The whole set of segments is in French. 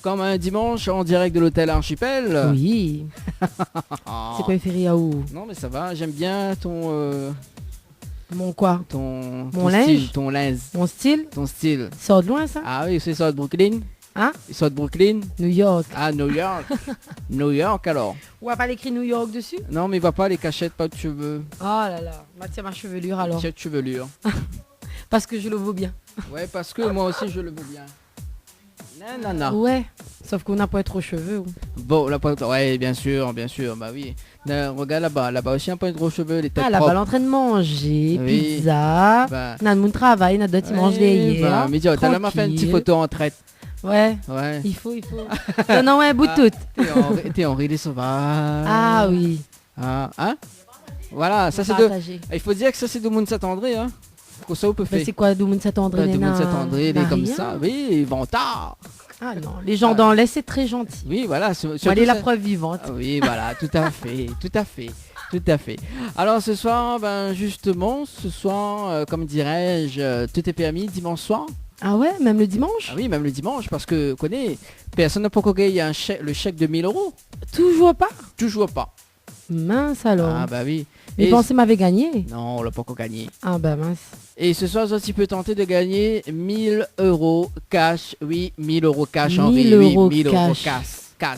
comme un dimanche en direct de l'hôtel Archipel. Oui. C'est quoi, Ferry à où? Non mais ça va, j'aime bien ton Mon quoi? ton Mon linge? style, ton linge, Mon style? ton style. Sort de loin, ça? Ah oui, c'est ça de Brooklyn. Hein? Ils sont de Brooklyn. New York. Ah, New York. New York alors. On va pas l'écrire New York dessus? Non mais il va pas les cachettes, pas de cheveux. Oh là là. Bah, tiens, ma chevelure alors. Cette chevelure. Parce que je le vaux bien. Ouais, parce que moi aussi je le veux bien. Non, non, non. Ouais. Sauf qu'on n'a pas trop cheveux. Ou... Bon, là, ouais, bien sûr, bah oui. Regarde là-bas aussi un peu de gros cheveux, les têtes Ah, là-bas, propres. l'entraîne de manger, Oui. pizza. Bah, On a de mon travail, on a d'autres dimanches ouais, hier. bah, mais dis, t'as là m'a fait une petite photo en traite. Ouais. Ouais. Il faut. Non, non, ouais, un bout de tout. T'es Henri les sauvages. Ah oui. Ah, hein. Voilà, ça c'est de. Partagé. Il faut dire que ça c'est de Moun Saint-André, hein. Pour ça on peut Bah, faire. c'est quoi, Doumoun Saint-André? De Moun Saint-André, il est comme rien. ça. Oui, vantard. Ah non, les gens dans l'Est, c'est très gentil. Oui, voilà. On va aller la preuve vivante. Ah oui, voilà, tout à fait, tout à fait, tout à fait. Alors ce soir, ben justement, comme dirais-je, tout est permis dimanche soir. Ah ouais, même le dimanche? Ah oui, même le dimanche, parce que, connais, personne n'a pas gagné le chèque de 1000 euros. Toujours pas? Toujours pas. Mince alors. Ah bah oui. Mais Et pensez m'avait gagné. non, on l'a pas encore gagné. Ah bah mince. Et ce soir, tu peux tenter de gagner 1000 euros cash. Oui, 1000 euros cash en 1000 vie. euros Oui, 1000 euros cash. cash.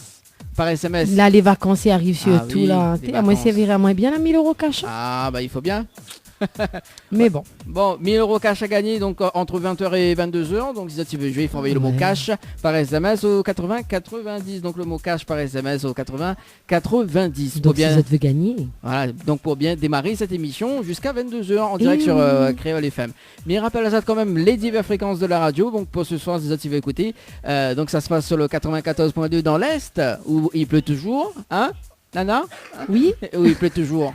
Par SMS. Là, les vacances y arrivent Ah surtout oui, là. les À moi, vacances. servirait moins bien à 1000 euros cash. Ah bah il faut bien. Mais bon. Bon, 1000 euros cash à gagner donc entre 20h et 22h. Donc si tu veux jouer, il faut envoyer le mot Ouais. cash par SMS au 80 90. Donc le mot cash par SMS au 80 90. Pour Donc bien, si ça te veut gagner. voilà, donc pour bien démarrer cette émission jusqu'à 22h en direct Et sur oui. Créole FM. Mais rappelle à ça quand même les diverses fréquences de la radio. Donc pour ce soir, si tu veux écouter, donc ça se passe sur le 94.2 dans l'Est où il pleut toujours. Hein Nana? Oui. Où il pleut toujours.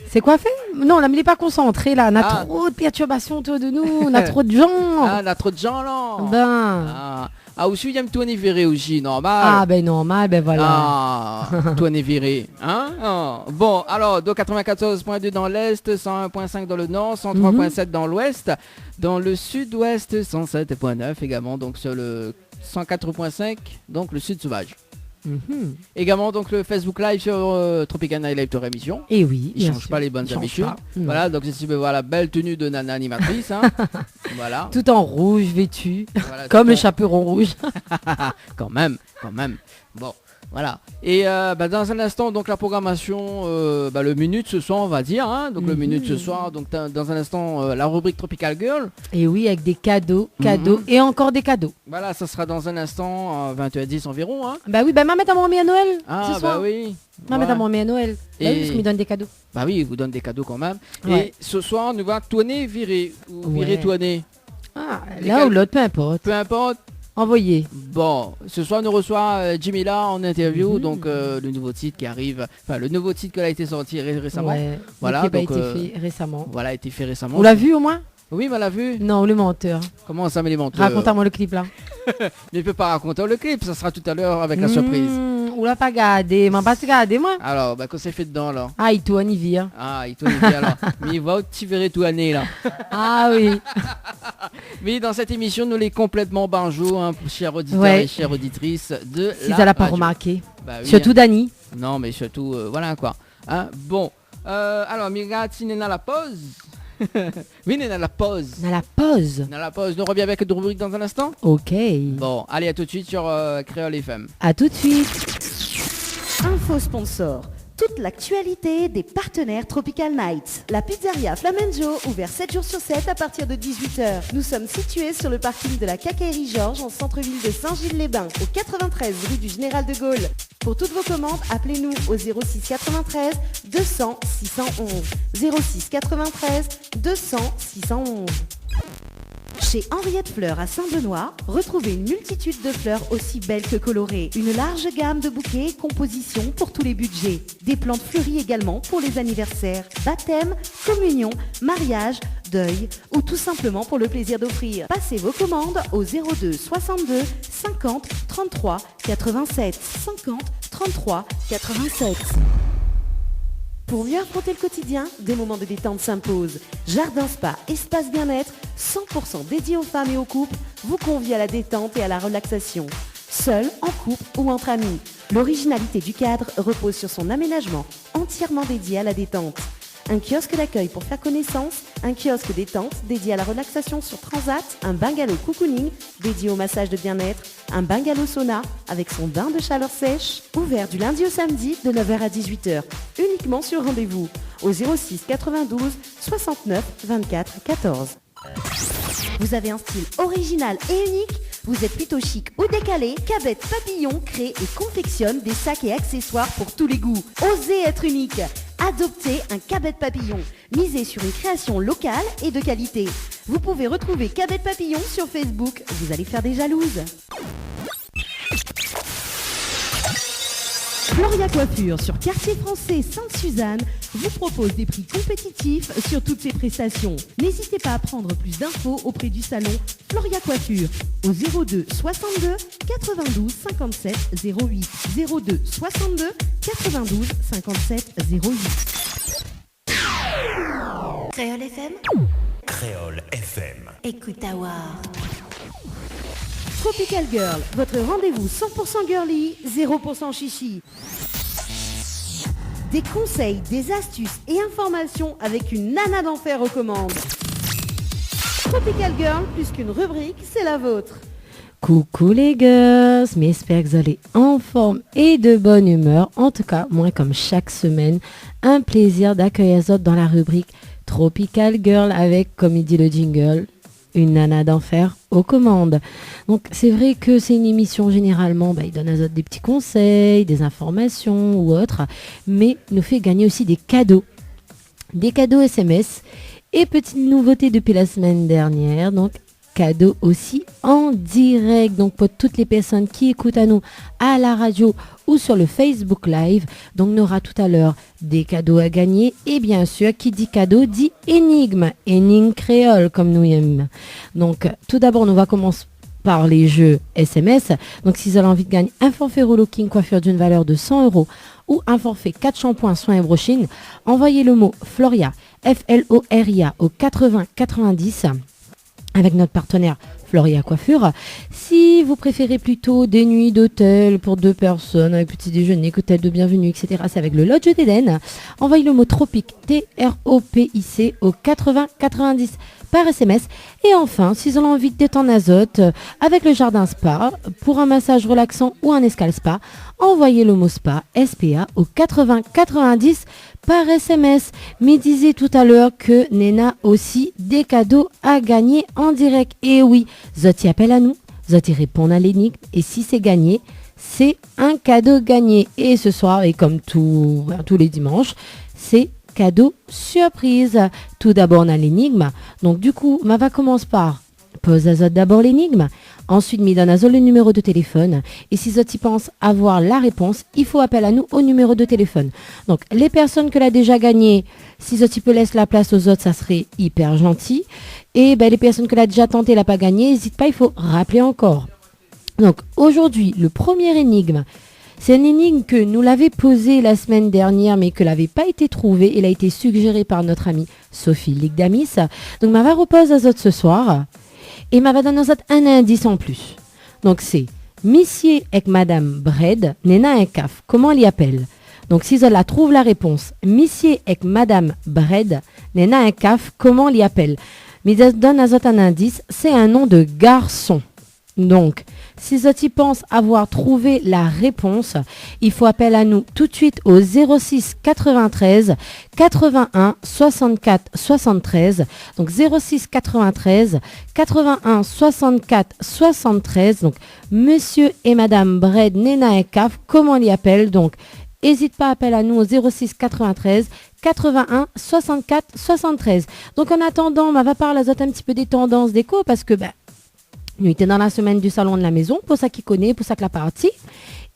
C'est quoi fait? Non, là, mais il n'est pas concentré là. On a Ah. trop de perturbations autour de nous. On a trop de gens. Ah, on a trop de gens là. Ben. Aussi, il y a tout viré aussi, normal. Ah ben normal, ben voilà. Ah, tout viré. Hein? Ah. Bon, alors, donc 94.2 dans l'Est, 101.5 dans le Nord, 103.7 dans l'Ouest. Dans le Sud-Ouest, 107.9 également, donc sur le 104.5, donc le Sud Sauvage. Mhm. Également, donc le Facebook Live sur Tropical Night Live Tour émission. Et oui. Il bien change sûr. pas les bonnes Il change habitudes. pas. Non. Voilà, donc si tu veux voir la belle tenue de Nana animatrice, hein. Voilà. Tout en rouge vêtu. Voilà, Comme tout le en- chaperon rouge. quand même. Bon, voilà. Et dans un instant, donc la programmation, le minute ce soir, on va dire. Hein, donc le minute ce soir, donc dans un instant, la rubrique Tropical Girl. Et oui, avec des cadeaux Mhm. et encore des cadeaux. Voilà, ça sera dans un instant, 20h10 environ. Hein. Bah oui, bah ma mère à mon à Noël. Ah, ce soir. bah oui. Ma mère Ouais. à mon à Noël. Bah Et- oui, parce qu'il me donne des cadeaux. Bah oui, il vous donne des cadeaux quand même. Ouais. Et ce soir, nous va tourner, virer. Ou virer, Ouais. tourner. Ah, Les là ou l'autre, peu importe. Peu importe. Envoyez. Bon, ce soir, nous reçoit Jimmy La en interview. Mhm. Donc, le nouveau titre qui arrive. Enfin, le nouveau titre qui a été sorti récemment. Ouais. Voilà, Le clip a donc, été fait récemment. Voilà, a été fait récemment. On l'a vu au moins? Oui, on l'a vu. Non, le menteur. Comment ça, mais les menteurs? Raconte-moi le clip là. Mais il peut pas raconter le clip, ça sera tout à l'heure avec la surprise. Ou l'a pas gardé. M'a pas gardé moi. Alors, bah, qu'est-ce qu'on s'est fait dedans, là? Ah, il tourne, il vire. Ah, il tourne bien, là. Mais il va au petit verrer tout année, là. Ah oui. Mais dans cette émission, nous les complètement banjo, hein, chers auditeurs Ouais. et chères auditrices de Si la ça l'a pas radio. remarqué. Bah oui, Surtout Dani. hein. Non, mais surtout, voilà, quoi. Hein, bon. Alors, Mirati, n'est la pause. Oui, n'est la pause. On a la pause. Dans la pause, nous revient avec une rubrique dans un instant. Ok. Bon, allez, à tout de suite sur Créole FM. À tout de suite. Info sponsor. Toute l'actualité des partenaires Tropical Nights. La pizzeria Flamenjo, ouvert 7 jours sur 7 à partir de 18h. Nous sommes situés sur le parking de la Quincaillerie Georges en centre-ville de Saint-Gilles-les-Bains, au 93 rue du Général de Gaulle. Pour toutes vos commandes, appelez-nous au 06 93 200 611. 06 93 200 611. Chez Henriette Fleurs à Saint-Benoît, retrouvez une multitude de fleurs aussi belles que colorées. Une large gamme de bouquets et compositions pour tous les budgets. Des plantes fleuries également pour les anniversaires, baptêmes, communion, mariage, deuil ou tout simplement pour le plaisir d'offrir. Passez vos commandes au 02 62 50 33 87 50 33 87. Pour mieux affronter le quotidien, des moments de détente s'imposent. Jardin Spa, espace bien-être, 100% dédié aux femmes et aux couples, vous convie à la détente et à la relaxation. seul, en couple ou entre amis. L'originalité du cadre repose sur son aménagement, entièrement dédié à la détente. Un kiosque d'accueil pour faire connaissance, un kiosque détente dédié à la relaxation sur transat, un bungalow cocooning dédié au massage de bien-être, un bungalow sauna avec son bain de chaleur sèche, ouvert du lundi au samedi de 9h à 18h, uniquement sur rendez-vous, au 06 92 69 24 14. Vous avez un style original et unique? Vous êtes plutôt chic ou décalé? Cabette Papillon crée et confectionne des sacs et accessoires pour tous les goûts. Osez être unique. Adoptez un Cabette Papillon. Misez sur une création locale et de qualité. Vous pouvez retrouver Cabette Papillon sur Facebook. Vous allez faire des jalouses. Floria Coiffure sur Quartier Français Sainte-Suzanne vous propose des prix compétitifs sur toutes ses prestations. N'hésitez pas à prendre plus d'infos auprès du salon Floria Coiffure au 02 62 92 57 08 02 62 92 57 08. Créole FM. Créole FM. Écoute à voir. Tropical Girl, votre rendez-vous 100% girly, 0% chichi. Des conseils, des astuces et informations avec une nana d'enfer aux commandes. Tropical Girl, plus qu'une rubrique, c'est la vôtre. Coucou les girls, mais j'espère que vous allez en forme et de bonne humeur. En tout cas, moi comme chaque semaine, un plaisir d'accueillir les autres dans la rubrique Tropical Girl avec, comme il dit le jingle, une nana d'enfer aux commandes. Donc c'est vrai que c'est une émission généralement, il donne à autres des petits conseils, des informations ou autres, mais il nous fait gagner aussi des cadeaux SMS. Et petite nouveauté depuis la semaine dernière, donc cadeaux aussi en direct. Donc pour toutes les personnes qui écoutent à nous à la radio ou sur le Facebook Live, donc on aura tout à l'heure des cadeaux à gagner. Et bien sûr, qui dit cadeau dit énigme créole comme nous aimons. Donc tout d'abord, on va commencer par les jeux SMS. Donc si vous avez envie de gagner un forfait rouleau King coiffure d'une valeur de 100 € ou un forfait 4 shampoings soins et brochines, envoyez le mot Floria, Floria au 80 90 avec notre partenaire Floria Coiffure. Si vous préférez plutôt des nuits d'hôtel pour 2 personnes avec petit déjeuner, hôtel de bienvenue, etc., c'est avec le Lodge d'Éden, envoyez le mot tropique, TROPIC au 80 90 par SMS. Et enfin, si vous avez envie de détendre azote avec le jardin spa pour un massage relaxant ou un escale spa, envoyez le mot spa, SPA au 80 90 par SMS. Mais disait tout à l'heure que Nena aussi des cadeaux à gagner en direct. Et oui, Zoti appelle à nous, Zoti répond à l'énigme et si c'est gagné, c'est un cadeau gagné. Et ce soir, et comme tous les dimanches, c'est cadeau surprise. Tout d'abord, on a l'énigme. Donc du coup, ma va commence par pose à Zot d'abord l'énigme. Ensuite, me donne à Zot le numéro de téléphone. Et si Zot y pense avoir la réponse, il faut appeler à nous au numéro de téléphone. Donc, les personnes que l'a déjà gagné, si Zot y peut laisser la place aux autres, ça serait hyper gentil. Et les personnes que l'a déjà tenté, l'a pas gagné, n'hésite pas, il faut rappeler encore. Donc, aujourd'hui, le premier énigme, c'est une énigme que nous l'avait posée la semaine dernière, mais que n'avait pas été trouvée. Elle a été suggérée par notre amie Sophie Ligdamis. Donc, ma va repose à Zot ce soir. Et ma va donner un indice en plus. Donc c'est Monsieur et Madame Bred, Nena un caf. Comment on l'y appelle? Donc si je la trouve la réponse, Monsieur et Madame Bred, Nena un caf, comment on l'y appelle? Mais je donne un indice, c'est un nom de garçon. Donc, si je t'y pense avoir trouvé la réponse, il faut appeler à nous tout de suite au 06 93 81 64 73. Donc 06 93 81 64 73. Donc Monsieur et Madame Bred, Nena et Caf, comment on l'y appelle? Donc n'hésite pas à appeler à nous au 06 93 81 64 73. Donc en attendant, on va parler un petit peu des tendances d'écho parce que nous étions dans la semaine du salon de la maison, pour ça qui connaît, pour ça que la partie.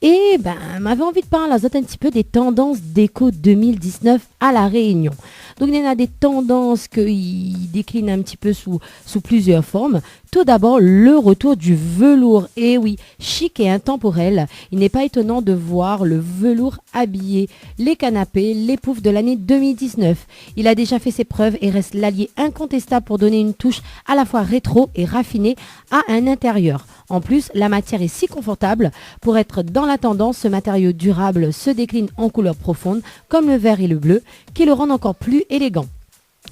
Et m'avait envie de parler un petit peu des tendances déco 2019 à La Réunion. Donc il y en a des tendances qui déclinent un petit peu sous plusieurs formes. Tout d'abord, le retour du velours. Et oui, chic et intemporel. Il n'est pas étonnant de voir le velours habiller les canapés, les poufs de l'année 2019. Il a déjà fait ses preuves et reste l'allié incontestable pour donner une touche à la fois rétro et raffinée à un intérieur. En plus, la matière est si confortable. Pour être dans la tendance, ce matériau durable se décline en couleurs profondes, comme le vert et le bleu, qui le rendent encore plus élégant.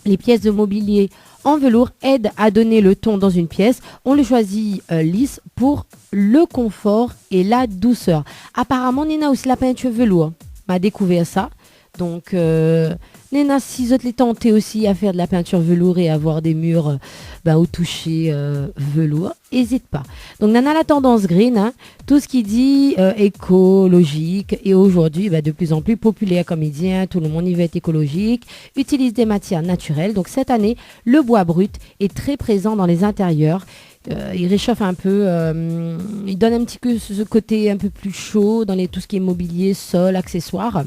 Les pièces de mobilier en velours aident à donner le ton dans une pièce. On le choisit lisse pour le confort et la douceur. Apparemment, Nina aussi la peinture velours. M'a découvert ça. Donc, Nina, si vous êtes tenté aussi à faire de la peinture velours et avoir des murs au toucher velours, n'hésite pas. Donc, Nana, la tendance green, hein, tout ce qui dit écologique et aujourd'hui de plus en plus populaire comme il dit, hein, tout le monde y veut être écologique, utilise des matières naturelles. Donc, cette année, le bois brut est très présent dans les intérieurs. Il réchauffe un peu, il donne un petit peu ce côté un peu plus chaud dans tout ce qui est mobilier, sol, accessoires.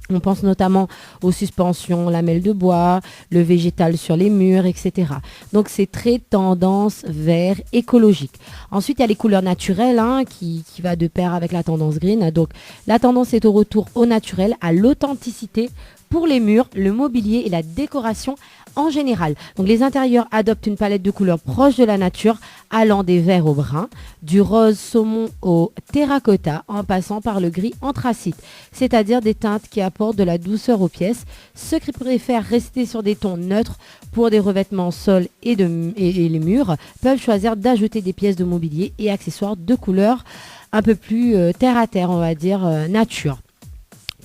On pense notamment aux suspensions, lamelles de bois, le végétal sur les murs, etc. Donc, c'est très tendance vert écologique. Ensuite, il y a les couleurs naturelles qui va de pair avec la tendance green. Donc, la tendance est au retour au naturel, à l'authenticité pour les murs, le mobilier et la décoration en général. Donc, les intérieurs adoptent une palette de couleurs proches de la nature, allant des verts au brun, du rose saumon au terracotta, en passant par le gris anthracite, c'est-à-dire des teintes qui apportent de la douceur aux pièces. Ceux qui préfèrent rester sur des tons neutres pour des revêtements sol et les murs peuvent choisir d'ajouter des pièces de mobilier et accessoires de couleurs un peu plus terre à terre, on va dire nature.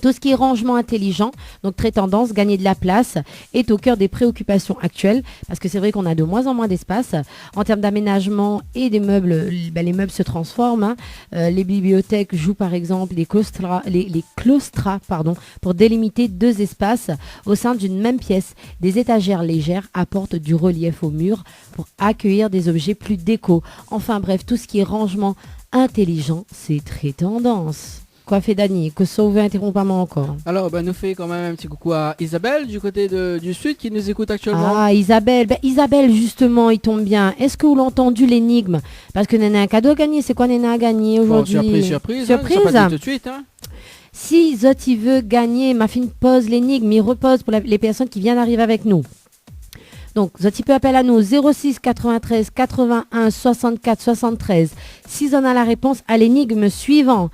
Tout ce qui est rangement intelligent, donc très tendance, gagner de la place, est au cœur des préoccupations actuelles, parce que c'est vrai qu'on a de moins en moins d'espace. En termes d'aménagement et des meubles, les meubles se transforment. Les bibliothèques jouent par exemple les claustras pour délimiter deux espaces au sein d'une même pièce. Des étagères légères apportent du relief au mur pour accueillir des objets plus déco. Enfin bref, tout ce qui est rangement intelligent, c'est très tendance. Quoi fait Dani? Que ça ouvert interrompt pas encore. Alors, nous fait quand même un petit coucou à Isabelle du côté du sud qui nous écoute actuellement. Ah, Isabelle. Isabelle, justement, il tombe bien. Est-ce que vous l'avez entendu l'énigme? Parce que Nana a un cadeau à gagner. C'est quoi Nana a gagné aujourd'hui? Surprise. Surprise. Ça passe tout de suite. Si Zot, il veut gagner, ma fille pose l'énigme, il repose pour les personnes qui viennent d'arriver avec nous. Donc, Zot, il peut appeler à nous 06 93 81 64 73. Si on a la réponse à l'énigme suivante.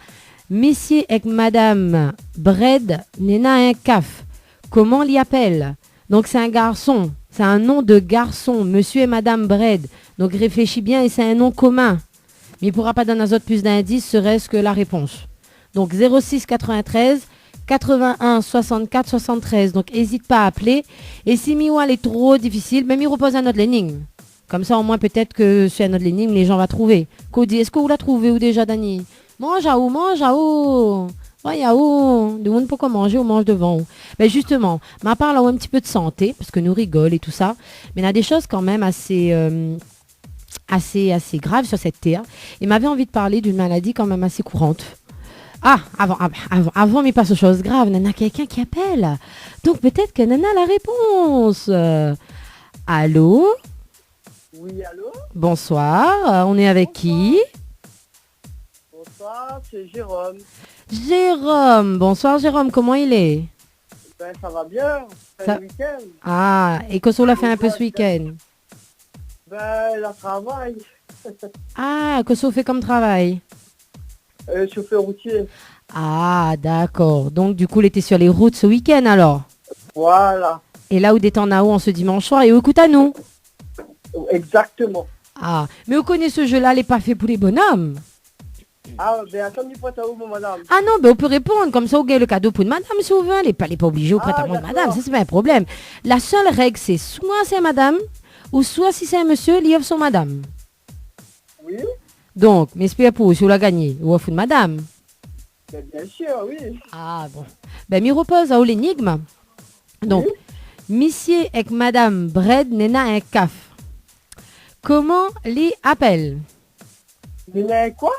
Messieurs et Madame Bred Nena un caf. Comment l'y appelle? Donc c'est un garçon, c'est un nom de garçon, Monsieur et Madame Bred. Donc réfléchis bien et c'est un nom commun. Mais il ne pourra pas donner un autre plus d'indices, serait-ce que la réponse. Donc 06 93 81 64 73. Donc n'hésite pas à appeler. Et si Miwa est trop difficile, même il repose un autre l'énigme. Comme ça au moins peut-être que sur un autre l'énigme, les gens vont trouver. Cody, est-ce que vous la trouvez ou déjà Dani? Mange à où? Ouais, à où? De monde pourquoi manger ou mange devant où? Ben justement, ma part là un petit peu de santé, parce que nous rigole et tout ça, mais il y a des choses quand même assez graves sur cette terre. Il m'avait envie de parler d'une maladie quand même assez courante. Ah, avant, mais pas aux choses graves, Nana, quelqu'un qui appelle. Donc peut-être que Nana a la réponse. Allô? Oui, allô? Bonsoir, on est avec qui? Bonsoir, c'est Jérôme. Jérôme, bonsoir Jérôme, comment il est? Ben, ça va bien, c'est le week-end. Ah, et qu'est-ce qu'on a fait un peu ce week-end? Ben, la travail. Ah, qu'est-ce qu'on fait comme travail? Chauffeur routier. Ah, d'accord. Donc, du coup, il était sur les routes ce week-end, alors? Voilà. Et là où des temps en ce dimanche soir, et où écoute à nous? Exactement. Ah, mais vous connaissez ce jeu-là, il n'est pas fait pour les bonhommes. Ah, ben, attendez, prête à où, mon madame? Ah non, ben on peut répondre, comme ça, on gagne le cadeau pour une madame, si vous voulez. Elle n'est pas obligée au prêt-à-moi de madame, ça, c'est pas un problème. La seule règle, c'est soit c'est madame, ou soit si c'est un monsieur, il offre son madame. Oui. Donc, m'espère pour si vous la gagnez, vous offrez une madame. Ben, bien sûr, oui. Ah bon. Ben, m'y repose à l'énigme. Donc, monsieur et madame Bred Nena un caf. Comment les appelle? Nena quoi?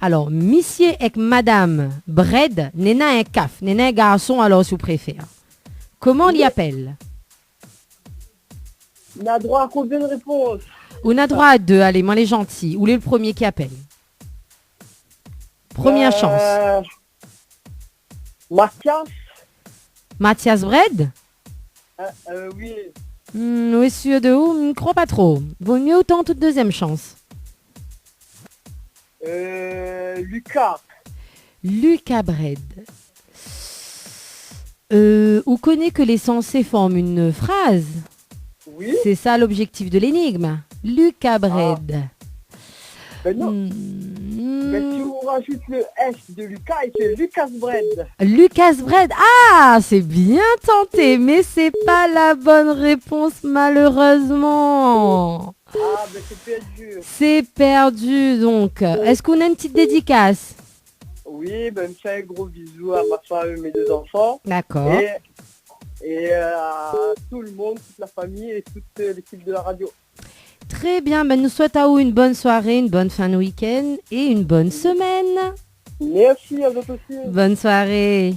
Alors, monsieur avec madame Bred, Nena un caf. Nena un garçon, alors, si vous préférez. Comment on l'y appelle? On a droit à combien de réponses? On a droit à 2. Allez, moi les gentils. Ou les le premier qui appelle. Première chance. Mathias. Mathias Bred? Oui. Monsieur de où? Je ne crois pas trop. Vaut mieux autant toute deuxième chance. Lucas. Lucas Bred. On connaît que les sensés forment une phrase. Oui. C'est ça l'objectif de l'énigme. Lucas Bred. Ben non. Mais si on rajoute le S de Lucas, il fait Lucas Bred. Lucas Bred. Ah, c'est bien tenté, mais c'est pas la bonne réponse malheureusement. Ah, ben c'est perdu. C'est perdu donc. Est-ce qu'on a une petite dédicace? Oui, ben me fait un gros bisou à ma femme et mes 2 enfants. D'accord. Et à tout le monde, toute la famille et toute l'équipe de la radio. Très bien, ben nous souhaitons à vous une bonne soirée, une bonne fin de week-end et une bonne semaine. Merci à vous aussi. Bonne soirée.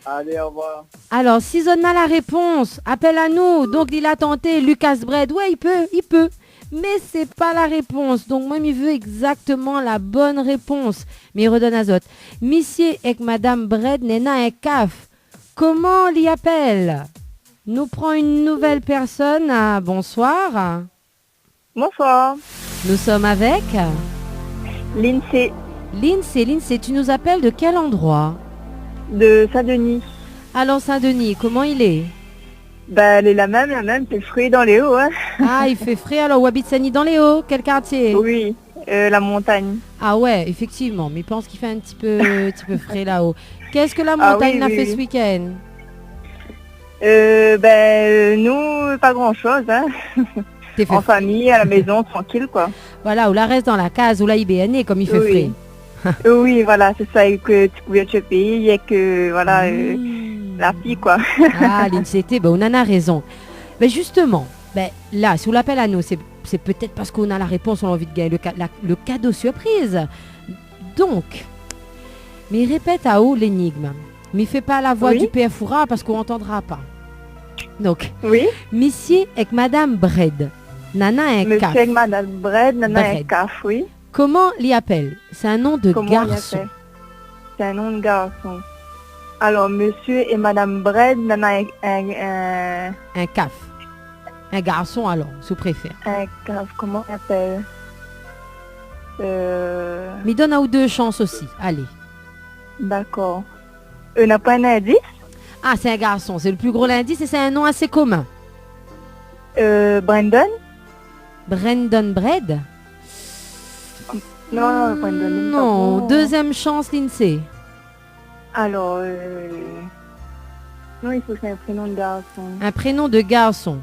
Allez, au revoir. Alors, si on a la réponse, appelle à nous. Donc, il a tenté Lucas Bred. Ouais, il peut. Mais c'est pas la réponse. Donc, moi, il veut exactement la bonne réponse. Mais il redonne à Zot. Monsieur et Madame Bred, Nena et Caf. Comment on l'y appelle? Nous prend une nouvelle personne. Bonsoir. Bonsoir. Nous sommes avec Lindsay Lindsay, tu nous appelles de quel endroit? de Saint-Denis. Alors, Saint-Denis, comment il est? Bah, elle est la même, c'est frais dans les hauts, hein. Ah, il fait frais. Alors, où habite Sani dans les Hauts? Quel quartier? Oui, la montagne. Ah ouais, effectivement. Mais je pense qu'il fait un petit peu frais là-haut. Qu'est-ce que la montagne a fait ce week-end? Nous, pas grand-chose, hein. T'es fait En famille, à la maison, tranquille, quoi. Voilà, ou la reste dans la case, ou la IBN, comme il fait frais. Oui, voilà, c'est ça, et que tu pouvais te payer, et que, voilà, la fille, quoi. Ah, l'INCT, on en a raison. Mais justement, là, si on l'appelle à nous, c'est peut-être parce qu'on a la réponse, on a envie de gagner le cadeau surprise. Donc, mais répète à haut l'énigme. Mais fais pas la voix du Père Foura parce qu'on n'entendra pas. Donc, monsieur avec Madame Bred, Nana et Caf. Monsieur avec Madame Bred, Nana et Caf, oui. Comment l'y appelle? C'est un nom de garçon. C'est un nom de garçon. Alors, monsieur et Madame Bred, Nana et un Caf. Un garçon alors, sous préfère. Un Caf, comment on appelle? Mais donne à ou 2 chances aussi, allez. D'accord. On n'a pas un indice? Ah, c'est un garçon, c'est le plus gros indice et c'est un nom assez commun. Brandon? Brandon Bred? Non, Brandon. Non, deuxième chance, Lindsay. Alors, non, il faut que c'est un prénom de garçon. Un prénom de garçon.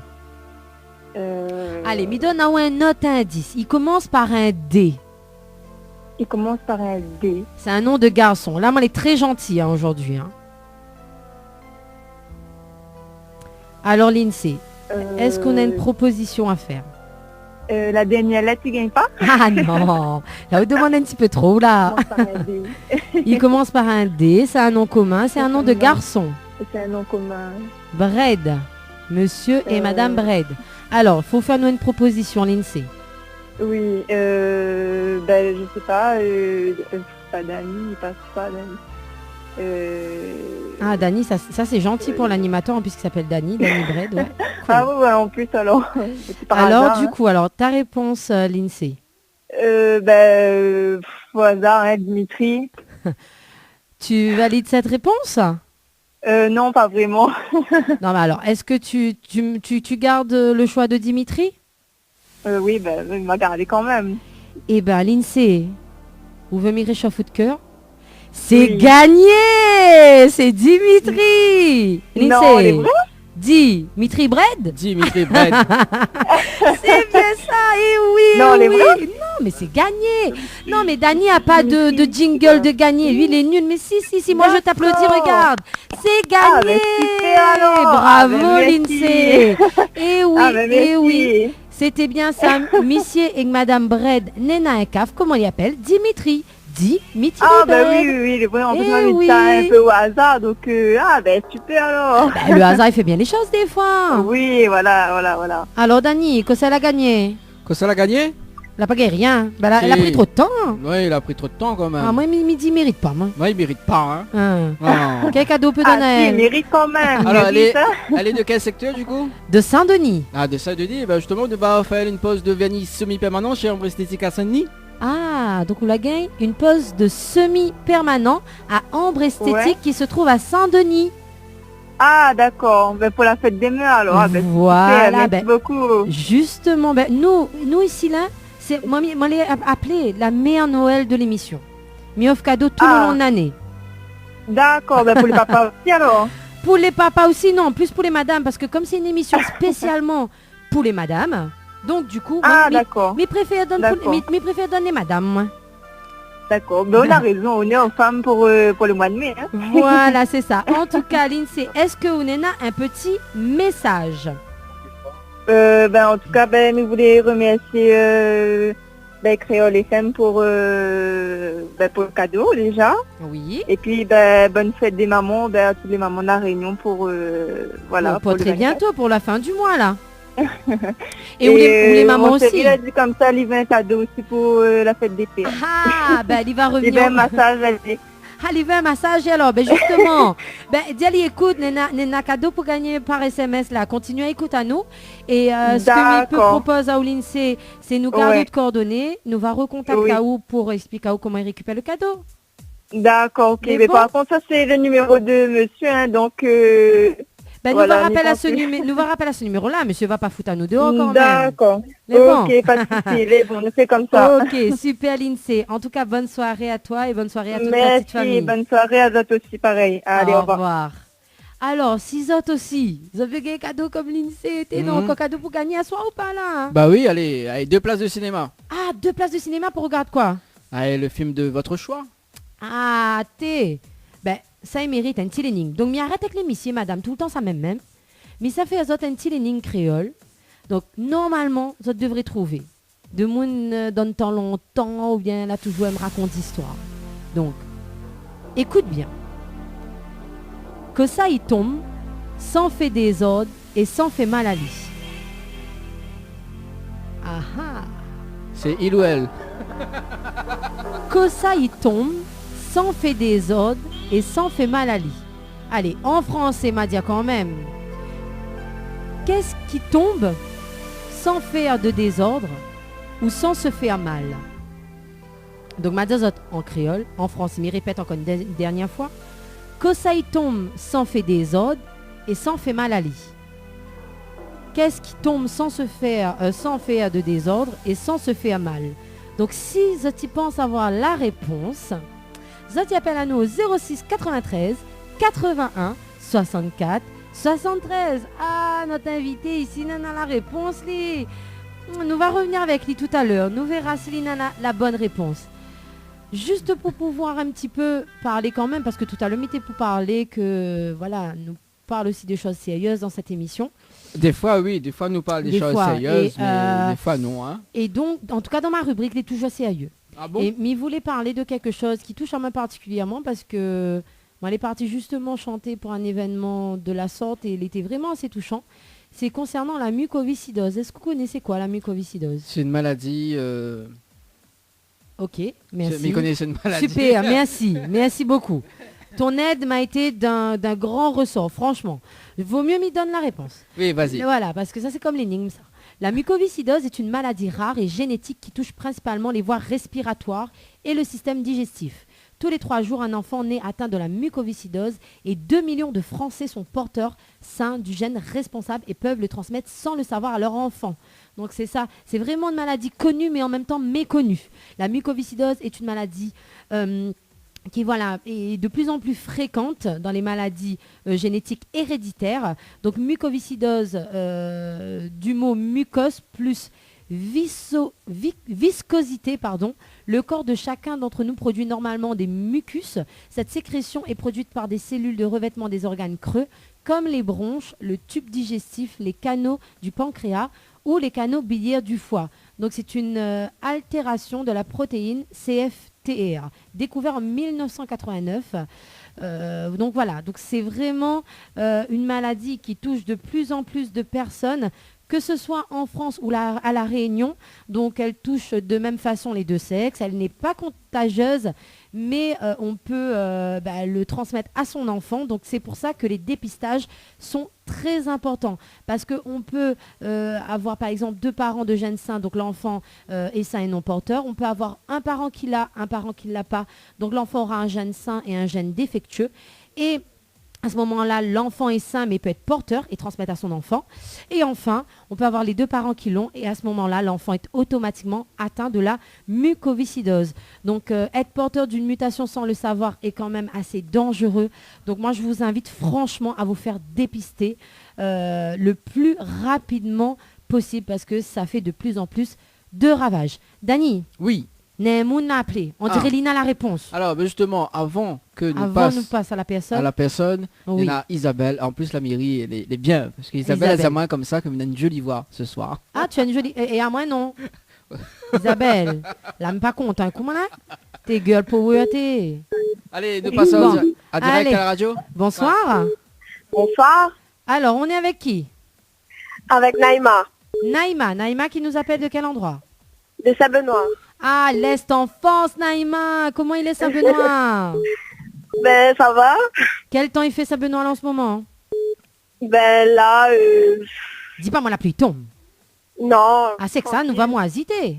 Allez, me donne un autre indice. Il commence par un D. Il commence par un D. C'est un nom de garçon. Là, moi, elle est très gentille aujourd'hui. Hein. Alors, Lindsay, est-ce qu'on a une proposition à faire? La dernière lettre, tu gagnes pas? Ah non, là, on demande un petit peu trop, là. Il commence par un D, c'est un nom commun, c'est un nom de garçon. C'est un nom commun. Bred, monsieur et madame Bred. Alors, faut faire nous une proposition, Lindsay. Oui, je sais pas, pas Dani, il passe pas Dani. Ah, Dani, ça c'est gentil pour l'animateur, en plus qu'il s'appelle Dani Bred, ouais. Cool. Ah oui, ouais, en plus, alors. Alors, hasard, du coup, alors, ta réponse, Lindsay? Au hasard, hein, Dimitri. Tu valides cette réponse? Non, pas vraiment. Non, mais alors, est-ce que tu gardes le choix de Dimitri? Oui, il m'a gardé quand même. Eh ben, Lindsay, vous veut m'y réchauffer de cœur? C'est gagné! C'est Dimitri! Lindsay, non, Dimitri Bred? Dimitri Bred. C'est bien ça, et oui, non, oui. Non, mais c'est gagné. Non, mais Dani a pas de jingle de gagner. Lui, il est nul. Mais si, moi je t'applaudis, regarde. C'est gagné. Super, alors. Bravo, Lindsay. Et oui, et oui. C'était bien ça. Monsieur et Madame Bred, Nena et Caf, comment il appelle? Dimitri. Midi oui, oui, on peut Eh mettre ça un oui. peu au hasard, donc super alors. Ben, le hasard, il fait bien les choses des fois. Oui, voilà. Alors, Dani, que ça l'a gagné? Que ça l'a gagné? Elle n'a pas gagné rien. Ben, elle a Si. pris trop de temps. Oui, il a pris trop de temps quand même. Ah, moi, Midi mérite pas, moi. Ouais, il mérite pas, hein. Ah. Oh. Quel cadeau peut Ah, donner à si, il elle? mérite quand même. Alors, elle mérite, est, hein. elle est de quel secteur du coup? De Saint-Denis. Ah, de Saint-Denis. Ben justement, on va faire une pause de vernis semi-permanent chez Ambre Esthétique à Saint-Denis. Ah, donc on la gagne une pause de semi-permanent à Ambre Esthétique Ouais. qui se trouve à Saint-Denis. Ah, d'accord. Ben, pour la fête des mères alors. Ah, ben, Voilà, super, merci ben, beaucoup. Justement, ben, nous ici là, c'est moi l'ai appelé la mère Noël de l'émission. Mi offre cadeau tout le long de l'année. D'accord, ben, pour les papas aussi alors. Pour les papas aussi, non, plus pour les madames, parce que comme c'est une émission spécialement pour les madames, donc du coup, Ah, moi, d'accord. mes préférés donnent D'accord. les madames, moi. D'accord. Ben, on a raison, on est en femme pour le mois de mai. Hein. Voilà, c'est ça. En tout cas, Lindsay, est-ce que vous avez un petit message? En tout cas, je voulais remercier Créole FM pour le cadeau déjà. Oui. Et puis bonne fête des mamans, à toutes les mamans de la Réunion pour voilà. Bon, pour pas le très 24. bientôt, pour la fin du mois, là. Et où les mamans mon aussi. chéri, il a dit comme ça, il veut un cadeau aussi pour la fête des pères. Ah, ben, il va Il veut revenir. un massage, elle dit. Ah, il veut un massage, alors, ben, justement. Dis-lui, écoute, Nena cadeau pour gagner par SMS, là. Continue à écouter à nous. Et ce que Mipe D'accord. propose à Ouline, c'est nous garder Ouais. de coordonnées. Nous va recontacter Oui. à vous pour expliquer à vous comment il récupère le cadeau. D'accord, ok. Mais Mais bon. par contre, ça c'est le numéro de monsieur, hein, donc Ben, voilà, nous va rappeler n'y à ce pense plus. nous va rappeler à ce numéro-là. Monsieur va pas foutre à nous dehors quand même. D'accord. Mais bon. Ok, pas de souci. Mais bon, on fait comme ça. Ok, super Lindsay. En tout cas, bonne soirée à toi et bonne soirée à toute la petite Merci, famille. bonne soirée à d'autres aussi, pareil. Allez, au revoir. Alors, si vous autres aussi, vous avez gagné cadeau comme Lindsay, t'es non, encore cadeau pour gagner à soir ou pas là hein? Bah oui, allez, 2 places de cinéma. Ah, 2 places de cinéma pour regarder quoi? Allez, le film de votre choix. Ah, ben, ça il mérite un petit léning. Donc, m'y arrête avec les messieurs, madame, tout le temps ça même. Mais ça fait aux autres un petit léning créole. Donc, normalement, vous autres devrez trouver. De moun donne tant longtemps ou bien là toujours elle me raconte d'histoire. Donc, écoute bien. Que ça y tombe, sans fait désordre et sans fait mal à lui. Ah ah. C'est il ou elle. Que ça y tombe, sans fait désordre et sans fait mal à lui. Allez, en français, Madia quand même. Qu'est-ce qui tombe sans faire de désordre ou sans se faire mal? Donc, Madia en créole, en français, mais répète encore une dernière fois. Que ça y tombe sans fait désordre et sans fait mal à lui. Qu'est-ce qui tombe sans faire de désordre et sans se faire mal? Donc, si tu penses avoir la réponse, tu appelles à nous au 06 93 81 64 73. Ah, notre invité ici, Nana, la réponse, lui. Nous va revenir avec lui tout à l'heure. Nous verrons si Nana la bonne réponse. Juste pour pouvoir un petit peu parler quand même, parce que tout à l'heure, était pour parler que, voilà, nous parle aussi des choses sérieuses dans cette émission. Des fois, oui, des fois, nous parle des choses sérieuses, mais des fois, non. Hein. Et donc, en tout cas, dans ma rubrique, il est toujours sérieux. Ah bon? Et il voulait parler de quelque chose qui touche à moi particulièrement parce que moi, elle est partie justement chanter pour un événement de la sorte et il était vraiment assez touchant. C'est concernant la mucoviscidose. Est-ce que vous connaissez quoi, la mucoviscidose? C'est une maladie... Ok, merci. Mais connaissez une maladie. Super, merci beaucoup. Ton aide m'a été d'un grand ressort, franchement. Il vaut mieux m'y donner la réponse. Oui, vas-y. Voilà, parce que ça, c'est comme l'énigme, ça. La mucoviscidose est une maladie rare et génétique qui touche principalement les voies respiratoires et le système digestif. Tous les 3 jours, un enfant né atteint de la mucoviscidose et 2 millions de Français sont porteurs sains du gène responsable et peuvent le transmettre sans le savoir à leur enfant. Donc c'est ça, c'est vraiment une maladie connue mais en même temps méconnue. La mucoviscidose est une maladie qui est de plus en plus fréquente dans les maladies génétiques héréditaires. Donc mucoviscidose du mot mucose plus viscosité, le corps de chacun d'entre nous produit normalement des mucus. Cette sécrétion est produite par des cellules de revêtement des organes creux, comme les bronches, le tube digestif, les canaux du pancréas ou les canaux biliaires du foie. Donc c'est une altération de la protéine TR, découvert en 1989. Donc voilà, donc c'est vraiment une maladie qui touche de plus en plus de personnes, que ce soit en France ou à La Réunion. Donc elle touche de même façon les deux sexes. Elle n'est pas contagieuse, mais on peut le transmettre à son enfant. Donc c'est pour ça que les dépistages sont très importants. Parce qu'on peut avoir par exemple 2 parents de gènes sains, donc l'enfant est sain et non porteur. On peut avoir un parent qui l'a, un parent qui ne l'a pas. Donc l'enfant aura un gène sain et un gène défectueux. Et à ce moment-là, l'enfant est sain mais peut être porteur et transmettre à son enfant. Et enfin, on peut avoir les 2 parents qui l'ont et à ce moment-là, l'enfant est automatiquement atteint de la mucoviscidose. Donc, être porteur d'une mutation sans le savoir est quand même assez dangereux. Donc, moi, je vous invite franchement à vous faire dépister le plus rapidement possible parce que ça fait de plus en plus de ravages. Dani, Oui. Nemoun a appelé. On dirait Lina la réponse. Alors, justement, avant que nous Nous passe à la personne. à la personne, Oui. il y en a Isabelle. En plus, la mairie, elle est bien. Parce qu'Isabelle, elle a moins comme ça, comme une jolie voix ce soir. Ah, tu as une jolie... Et à moi, non. Isabelle, là, même pas compte. Hein. Comment là? T'es girl power, t'es... Allez, nous passons Bon. à direct Allez. à la radio. Bonsoir. Bonsoir, Alors, on est avec qui? avec Naïma, Naïma. Naïma qui nous appelle de quel endroit? de Saint-Benoît. Ah, l'Est en France, Naïma. Comment il est Saint-Benoît? Ben, ça va. Quel temps il fait Saint-Benoît là en ce moment? Ben, là, Dis pas moi la pluie tombe. non. Ah, c'est que ça, nous va moisiter.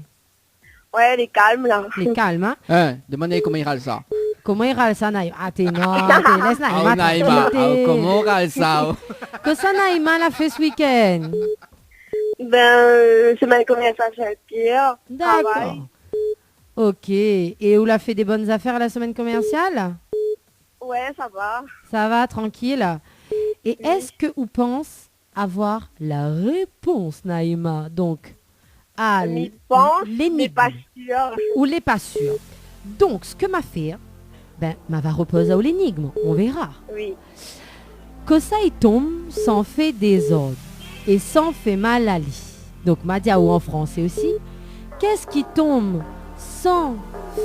Ouais, elle est calme, là. Les calmes, hein? Hein, demandez comment il râle ça. Comment il râle ça, Naïma? Ah, t'es non, laisse Naïma. Ah, Naïma, tranquille, comment il râle ça? Que ça, Naïma l'a fait ce week-end? Ben, semaine commerciale chez Pierre. D'accord. Travail. Ok. Et où l'a fait des bonnes affaires la semaine commerciale? Ouais, ça va. Ça va, tranquille. Et est-ce que vous pense avoir la réponse, Naïma? Donc, à Je pense, mais l'énigme pas sûr. ou les pas sûrs. Donc, ce que m'a fait, ben, m'a va reposer à l'énigme. On verra. Oui. Que ça y tombe sans fait désordre et sans fait mal à lui. Donc, Madiaou en français aussi. Qu'est-ce qui tombe sans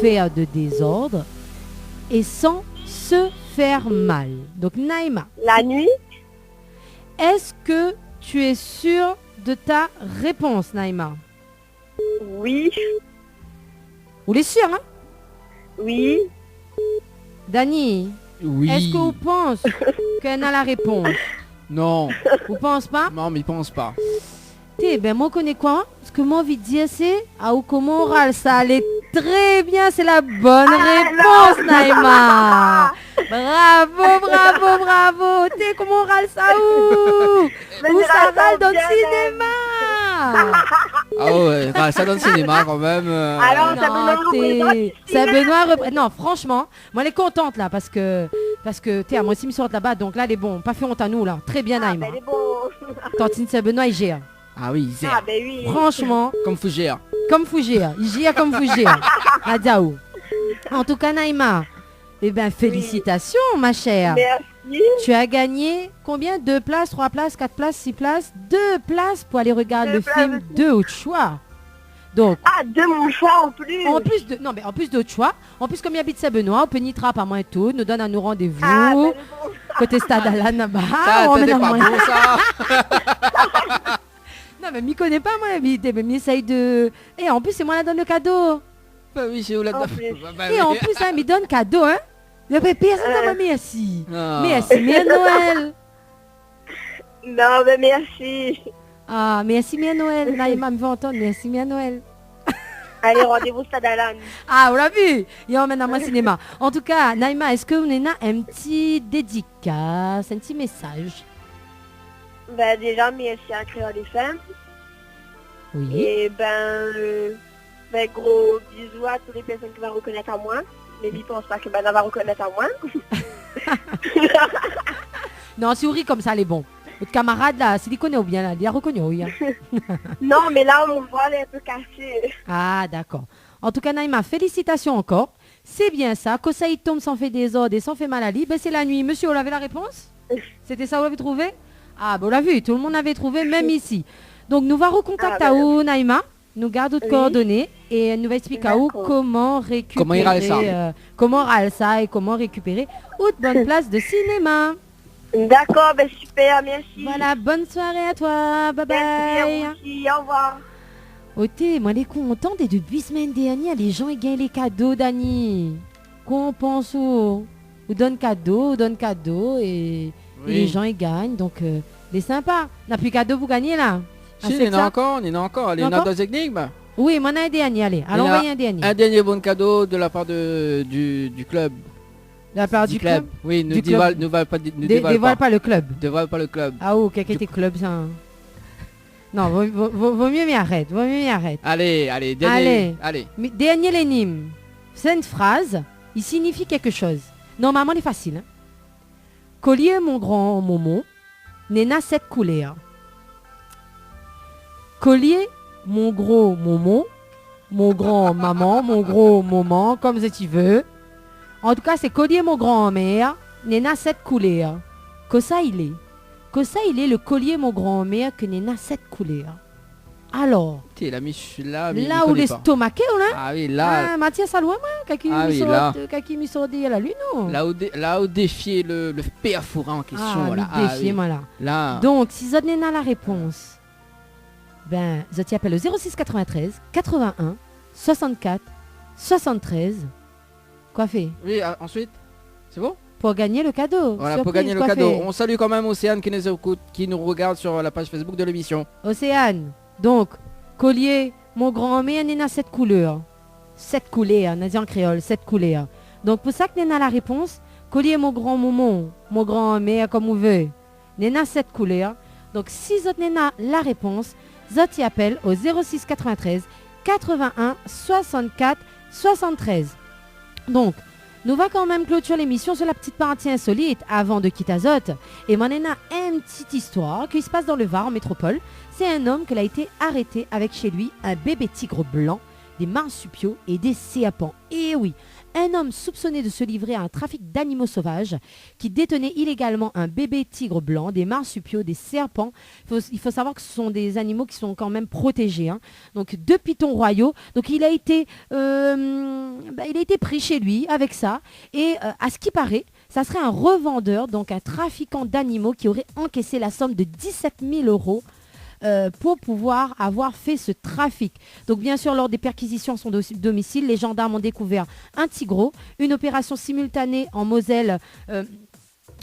faire de désordre et sans se faire mal? Donc, Naïma, La nuit, est-ce que tu es sûre de ta réponse, Naïma? oui. Vous l'êtes sûre, hein? Oui. Dani, Oui. est-ce que vous pensez qu'elle a la réponse? Non, Vous pensez pas? non, mais il pense pas. Ben moi, connais quoi? Ce que moi, envie de dire, c'est ou comment on râle ça allait très bien, c'est la bonne réponse, Naïma. Bravo, bravo, bravo. T'es comment on râle ça où? Mais Où je ça râle râle dans le bien, Ah ouais, râle ça dans le cinéma quand même. Alors, Saint-Benoît représente Non, franchement, moi, elle est contente là parce que t'es à moi aussi me sort là-bas, donc là, elle est bon. Pas fait honte à nous là. Très bien, Ah, Naïma. ben, elle est bon. Tantine Saint-Benoît, il gère. Ah oui, c'est Ah, ben oui. Franchement. comme Fougère. Comme Fougère. Il gère comme Fougère. À Diaou. En tout cas, Naïma, eh bien, félicitations, ma chère. Merci. Tu as gagné combien? 2 places, 3 places, 4 places, 6 places? 2 places pour aller regarder Deux le film de haut choix. Donc, Ah, de mon choix en plus. en plus de, non, mais en plus d'autres choix, en plus comme il habite Saint-Benoît, on peut nitra par moi et tout, nous donne un nous rendez-vous. Ah, ben, elle est bon. Côté stade à la Naba. Ça, on t'es emmène pas un- beau ça. Non, mais m'y connais pas, moi, mais essaye de. Et en plus, c'est moi qui donne le cadeau. Bah oui, c'est où là-dedans. En plus. Bah Et oui. en plus, hein, il donne cadeau, hein. Le pépé, ça t'a merci. Ah. Merci, mais Noël. Non, ben merci. Ah, merci, mais Noël. Naïma me veut entendre, merci, mais Noël. Allez, rendez-vous Stade Alan. Ah, on l'a vu. Il emmène à moi cinéma. En tout cas, Naïma, est-ce que vous avez un petit dédicace, un petit message? Ben déjà, merci à Créole FM. Oui. Et ben gros bisous à toutes les personnes qui vont reconnaître à moi. Mais ils pensent pas que ben, on va reconnaître à moi. Non, si vous riez comme ça, elle est bon. Votre camarade là, s'il connaît ou bien là, il a reconnu, oui. Hein. Non, mais là, mon voile est un peu cassé. Ah, d'accord. En tout cas, Naïma, félicitations encore. C'est bien ça. Que ça, il tombe sans fait désordre et sans fait mal à lui. Ben, c'est la nuit. Monsieur, vous avez la réponse? C'était ça, vous l'avez trouvé? Ah, ben, on l'a vu. Tout le monde avait trouvé, même ici. Donc, nous va recontacter Ah, à ben, où, Naïma? nous garde d'autres Oui. coordonnées et elle nous va expliquer à où D'accord. comment récupérer, Comment ira ça. comment ira ça et comment récupérer une bonne place de cinéma. D'accord, ben super, merci. Voilà, bonne soirée à toi, bye Merci à bye. vous aussi, au revoir. Oté, moi les contente et depuis semaine dernière, les gens ils gagnent les cadeaux, Dani. Qu'on pense ou donne cadeau et les gens ils gagnent, donc c'est sympa. N'a plus cadeau pour gagner là. Si, il y en a encore, il y en a encore. Il y en a Encore deux énigmes. Oui, moi on a un dernier, allez, allons Il y a envoyer un dernier. Un dernier bon cadeau de la part du club. De la part du club. Oui, ne Du dévoile, club. ne dévoile pas. Ne Dévoile pas le club. Dévoile pas le club. Ah oh, quel était club ça hein. Non, vaut mieux m'y arrête, vaut mieux m'y arrête. Allez, dernier. Allez. Mais dernier l'énigme. C'est une phrase, il signifie quelque chose. Normalement, il est facile. Hein? Collier mon grand momo, Nena cette couleur. Collier mon gros momo, mon grand maman, mon gros moment, comme si tu veux. En tout cas, c'est collier mon grand-mère, Nena cette couleur. Que ça il est. Que ça il est le collier mon grand-mère que Nena cette couleur. Alors, Tu l'as mis celui-là. mais il là où connaît les pas. stomaqués, là. Ah oui, là. Ah, Mathias, ça loin, moi. Kaki Ah oui, là. mi sordi à la lune, non. Là où défier le père fourré en question. Ah, là. le défi, oui. moi, là. Là. Donc, si vous avez la réponse, ben, je t'appelle au 06 93 81 64 73. Quoi fait Oui, ensuite. C'est bon? pour gagner le cadeau. Voilà, pour Surprise, gagner le quoi cadeau. fait On salue quand même Océane qui nous écoute, qui nous regarde sur la page Facebook de l'émission. Océane. Donc, collier, mon grand-mère n'est pas cette couleur. Cette couleur, on a dit en créole, cette couleur. Donc, pour ça que n'est pas la réponse, collier, mon grand-maman, mon grand-mère, comme vous veut, n'est pas cette couleur. Donc, si vous n'avez pas la réponse, vous y appelle au 06 93 81 64 73. Donc, nous va quand même clôturer l'émission sur la petite partie insolite avant de quitter Azote. Et moi, on a une petite histoire qui se passe dans le Var en métropole. C'est un homme qui a été arrêté avec chez lui un bébé tigre blanc, des marsupiaux et des serpents. Et oui, un homme soupçonné de se livrer à un trafic d'animaux sauvages qui détenait illégalement un bébé tigre blanc, des marsupiaux, des serpents. Il faut savoir que ce sont des animaux qui sont quand même protégés. Hein. Donc deux pitons royaux. Donc il a été pris chez lui avec ça. Et à ce qui paraît, ça serait un revendeur, donc un trafiquant d'animaux qui aurait encaissé la somme de 17 000 euros pour pouvoir avoir fait ce trafic. Donc bien sûr, lors des perquisitions à son domicile, les gendarmes ont découvert un tigreau. Une opération simultanée en Moselle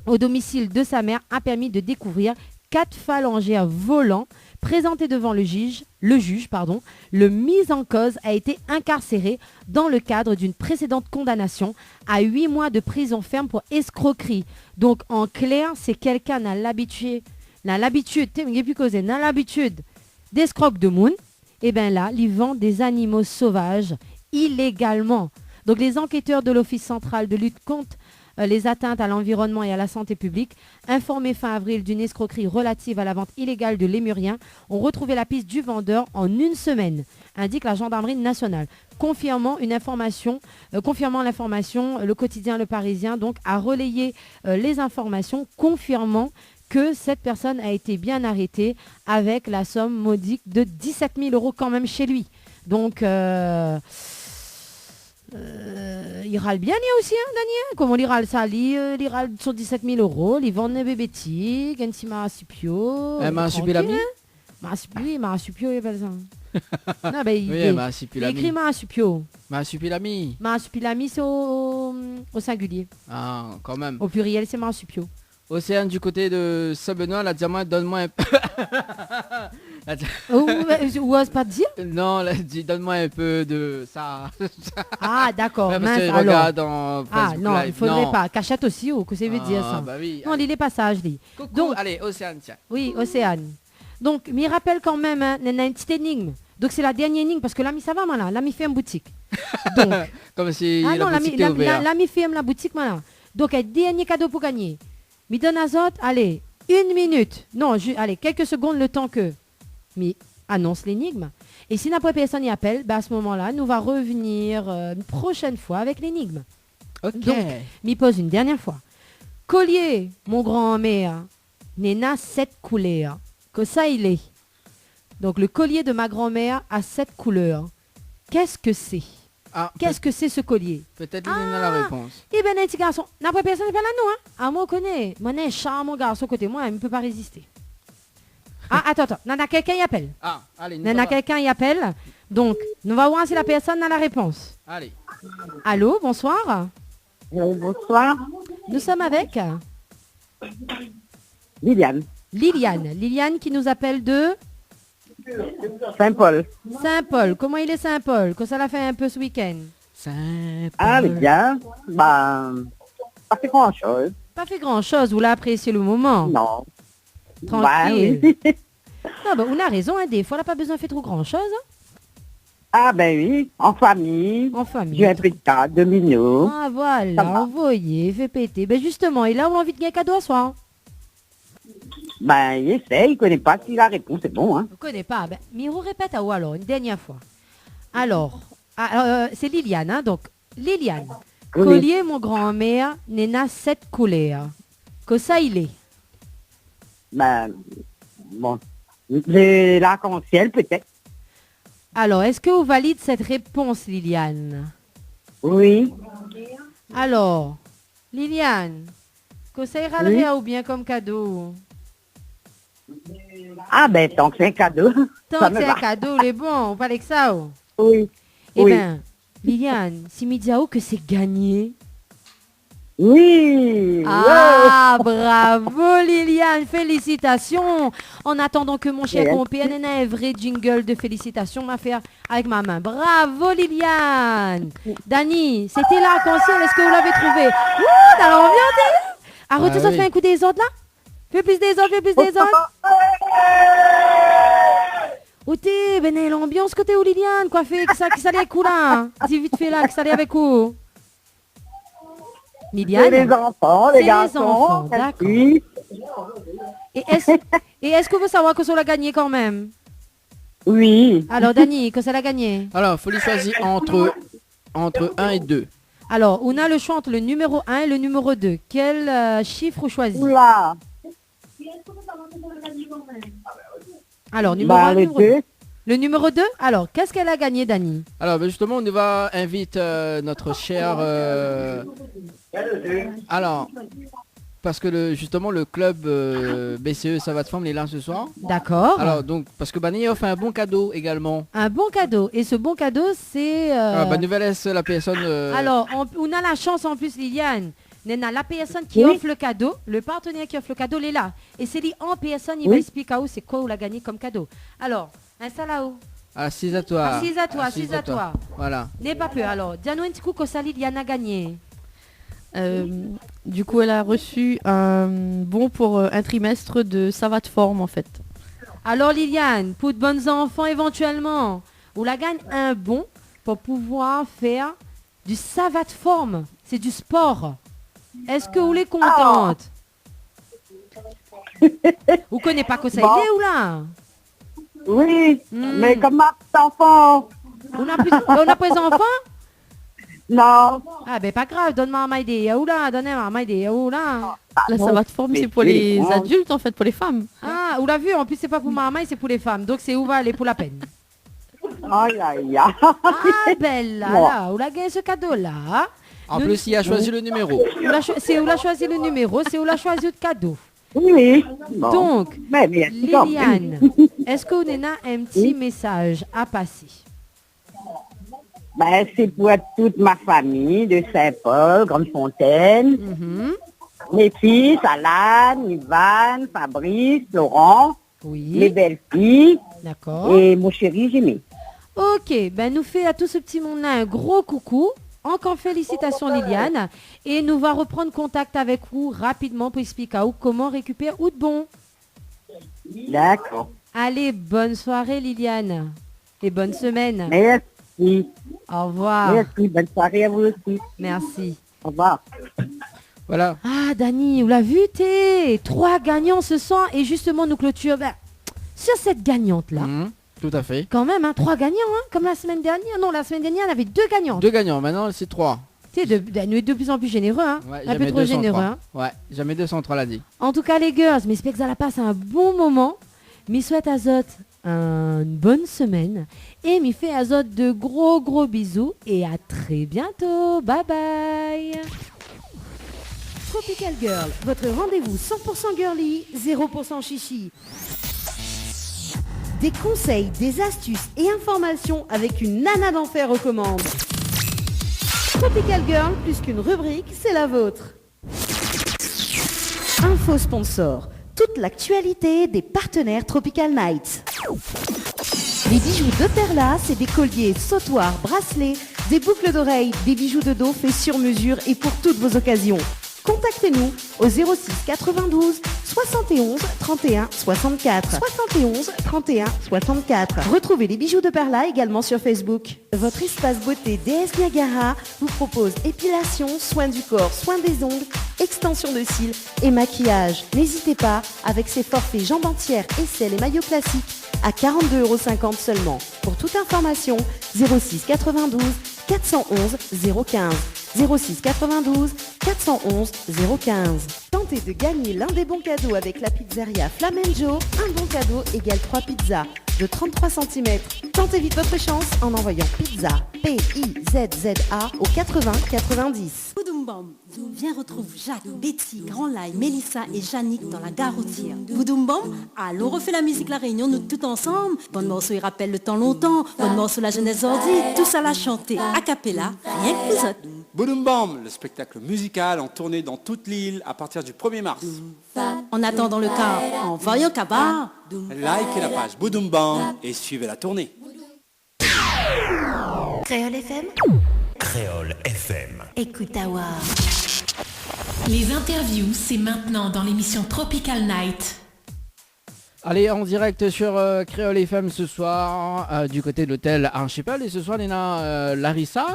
au domicile de sa mère a permis de découvrir 4 phalangères volants présentés devant le juge. Le mis en cause a été incarcéré dans le cadre d'une précédente condamnation à 8 mois de prison ferme pour escroquerie. Donc en clair, c'est quelqu'un n'a l'habitude d'escroque de monde, et bien là, ils vendent des animaux sauvages illégalement. Donc les enquêteurs de l'Office central de lutte contre les atteintes à l'environnement et à la santé publique, informés fin avril d'une escroquerie relative à la vente illégale de lémurien, ont retrouvé la piste du vendeur en une semaine, indique la gendarmerie nationale. Confirmant l'information, le quotidien Le Parisien donc, a relayé les informations, confirmant que cette personne a été bien arrêtée avec la somme modique de 17 000 euros quand même chez lui. Donc, il râle bien aussi, hein, Daniel. Comment il râle ça? Il râle sur 17 000 euros, il vend des bébés tigres, un petit marsupio. Marsupilami? Oui, marsupio, il appelle ça. Non, ben, il écrit marsupio. Marsupilami. Marsupilami, c'est au singulier. Ah, quand même. Au pluriel, c'est marsupio. Océane du côté de Saint-Benoît, la diamant, donne-moi un peu. Ou ose pas te dire? Non, elle a dit donne-moi un peu de ça. Ah, d'accord. Ouais, parce Mince, que je alors. regarde en Ah Facebook non, Live. il faudrait Non. pas. Cachette aussi, ou que ça veut dire ça? Bah oui. Non, lis les passages, lis. Coucou, Donc, allez, Océane, tiens. oui, Océane. Donc, mais il rappelle quand même, hein, il y a une petite énigme. Donc, c'est la dernière énigme, parce que l'ami, ça va, là. L'ami fait une boutique. Donc, Comme si ah la non, boutique était ouverte. l'ami ferme la boutique, là. Donc, un dernier cadeau pour gagner. Mi donne azote, allez, 1 minute. Non, allez, quelques secondes, le temps que mi annonce l'énigme. Et si n'après personne y appelle, bah à ce moment-là, nous va revenir une prochaine fois avec l'énigme. Ok. Donc, m'y pose une dernière fois. Collier, mon grand-mère, Nena cette couleur. Que ça il est. Donc le collier de ma grand-mère a 7 couleurs. Qu'est-ce que c'est? Ah, Qu'est-ce que c'est ce collier? peut-être qu'il y a la réponse. Eh ben, un petit garçon, n'après personne n'est pas là, nous, hein? Ah, moi, on connaît. Moi, un charmant garçon côté moi, il ne peut pas résister. Ah, attends. Nana, quelqu'un y appelle. Ah, allez, nous Nana, ça va. quelqu'un y appelle. Donc, nous allons voir si la personne a la réponse. Allez. Allô, bonsoir. Bonsoir. Nous sommes avec Liliane. Liliane qui nous appelle de Saint-Paul. Saint-Paul. Comment il est Saint-Paul? Que ça l'a fait un peu ce week-end? Ah, mais bien. Bah, pas fait grand-chose. Pas fait grand-chose, vous l'avez apprécié le moment. Non. Tranquille. Bah, oui. Non, ben, on a raison, hein, des fois, on n'a pas besoin de faire trop grand-chose. Hein, Ah, ben oui. En famille. en famille. J'ai un peu de tas, domino. Ah Ça voilà, va. envoyé, fait péter. Ben justement, et là on a envie de gagner un cadeau à soi. Ben, il essaie, il connaît pas si la réponse est bon, hein. Je ne connais pas. Ben, Miro répète à ou alors, une dernière fois. Alors, c'est Liliane, hein, donc Liliane. Oui. Collier, mon grand-mère, Néna 7 couleurs. Que ça il est. Ben, bon. L'arc-en-ciel, peut-être. Alors, est-ce que vous validez cette réponse, Liliane? Oui. Alors, Liliane, que ça ira Oui. ou bien comme cadeau? Ah, ben, tant que c'est un cadeau. Tant ça que me c'est va. un cadeau, il est bon, on parle que ça. Oh. Oui. Eh Oui. bien, Liliane, si Midiao que c'est gagné. Oui. Ah, bravo Liliane, félicitations. En attendant que mon cher Yes. compère ait un vrai jingle de félicitations à faire avec ma main. Bravo Liliane. Dani, c'était l'arc-en-ciel, est-ce que vous l'avez trouvé? Ouh, dans l'ambiance. Arrêtez, ça oui. fait un coup des autres là? Fais plus des autres, fais plus des autres. Où t'es? Ben, l'ambiance côté où Liliane, quoi fait, que ça allait avec où là? Dis vite fait là, que ça allait avec où? C'est Liliane? les enfants, C'est les les garçons. enfants, la d'accord. fille. Et est-ce que vous savez que ça l'a gagné quand même? Oui. Alors Dani, que ça l'a gagné? Alors, faut les choisir entre 1 et 2. Alors, on a le choix entre le numéro 1 et le numéro 2. Quel chiffre vous choisissez? Oula. Alors, numéro Bah, 1, le numéro 2. 2. Le numéro 2, alors, qu'est-ce qu'elle a gagné, Dani? Alors, ben, justement, on va invite notre cher... Alors, parce que justement, le club BCE Savate Forme est là ce soir. D'accord. Alors, donc, parce que Bani offre un bon cadeau également. Un bon cadeau. Et ce bon cadeau, c'est... Ah, bah, nous laisse la personne... Alors, on a la chance en plus, Liliane. Nena, la personne qui Oui. offre le cadeau, le partenaire qui offre le cadeau, il est là. Et c'est lui en personne, il va Oui. expliquer à vous c'est quoi vous l'a gagné comme cadeau. Alors, installe là-haut. Assise à toi. Assise à toi, assise à toi. Voilà. N'aie pas peur. Alors, dis-nous un petit coup que ça, Liliane a gagné. Du coup, elle a reçu un bon pour un trimestre de Savate Forme en fait. Alors, Liliane, pour de bonnes enfants éventuellement, vous la gagne un bon pour pouvoir faire du savate forme. C'est du sport. Est-ce que vous les contente? Vous connaissez pas que ça Bon. il est ou là? Oui. Hmm. Mais comme ma petite enfant. On a pas les enfants? Non. Ah ben pas grave, donne-moi ma idée. Où là? Donne-moi ma idée. Où là? La bon, Savate Forme, mais c'est pour c'est les bon. adultes en fait, pour les femmes. Ah, vous l'avez vu, en plus c'est pas pour ma main, c'est pour les femmes. Donc c'est où va aller pour la peine. Aïe, aïe, aïe. Ah belle là, Bon. là, vous la gagne ce cadeau là. En Nous- plus, il a choisi le numéro. C'est où la choisi le numéro, c'est où la choisi le cadeau. Oui. Bon. Donc, Mais Liliane, est-ce que vous avez un petit message à passer? Ben, c'est pour toute ma famille de Saint-Paul, Grande-Fontaine. Mhm. Mes fils, Alan, Ivan, Fabrice, Laurent, les Oui, belles-filles d'accord. et mon chéri Jimmy. Ok, ben nous fait à tout ce petit monde-là un gros coucou. Encore félicitations Liliane. Et nous va reprendre contact avec vous rapidement pour expliquer à vous comment récupérer ou de bon. D'accord. Allez, bonne soirée Liliane. Et bonne semaine. Merci. Au revoir. Merci. Bonne soirée à vous aussi. Merci. Au revoir. Voilà. Ah Dani, vous l'avez vu, t'es 3 gagnants ce soir. Et justement, nous clôturons sur cette gagnante-là. Mhm, tout à fait. Quand même, 3 gagnants, comme la semaine dernière. Non, la semaine dernière, on avait 2 gagnantes. 2 gagnants, maintenant c'est 3. Tu sais, nous est de plus en plus généreux, Ouais, un peu trop généreux. Ouais, jamais 203 l'a dit. En tout cas, les girls, j'espère que ça la passe un bon moment. Mais souhaite à Zot une bonne semaine et m'y fait à Zot de gros bisous et à très bientôt. Bye bye. Tropical Girl, votre rendez-vous 100% girly, 0% chichi. Des conseils, des astuces et informations avec une nana d'enfer aux commandes. Tropical Girl, plus qu'une rubrique, c'est la vôtre. Info sponsor, toute l'actualité des partenaires Tropical Nights. Les bijoux de Perla, c'est des colliers, sautoirs, bracelets, des boucles d'oreilles, des bijoux de dos faits sur mesure et pour toutes vos occasions. Contactez-nous au 06 92 71 31 64. 71 31 64. Retrouvez les bijoux de Perla également sur Facebook. Votre espace beauté DS Niagara vous propose épilation, soins du corps, soins des ongles, extension de cils et maquillage. N'hésitez pas avec ses forfaits jambes entières, aisselles et maillots classiques à 42,50 € seulement. Pour toute information, 06 92 411 015. 06 92 411 015. Tentez de gagner l'un des bons cadeaux avec la pizzeria Flamenjo. Un bon cadeau égale 3 pizzas de 33 cm. Tentez vite votre chance en envoyant pizza P-I-Z-Z-A au 80 90. Boudoum viens retrouve Jacques, Betty, Grand Lai, Mélissa et Yannick dans la gare routière. Boudoum allons refait la musique La Réunion, nous tout ensemble. Bonne morceau, il rappelle le temps longtemps. Bonne morceau, la jeunesse ordi. Tous à la chanter, a cappella, rien que vous autres. Boudoum Bam, le spectacle musical en tournée dans toute l'île à partir du 1er mars. En attendant le cas, en voyant Kabar, Likez la page Boudoum Bam et suivez la tournée. Créole FM. Créole FM. Écoute Awa. Les interviews, c'est maintenant dans l'émission Tropical Night. Allez, en direct sur Créole FM ce soir, du côté de l'hôtel Archipel. Et ce soir, il y a Larissa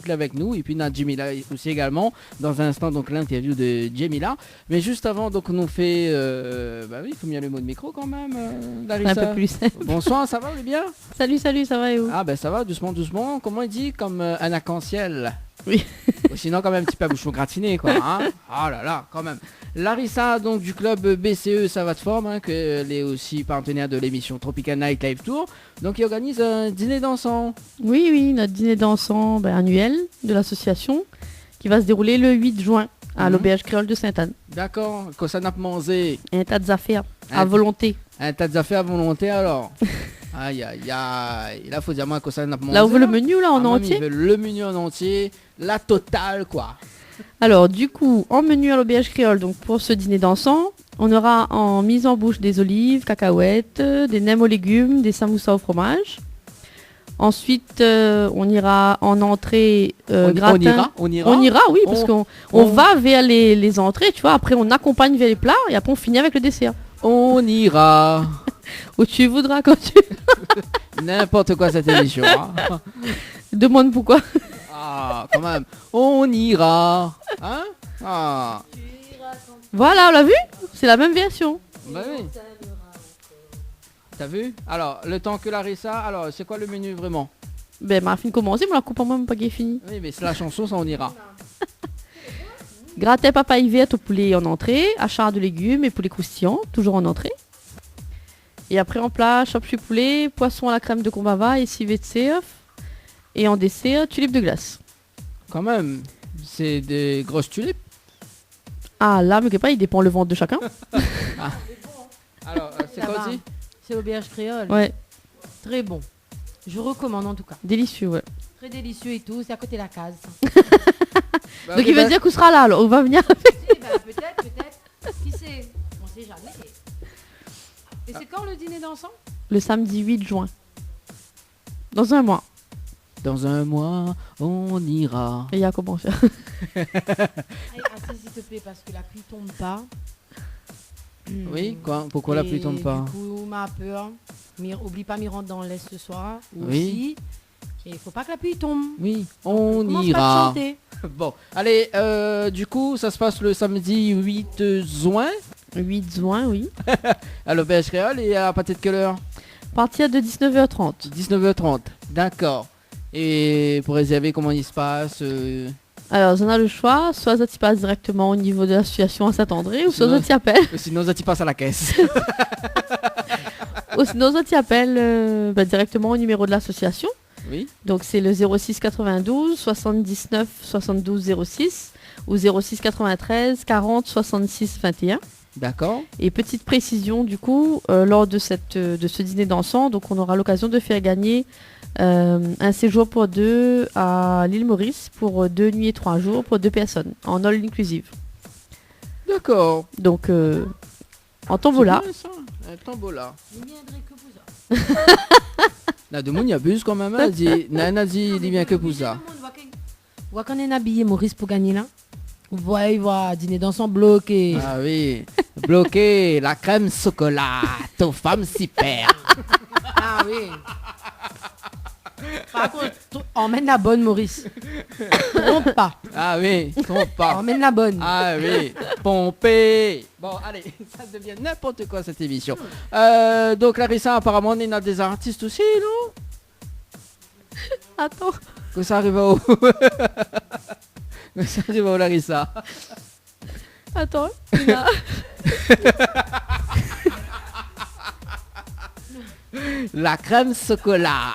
qui est avec nous. Et puis il y a Jemila aussi également. Dans un instant, donc l'interview de Jemila. Mais juste avant, donc on nous fait... bah oui, il faut bien le mot de micro quand même, Larissa. Un peu plus simple. Bonsoir, ça va, vous allez bien? Salut, ça va et où? Ah ben ça va, doucement. Comment il dit? Comme un arc-en-ciel. Oui. Sinon quand même un petit peu à bouchon gratiné quoi. Hein. Oh là là, quand même. Larissa donc du club BCE Ça va de forme, hein, qu'elle est aussi partenaire de l'émission Tropical Night Live Tour. Donc il organise un dîner dansant. Oui, notre dîner dansant annuel de l'association qui va se dérouler le 8 juin à l'auberge créole de Sainte-Anne. D'accord, que ça n'a pas mangé. Un tas d'affaires à volonté. Un tas d'affaires à volonté alors. Aïe. Là faut dire moi que ça n'a pas mangé. Là on veut le menu là en entier. Le menu en entier, la totale quoi. Alors du coup, en menu à l'auberge créole, donc pour ce dîner dansant, on aura en mise en bouche des olives, cacahuètes, des nems aux légumes, des samoussas au fromage. Ensuite, on ira en entrée gratin. On ira, oui, parce qu'on va vers les entrées, tu vois. Après, on accompagne vers les plats et après, on finit avec le dessert. On ira. Où tu voudras quand tu... N'importe quoi cette émission. Hein. Demande pourquoi. Ah, quand même. On ira. Hein? Ah. Voilà, on l'a vu? C'est la même version. Bah oui. T'as vu? Alors, le temps que Larissa, alors c'est quoi le menu vraiment? Ben, ma fille commencé, mais la coupe en même pas qui est fini. Oui, mais c'est la chanson, ça on ira. Gratin papaye verte au poulet en entrée, achat de légumes et poulet croustillant, toujours en entrée. Et après en plat, chop-chou poulet, poisson à la crème de combava et civet de cerf. Et en dessert, tulipes de glace. Quand même, c'est des grosses tulipes. Ah là, mais pas, il dépend le ventre de chacun. Ah. Alors, c'est quoi aussi? C'est l'auberge créole. Ouais. Très bon. Je recommande en tout cas. Délicieux, ouais. Très délicieux et tout, c'est à côté de la case. Donc il veut dire qu'on sera là, alors on va venir. Peut-être. Qui sait? On sait jamais. Et c'est quand le dîner dansant? Le samedi 8 juin. Dans un mois. Dans un mois, on ira. Et il y a comment ça? Assez s'il te plaît, parce que la pluie tombe pas. Oui, quoi? Pourquoi la pluie tombe pas? Du coup, ma peur. Oublie pas, m'y rentre dans l'Est ce soir. Oui. Aussi. Et il faut pas que la pluie tombe. Oui, on ira. Bon, allez, du coup, ça se passe le samedi 8 juin. 8 juin, oui. À l'auberge créole et à partir de quelle heure? À partir de 19h30. 19h30, d'accord. Et pour réserver, comment il se passe Alors, on a le choix, soit ça t'y passe directement au niveau de l'association à Saint-André, ou soit ça t'y appelle. Sinon, ça t'y passe à la caisse. Ou sinon, tu appelles directement au numéro de l'association. Oui. Donc c'est le 06 92 79 72 06 ou 06 93 40 66 21. D'accord. Et petite précision du coup, lors de ce dîner dansant, donc on aura l'occasion de faire gagner un séjour pour 2 à l'île Maurice pour 2 nuits et 3 jours pour 2 personnes en all inclusive. D'accord. Donc en tombola. Un tombola. Na de moun y a plus quand même. Nana dit il vient que pour ça. Vous qu'on est habillé Maurice pour gagner là. Vous voyez, dîner dansant bloqué. Ah oui. Bloqué. La crème chocolat. Ton femme s'y perd. Ah oui. Par contre, emmène la bonne Maurice. Trompe pas. Ah oui, trompe pas. Emmène la bonne. Ah oui, pompé. Bon, allez, ça devient n'importe quoi cette émission. Donc Larissa, apparemment, on est dans des artistes aussi, non? Attends. Que ça arrive où? Que ça arrive où, Larissa? Attends, La crème chocolat.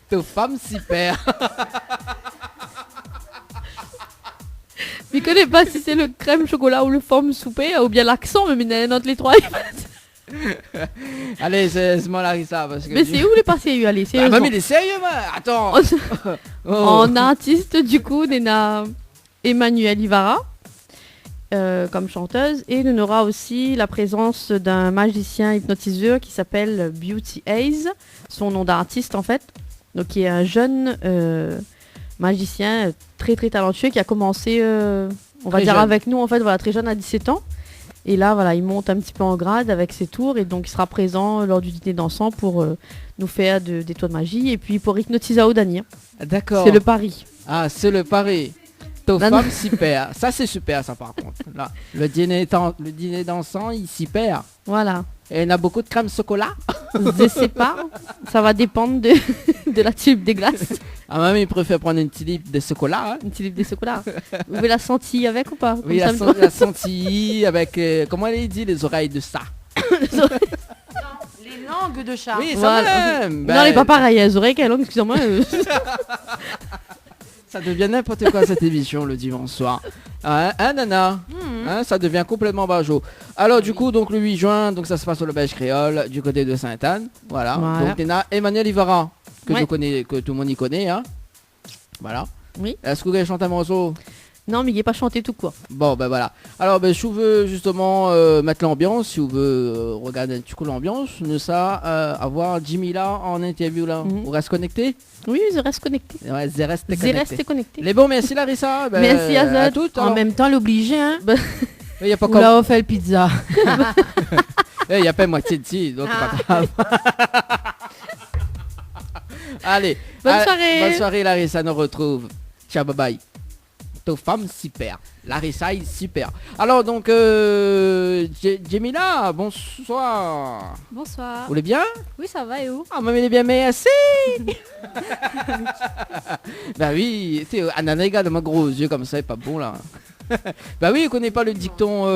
Ta femme s'y perd. Je connais pas si c'est le crème chocolat ou le forme souper ou bien l'accent, mais entre les trois. Allez, c'est moi Larissa. Parce que mais c'est où les parties allez, ah, mais il est sérieux, moi. Attends. Oh. En artiste, du coup, on a Emmanuel Ivara. Comme chanteuse, et on aura aussi la présence d'un magicien hypnotiseur qui s'appelle Beauty Haze, son nom d'artiste en fait, donc qui est un jeune magicien très très talentueux qui a commencé on va très dire jeune. avec nous en fait, voilà, très jeune à 17 ans, et là voilà, il monte un petit peu en grade avec ses tours, et donc il sera présent lors du dîner dansant pour nous faire des tours de magie, et puis pour hypnotiser Audania. D'accord. C'est le pari. Ah, c'est le pari. Femme s'y perd. Ça c'est super ça par contre. Là, le dîner dansant il s'y perd. Voilà. Et il y a beaucoup de crème chocolat. Je sais pas. Ça va dépendre de la tube des glaces. Ah même il préfère prendre une petite de chocolat. Hein. Une petite de chocolat. Vous voulez la sentir avec ou pas? Oui, la sentie avec comment elle dit les oreilles de ça. Les langues de chat. Oui, ça voilà. même. Non, elle est pas pareille, les oreilles qu'elle langue, excusez-moi. Ça devient n'importe quoi cette émission le dimanche soir. Hein, Nana hein, ça devient complètement bajo. Alors du coup, donc le 8 juin, donc ça se passe au Belge Créole, du côté de Sainte-Anne. Voilà. Donc il y a Emmanuel Ivara, que tout le monde y connaît. Hein. Voilà. Oui. Est-ce que vous voulez chanter un morceau? Non, mais il n'est pas chanté tout quoi. Bon, ben voilà. Alors, si vous voulez justement mettre l'ambiance, si vous voulez regarder un petit coup l'ambiance, nous ça, avoir Jimmy là en interview là. Vous restez connecté? Oui, je reste connecté. Ouais, je reste connecté. Les bons, merci Larissa. Merci à toutes. En même temps, l'obligé, hein. Il n'y a pas comme... Là, on fait le pizza. Il n'y a pas moitié de ci, donc pas grave. Allez. Bonne soirée. Bonne soirée Larissa, nous retrouve. Ciao, bye bye. Femme super. Larissa est super. Alors donc Jemila, bonsoir. Bonsoir. Vous allez bien? Oui, ça va et où? Ah, mais il est bien, merci. Bah oui, tu sais, Ananega de mes gros yeux comme ça, c'est pas bon là. Bah oui, il connaît pas le dicton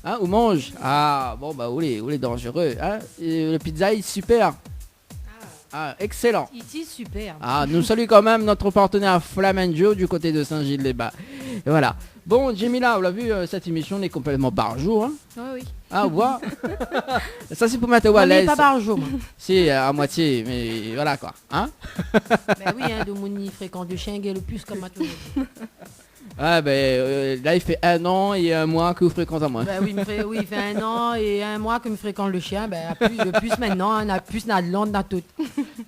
hein, ou mange. Ah bon bah où est dangereux. Hein? Le pizza est super. Ah, excellent. Iti, super. Ah, nous saluons quand même notre partenaire Flamanjo du côté de Saint-Gilles-les-Bas. Et voilà. Bon, Jemila, vous l'avez vu, cette émission est complètement par jour. Hein. Oui. Ah, ouais. Ça, c'est pour mettre à l'aise. Pas par jour. Si, à moitié, mais voilà quoi. Hein. Ben oui, hein, de Mouni fréquente le chien le plus comme à tout le monde. Ah ben là il fait 1 an et 1 mois que vous fréquentez à moi. Ben oui, il fait 1 an et 1 mois que me fréquente le chien. Ben plus maintenant, on a plus na l'onde na tout.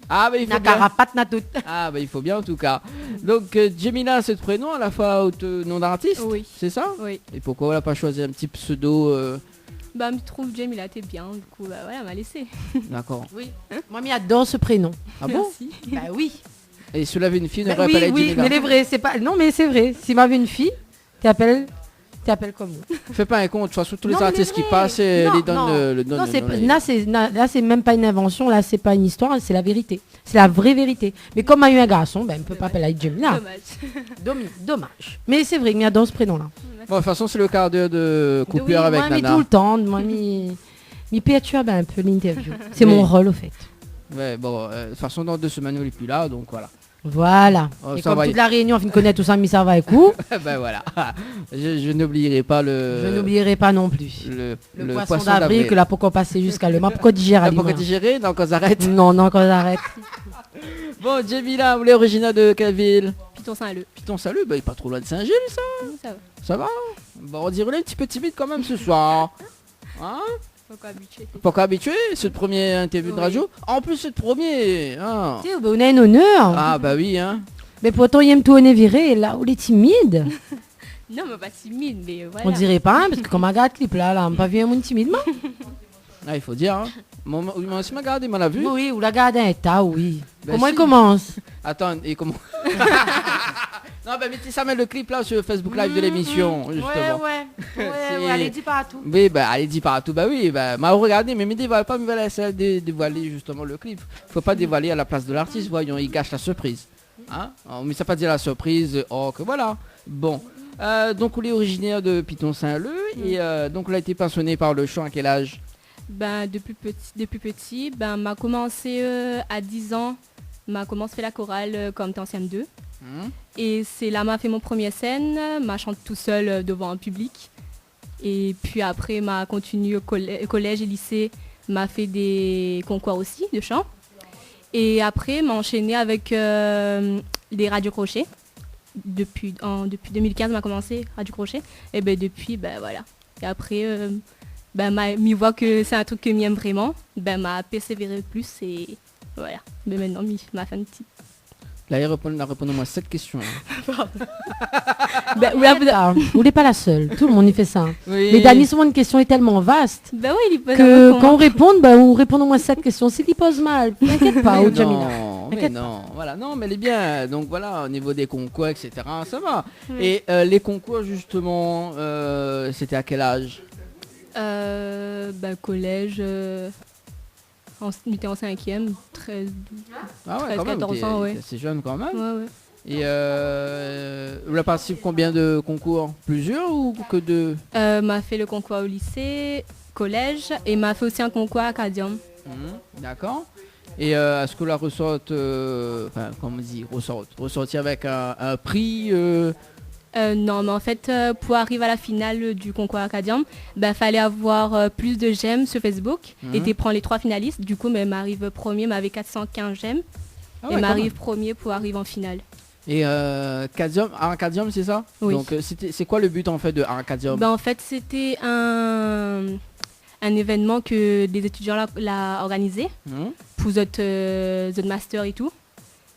Ah ben il faut bien. Carapace na tout. Ah ben il faut bien en tout cas. Donc Jemila, c'est le prénom à la fois nom d'artiste. Oui. C'est ça? Oui. Et pourquoi on n'a pas choisi un petit pseudo Bah je trouve Jemila t'es bien, du coup bah voilà, elle m'a laissé. D'accord. Oui. Moi j'adore ce prénom. Ah bon? Bah oui. Et si vous avez une fille, ne oui, Jemila. mais c'est vrai, c'est pas. Non mais c'est vrai. Si m'avait une fille, t'appelles comme vous. Fais pas un compte, de toute façon tous les artistes qui passent les donnent le Non, là c'est même pas une invention, là c'est pas une histoire, c'est la vérité. C'est la vraie vérité. Mais comme il y a eu un garçon, ben on peut pas appeler Jemila. Dommage. Mais c'est vrai, il y a dans ce prénom là. Bon, de toute façon c'est le quart d'heure de coupure avec Nana. Nana. Tout le temps, Il perturbe un peu l'interview. C'est Oui. mon rôle au fait. Ouais, bon, de toute façon, dans 2 semaines, on n'est plus là, donc voilà. Voilà. Oh, Et ça comme va toute y- la réunion, on finit de connaître tout ça, mais ça va et coup. Ben voilà. Je n'oublierai pas le... Je n'oublierai pas non plus. Le poisson d'avril que la pourquoi passer jusqu'à le map pourquoi digérer Ah, pourquoi digérer? Non, quand arrête. Non, quand arrête. Bon, Jamila, vous êtes originaire de quelle ville? Piton Saint-Leu. Piton Salut, bah il est pas trop loin de Saint-Gilles, ça. Ça va. Ça va? Bon, on dirait un petit peu timide quand même ce soir. Hein? Pas habitué. Pourquoi habitué? C'est le premier interview de radio? En plus, c'est le premier. Hein. Tu sais, on a un honneur. Ah bah oui, hein. Mais pourtant, il aime tout viré, là où il est timide. Non, mais pas timide, mais voilà. On dirait pas, hein, parce que comme on regarde le clip là, on pas vu un monde timidement. Ah, il faut dire, hein. Moi aussi, m'a gardé, m'a vu. Oui, ou la garde un état, oui. Ben Comment si. il commence? Attends, et comment? Non, bah mettez ça, met le clip là sur le Facebook Live de l'émission, justement. C'est- allez, dis pas tout. Oui, bah allez, dis partout. Bah oui, bah m'a regardé, mais dévoile pas, me laisser dévoiler justement le clip. Faut pas dévoiler à la place de l'artiste, voyons, il gâche la surprise. Hein? Mais ça pas dire la surprise, oh que voilà. Bon. Donc on est originaire de Piton Saint-Leu et donc on a été passionné par le chant à quel âge? Ben, depuis petit, ben, m'a commencé à 10 ans, m'a commencé à faire la chorale comme t'es en CM2. Et c'est là m'a fait mon premier scène, m'a chanté tout seul devant un public. Et puis après m'a continué au collège et lycée, m'a fait des concours aussi de chant. Et après m'a enchaîné avec des radios crochets. Depuis 2015 m'a commencé radio crochet. Et ben depuis ben voilà. Et après ben m'y voit que c'est un truc que m'aime vraiment, ben m'a persévéré plus et voilà. Mais maintenant m'a fait un petit. Là, il répond au moins 7 questions. Hein. Ben, vous n'êtes pas la seule, tout le monde y fait ça. Oui. Mais Dani, souvent une question est tellement vaste Ben oui, il pose que quand on répond, ben, on répond au moins 7 questions. S'il y pose mal, t'inquiète pas, Mais Jamila. non, mais T'inquiète non, voilà, non, mais elle est bien. Donc voilà, au niveau des concours, etc., ça va. Oui. Et les concours, justement, c'était à quel âge? Ben collège, on était en 5e, 13, Ah ouais, 13 quand même, 14 ans, ouais. c'est jeune quand même. Ouais, ouais. Et vous avez participé combien de concours? Plusieurs ou que deux? M'a fait le concours au lycée, collège, et m'a fait aussi un concours à Cadium. D'accord. Et est-ce que la ressorte, enfin, comment on dit, ressortir avec un prix Non, mais en fait, pour arriver à la finale du concours Acadium, ben fallait avoir plus de j'aime sur Facebook. Et tu prends les 3 finalistes. Du coup, mais m'arrive premier, m'avait 415 j'aime. Ah et ouais, m'arrive premier pour arriver en finale. Et Arcadium, c'est ça? Oui. Donc c'est quoi le but en fait de Arcadium? Ben, en fait, c'était un événement que des étudiants l'a organisé pour notre master et tout.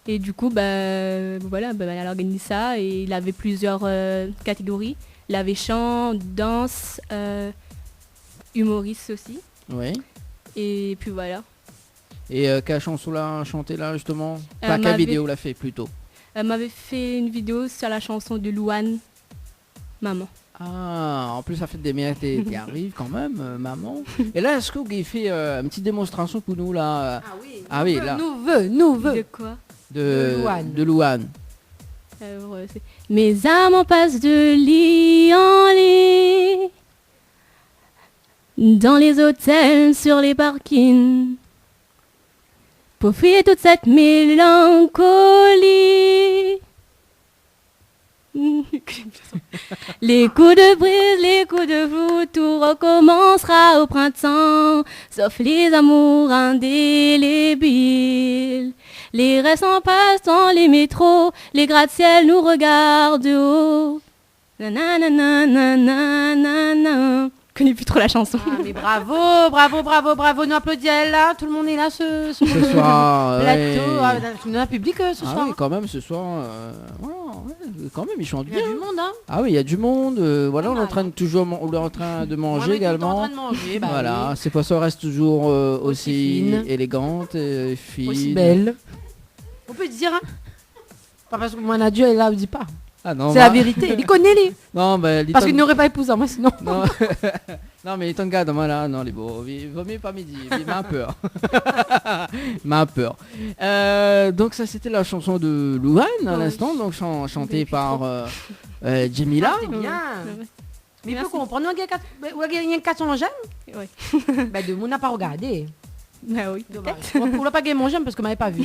Et du coup, voilà, elle a organisé ça et il avait plusieurs catégories. Il avait chant, danse, humoriste aussi. Oui. Et puis voilà. Et quelle chanson l'a chanté là justement? Quelle m'avait- vidéo l'a fait plutôt? Elle m'avait fait une vidéo sur la chanson de Louane, Maman. Ah, en plus ça fait des mères qui arrivent quand même, maman. Et là, est-ce que vous avez fait une petite démonstration pour nous là? Ah oui, là. Nous veut. De quoi? De Louane. De Louane. Ouais, mes amants passent de lit en lit, dans les hôtels, sur les parkings, pour fuir toute cette mélancolie. Les coups de brise, les coups de flou, tout recommencera au printemps, sauf les amours indélébiles. Les restes en passe dans les métros, les gratte-ciel nous regardent de haut. Nanananananana. Je connais plus trop la chanson. Ah, mais bravo, nous applaudissons là, tout le monde est là ce soir. plateau. Ouais. On a un public ce Ah soir. oui, quand même ce soir. Ouais, quand même, ils chantent Il y a bien. du monde, hein. Ah oui, il y a du monde. Voilà, on est en train de manger Ouais, mais également. tout en train de manger, bah voilà, oui. ces poissons restent toujours aussi fines. élégantes, fines. Aussi belle. On peut dire, hein. Pas parce que mon adieu est là, on dit pas. Ah non, c'est la vérité, il connaît les. Non, parce qu'il n'aurait pas épousé moi sinon. Non, non mais il t'en garde, moi là, non, les beaux, il vaut mieux pas midi, il m'a peur. M'a peur. Donc ça c'était la chanson de Louane à l'instant, donc chantée par Jamila. C'est bien. Mais il peut comprendre. Vous avez 400 j'aime. Oui. Ben, de mon n'a pas regardé. Ben oui. Dommage. Vous n'a pas gagné mon j'aime parce que m'avait pas vu.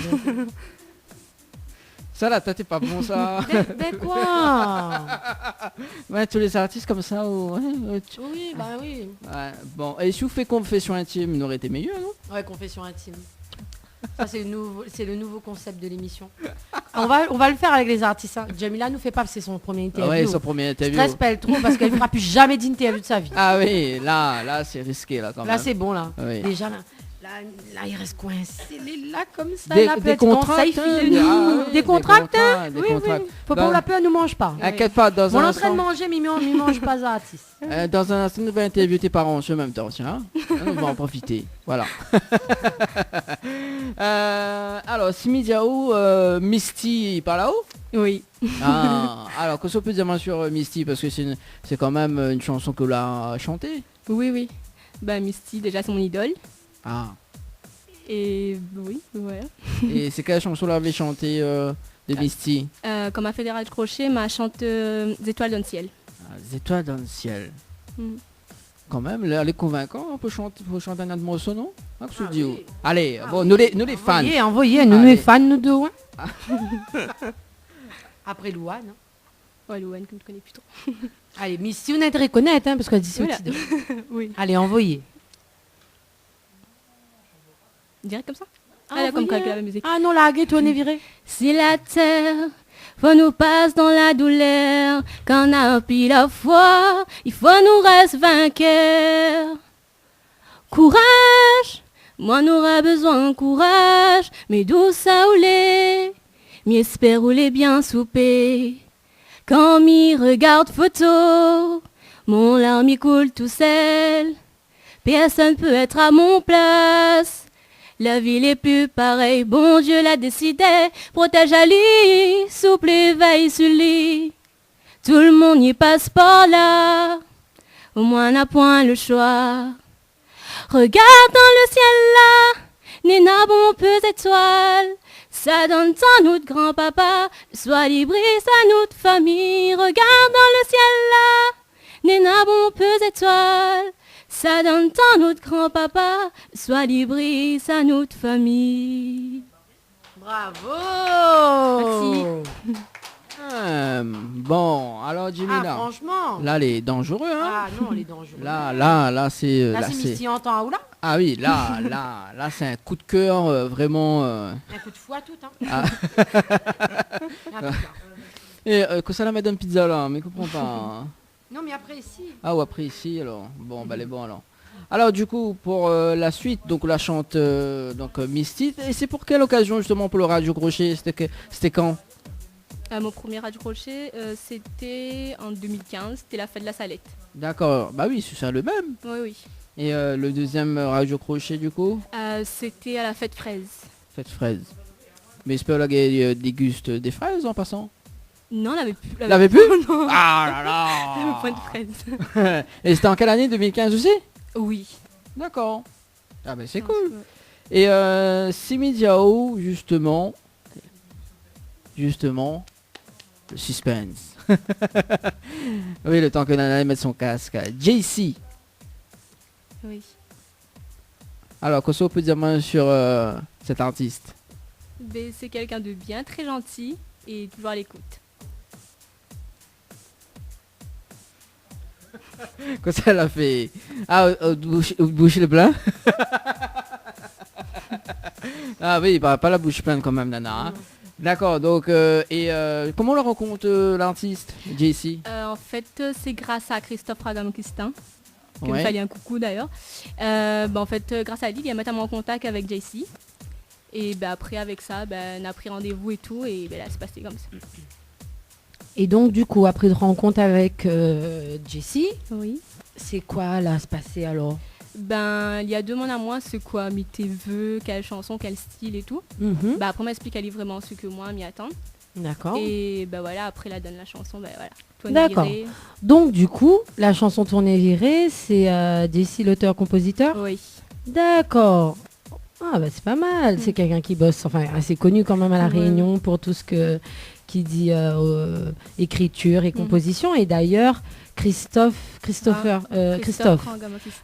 Ça là, toi t'es pas bon ça. Mais quoi? Ouais, tous les artistes comme ça. Oui, bah oui. Ouais, bon, et si vous faites confession intime, il aurait été meilleur, non? Ouais, confession intime. Ça, c'est le nouveau concept de l'émission. On va le faire avec les artistes. Hein. Jamila nous fait pas, c'est son premier interview. Ouais, son premier interview. Stress pas trop parce qu'elle fera plus jamais d'interview de sa vie. Ah oui, là c'est risqué là quand même. Là c'est bon là. Oui. Déjà là il reste coincé. Il est là comme ça. Des contractes. Des contracts. Oui. Faut pas Dans... la peur nous mange pas. Inquiète pas, dans on un est en train de manger, mais il mange pas artiste. Dans un instant, nous allons interviewer tes parents en même temps, tiens. On va en profiter. Voilà. Alors, Simi Diao, Misty par là-haut? Oui. Alors, qu'est-ce qu'on peut dire sur Misty? Parce que c'est quand même une chanson que l'on a chantée. Oui. Bah, Misty, déjà, c'est mon idole. Ah. Et oui, ouais. Et c'est quelle chanson l'avait chantée de Misty? Comme a Fédéral Crochet, ma chante des étoiles dans le ciel. Les étoiles dans le ciel. Quand même, elle est convaincante. On peut chanter un autre morceau, non? Oui. Allez, bon, nous les fans. Envoyez, nous les fans, nous deux. Hein. Après Louane. Hein. Ouais, Louane, que je ne connais plus trop. Allez, Misty, on a été reconnaître, hein, parce qu'elle dit voilà. Oui. Allez, envoyez. Direct comme ça? Comme calculer la musique. Ah non, la guette, on est viré. Si la terre faut nous passe dans la douleur, quand on a pris la foi, il faut nous reste vainqueur. Courage, moi n'aura besoin de courage, mais d'où ça oulé, m'espère où les bien souper. Quand m'y regarde photo, mon larme y coule tout seul, personne peut être à mon place. La ville est plus pareille, bon Dieu l'a décidé. Protège Ali, souple et veille sur lui. Tout le monde y passe par là, au moins n'a point le choix. Regarde dans le ciel là, Nena bon peu d'étoiles. Ça donne tant notre grand-papa, soit libre à notre famille. Regarde dans le ciel là, Nena bon peu d'étoiles. Ça donne tant notre grand-papa, soit libre à notre famille. Bravo. Merci. Bon, alors Jimmy là. Franchement. Là, elle est dangereux, hein. Ah non, elle est dangereuse. Là, c'est. Là, c'est Misty en temps ou là. Ah oui, là, c'est un coup de cœur vraiment. Un coup de fou à tout, hein. Et que ça la Madame Pizza là, mais comprends pas. Non, mais après ici. Ah ou après ici alors. Bon, bah les bons alors. Alors du coup pour la suite, donc la chante Misty. Et c'est pour quelle occasion justement pour le Radio Crochet? C'était quand? Mon premier Radio Crochet, c'était en 2015, c'était la fête de la Salette. D'accord, bah oui, c'est ça le même. Oui. Et le deuxième Radio Crochet du coup? C'était à la fête fraise. Fête fraise. Mais j'espère qu'elle déguste des fraises en passant. Non, l'avait plus. L'avait plus? Non. Ah là là. L'avait point de fraise. Et c'était en quelle année? 2015 aussi? Oui. D'accord. Ah ben c'est cool. Et Simi Diao, justement, le suspense. Oui, le temps que Nana mette son casque. JC. Oui. Alors, qu'est-ce qu'on peut dire sur cet artiste? C'est quelqu'un de bien, très gentil et toujours à l'écoute. Quand ça l'a fait. Ah, bouche le plein. Ah oui, pas la bouche pleine quand même, Nana. Hein. D'accord, donc, comment on le rencontre l'artiste, JC? En fait, c'est grâce à Christophe Ragam-Christin, que ouais. me fallait un coucou d'ailleurs. En fait, grâce à lui, il a mis en contact avec JC. Et après, avec ça, on a pris rendez-vous et tout, et là, c'est passé comme ça. Et donc, du coup, après de rencontre avec Jessie, oui. C'est quoi là se passer alors? Il y a 2 mois à moi, c'est quoi, mis tes vœux, quelle chanson, quel style et tout. Après, on m'explique elle est vraiment ce que moi m'y attend. D'accord. Et voilà, après, la donne la chanson, voilà. D'accord. Viré. Donc, du coup, la chanson Tournée virée, c'est Jessie, l'auteur-compositeur? Oui. D'accord. Ah, c'est pas mal. C'est quelqu'un qui bosse, enfin, assez connu quand même à La Réunion pour tout ce qui dit écriture et composition. Et d'ailleurs, Christophe,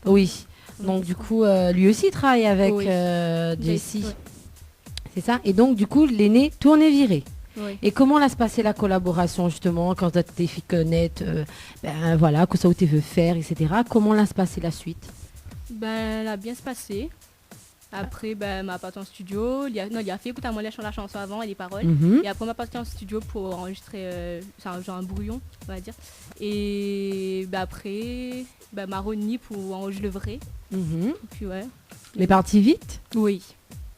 oui. Donc du coup, lui aussi travaille avec Jessie. Oui. C'est ça. Et donc du coup, l'aîné tourne et viré. Oui. Et comment va se passer la collaboration justement quand tu t'es fait connaître, voilà, que ça où tu veux faire, etc. Comment va se passer la suite? Ben, elle a bien se passé. Après, m'a partie en studio. Il a fait écouter à moi la chanson avant et les paroles. Et après, m'a partie en studio pour enregistrer genre un brouillon, on va dire. Et après, m'a remis pour enregistrer le vrai. Et puis ouais. Les parties vite? Oui.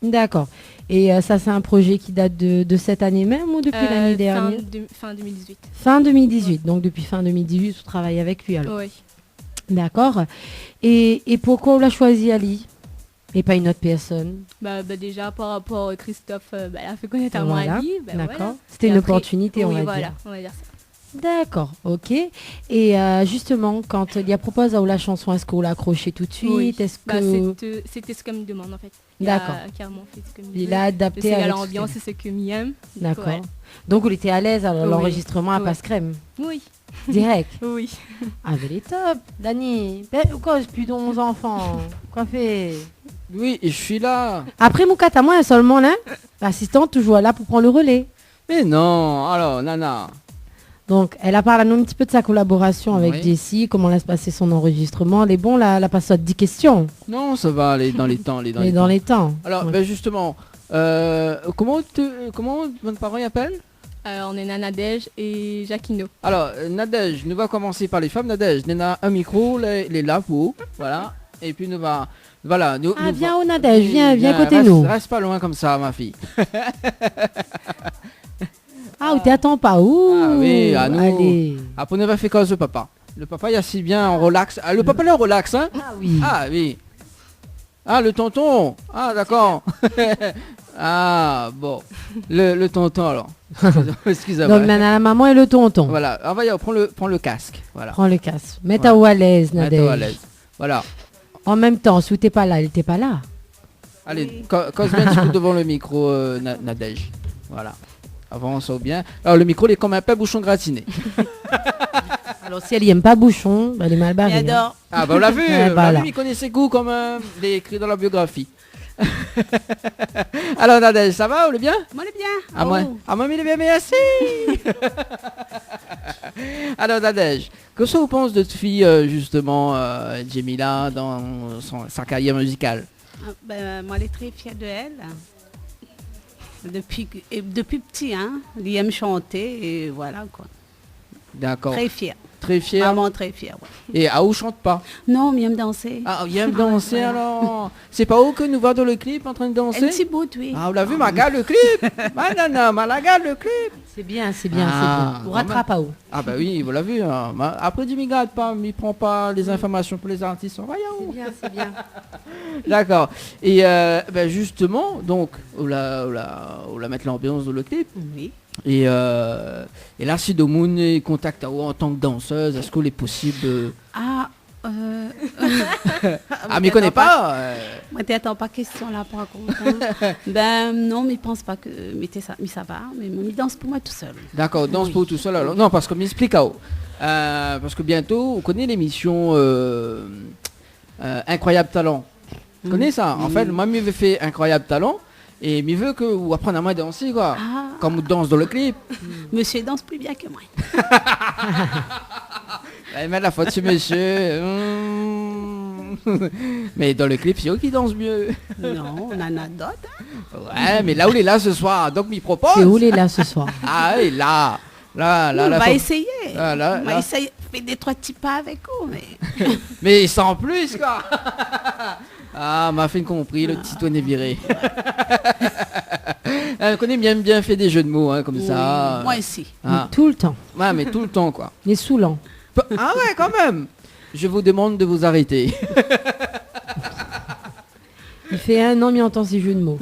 D'accord. Et ça, c'est un projet qui date de cette année même ou depuis l'année dernière? Fin 2018. Fin 2018. Donc depuis fin 2018, tu travailles avec lui alors? Oui. D'accord. Et pourquoi on l'a choisi Ali et pas une autre personne? Déjà par rapport à Christophe, elle a fait connaître à moi Voilà. Ali. D'accord. Voilà. C'était Et une après, opportunité, on va voilà, dire. on va dire ça. D'accord, ok. Et justement, quand il a proposé à la chanson, est-ce qu'on l'a accroché tout de suite? Oui. Est-ce que... C'était ce qu'elle me demande en fait. D'accord. Il a carrément fait ce que me Il a adapté c'est avec l'ambiance, c'est ce que m'aime. D'accord. Ouais. Donc, on était à l'aise à Oui. l'enregistrement à Oui. Passe-Crème? Oui. Direct? Oui. Ah, mais elle est top. Dani, pourquoi j'ai plus de 11 enfants? Quoi fait? Oui, je suis là. Après, mon cas à moi, seulement là, l'assistante toujours là pour prendre le relais. Mais non, alors, Nana. Donc, elle a parlé à nous un petit peu de sa collaboration avec Oui. Jessie, comment va se passer son enregistrement. Elle est bon, là, elle a passé 10 questions. Non, ça va aller dans les temps. Elle est dans les temps. Alors, Ouais. justement, comment votre parent y appelle? On est Nanadège et Jacquino. Alors, Nadège, nous va commencer par les femmes. Nadège, Nena, un micro, les là pour, voilà. Et puis nous va, voilà. Nous, Ah, nous viens va- au Nadège, viens côté reste, nous. Reste pas loin comme ça, ma fille. Ah, ou t'attends pas où? Ah oui, à nous. Allez. Après, nous va faire cause le papa. Le papa, il y a si bien en relax. Ah, le papa, là, relax, hein? Ah oui. Ah oui. Ah, le tonton. Ah, d'accord. Ah, bon. Le tonton, alors. Excusez-moi. Donc, Nana, la maman et le tonton. Voilà. Ah, prends le casque. Voilà. Prends le casque. Mets-toi à l'aise, Mets-toi à Nadège. l'aise. Voilà. En même temps, si t'es pas là, elle était pas là. Allez, cause bien un petit coup devant le micro, Nadège. Voilà. Avance au bien. Alors, le micro, il est comme un peu bouchon gratiné. Alors, si elle y aime pas bouchon, elle est mal barrée. Il adore. Ah, bah, on l'a vu. Ouais, voilà. Il connaît ses goûts comme il est écrit dans la biographie. Alors, Nadège, ça va, on est bien? Moi, elle est bien. Ah, moi, il est bien, merci. Alors, Nadège, qu'est-ce que vous pensez de cette fille, justement, Jemila, dans sa carrière musicale? Moi, elle est très fière de elle. Depuis petit, hein, elle aime chanter et voilà quoi. D'accord. Très fière. Très fière. Maman très fière. Ouais. Et à où chante pas? Non, mais elle aime danser. Ah, il aime danser alors. C'est pas où que nous voyons dans le clip en train de danser? Un petit bout, oui. Ah, on l'a vu, regarde le clip. Nana, regarde le clip. C'est bien, c'est bien, Ah, c'est bien. Vous rattrape à où? Ah bah oui, vous l'avez vu. Hein. Après, du garde pas, il prend pas les informations pour les artistes. Voyons. C'est bien, c'est bien. D'accord. Et justement, donc, on la mettre l'ambiance dans le clip. Oui. Et là, si Domoun contacte à vous en tant que danseuse, est-ce qu'il est possible Ah, mais il connaît pas. Moi, t'attends pas question là par contre. Hein. Non, mais pense pas que mais ça va. Mais il danse pour moi tout seul. D'accord, danse pour tout seul. Alors. Non, parce que m'explique à vous. Parce que bientôt, vous connaissez l'émission Incroyable Talent. Vous connaissez ça? En fait, moi, je fait Incroyable Talent. Et il veut que vous appreniez à moi à danser, quoi. Comme vous danse dans le clip. Monsieur danse plus bien que moi. Mais la faute sur monsieur. Mais dans le clip, c'est eux qui dansent mieux. Non, on en a d'autres. Hein. Ouais, mais là où il est là ce soir, donc m'y propose. C'est où il est là ce soir? Ah oui, là. On va essayer. Ah, là, on va essayer. Faire des 3 petits pas avec vous, mais. Mais sans plus, quoi. Ah, m'a fait compris, le petit Tony viré. Elle connaît bien fait des jeux de mots, hein, comme ça. Moi aussi. Ah. Tout le temps. Ouais, mais tout le temps, quoi. Il est saoulant. Ah ouais, quand même. Je vous demande de vous arrêter. Il fait 1 an, mais il entend ces jeux de mots.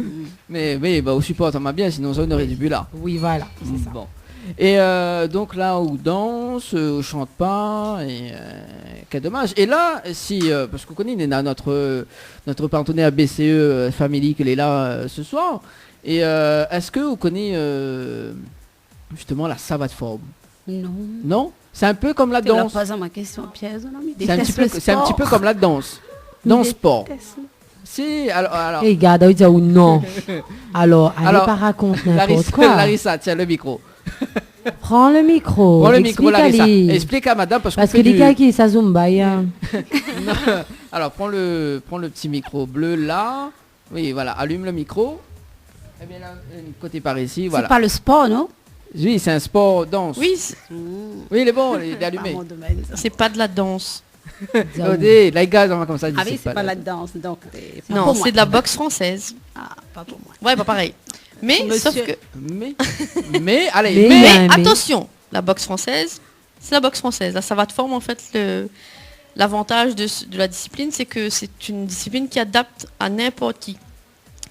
Mais oui, au support, ça m'a bien, sinon ça aurait dû là. Oui, voilà, c'est ça. Bon. Et donc là où danse, où chante pas, et quel dommage. Et là, si, parce que vous connaissez notre partenaire BCE Family qui est là ce soir, et est-ce que vous connaissez justement la savate forme? Non. Non? C'est un peu comme la danse. Pas à ma question piège. C'est un petit peu comme la danse. Dans le sport. Si, alors. Et regarde, il dit ou non. Alors, allez pas raconter n'importe quoi. Larissa, tiens le micro. Prends le micro. Prends le micro, Larissa. Explique à madame parce que les gars qui ça zumba. Alors, prends le petit micro bleu là. Oui, voilà, allume le micro. Et bien là, côté par ici, voilà. C'est pas le sport, non? Oui, c'est un sport danse. Oui. Oui, il est bon, il est allumé. C'est pas de la danse. Regardez, les gars, on va comme ça. Ah oui, c'est pas la danse, donc. Non, c'est de la boxe française. Ah, pas pour moi. Ouais, pas pareil. Mais, Monsieur. sauf que... Mais, allez, mais attention, la boxe française, c'est la boxe française. La savate forme, en fait, l'avantage de la discipline, c'est que c'est une discipline qui adapte à n'importe qui.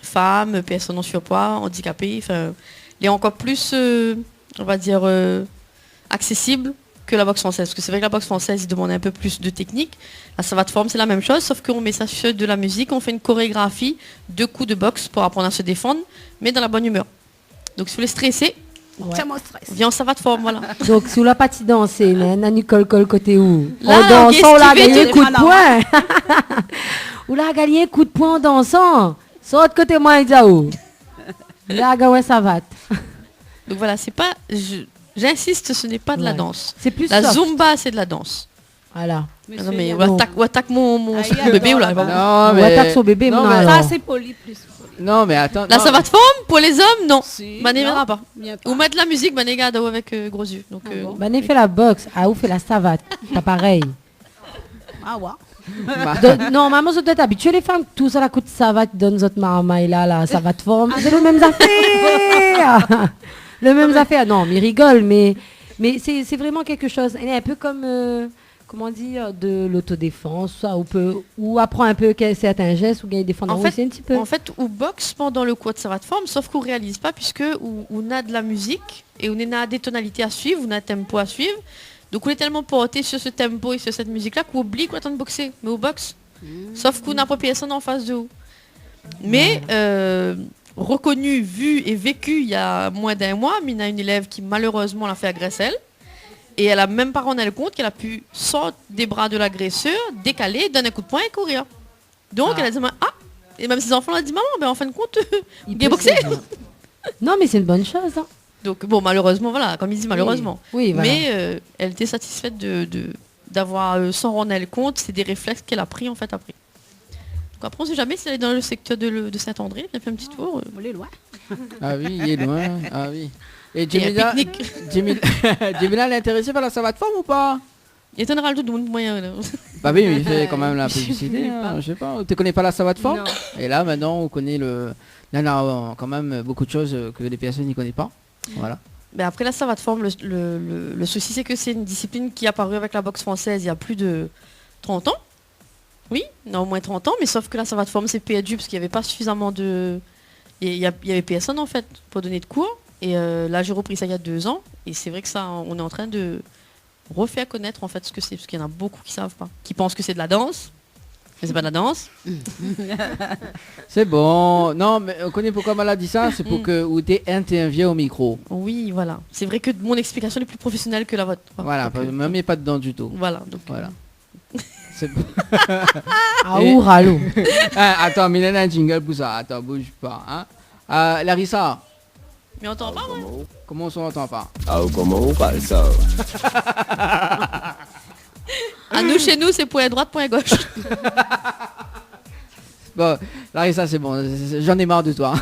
Femmes, personnes en surpoids, handicapées, enfin, elle est encore plus, on va dire, accessible que la boxe française. Parce que c'est vrai que la boxe française, il demande un peu plus de technique. La savate forme, c'est la même chose, sauf qu'on met ça sur de la musique, on fait une chorégraphie, 2 coups de boxe pour apprendre à se défendre, mais dans la bonne humeur. Donc si vous voulez stresser, viens en savate forme, voilà. Donc si vous n'avez pas de danser, Nicole Col côté où? Là, en dansant, on a gagné un coup de poing. Ou là, gagné un coup de poing en dansant. Sur l'autre côté, moi, il dit où? Là, gagné savate. Donc voilà, c'est pas... J'insiste, ce n'est pas de la danse. C'est plus la soft. Zumba, c'est de la danse. Voilà. Non, mais on attaque mon bébé ou là. Non, mais... On attaque son bébé, non, mais ça, c'est poli plus. Non, mais attends. La savate forme, pour les hommes, non. Si. Mané verra pas. Ou mettre de la musique, Mané garde avec gros yeux. Donc, Mané fait la boxe, ou fait la savate. Pas pareil. Ah ouais. Non, maman, vous êtes habitué les femmes, tout ça la coûte savate dans notre marmaille là, la savate forme. C'est le même affaire. Le même affaire. Non, mais rigole, mais c'est vraiment quelque chose. Elle est un peu comme, comment dire, de l'autodéfense, ça, ou apprend un peu certains gestes, ou gagner défendre en fait, un petit peu. En fait, on boxe pendant le cours de savate forme, sauf qu'on réalise pas, puisque on a de la musique, et on a des tonalités à suivre, on a un tempo à suivre. Donc on est tellement porté sur ce tempo et sur cette musique-là qu'on oublie qu'on est en train de boxer. Mais on boxe. Sauf qu'on n'a pas personne en face de nous. Mais reconnu, vu et vécu il y a moins d'un mois, Mina a une élève qui malheureusement l'a fait agresser elle. Et elle a même pas rendu compte qu'elle a pu sortir des bras de l'agresseur, décaler, donner un coup de poing et courir. Donc elle a dit et même ses enfants l'ont dit maman, mais en fin de compte, il est boxé. Non mais c'est une bonne chose. Hein. Donc bon, malheureusement, voilà, comme il dit malheureusement. Oui, voilà. Mais elle était satisfaite d'avoir sans rendre compte, c'est des réflexes qu'elle a pris en fait après. Donc après on sait jamais si elle est dans le secteur de Saint-André, elle fait un petit tour. On est loin. Ah oui, il est loin. Ah oui. Et Jamila, elle est intéressée par la savate forme ou pas? Il étonnera le tout moyen. Bah oui, mais il fait quand même la publicité. Je sais pas. Tu connais pas la savate forme? Non. Et là maintenant on connaît Là, on a quand même beaucoup de choses que les personnes n'y connaissent pas. Voilà. Mais après la savate forme, le souci c'est que c'est une discipline qui est apparue avec la boxe française il y a plus de 30 ans. Oui, non, au moins 30 ans, mais sauf que la savate forme s'est perdu parce qu'il n'y avait pas suffisamment de... Il y avait personne en fait pour donner de cours. Et là j'ai repris ça il y a 2 ans. Et c'est vrai que ça, on est en train de refaire connaître en fait ce que c'est. Parce qu'il y en a beaucoup qui savent pas. Qui pensent que c'est de la danse. Mais c'est pas de la danse. C'est bon. Non, mais on connaît pourquoi elle a dit ça. C'est pour que tu interviens au micro. Oui, voilà. C'est vrai que mon explication est plus professionnelle que la vôtre. Voilà, ne me mets pas dedans du tout. Voilà. Donc, voilà. C'est bon. Ralo. Attends, Mylène a un jingle pour ça. Attends, bouge pas. Hein. Larissa. Mais on entend pas, moi. Comment on n'entend pas? Comment on parle ça? À nous, chez nous, c'est point droite, point gauche. Bon, Larissa, c'est bon. J'en ai marre de toi.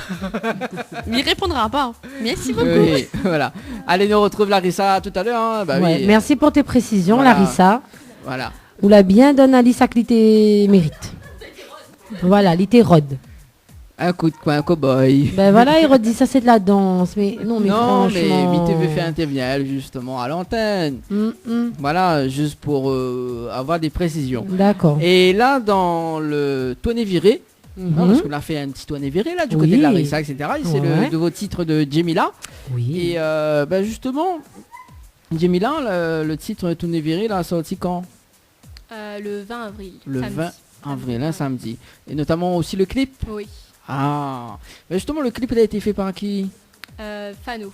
Mais il répondra pas. Merci beaucoup. Oui, voilà. Allez, nous retrouve Larissa tout à l'heure. Hein. Bah, ouais, oui. Merci pour tes précisions, Voilà. Larissa. Voilà. Vous la bien donné à Lisa que l'ité mérite. Voilà, l'ité rod. Un coup de coin, un cow-boy. Ben voilà, il redit ça c'est de la danse. Mais non, mais non, franchement... mais tu veux faire intervenir elle justement à l'antenne. Voilà, juste pour avoir des précisions. D'accord. Et là, dans le Tourné viré, parce qu'on a fait un petit Tourné viré là, du côté de Larissa, etc. Et c'est le nouveau titre de Jamila. Oui. Et justement, Jamila, le titre Tourné viré, là, sorti quand? Le 20 avril. Le samedi. 20 avril, un samedi. Et notamment aussi le clip. Oui. Ah, mais justement, le clip il a été fait par qui? Fano.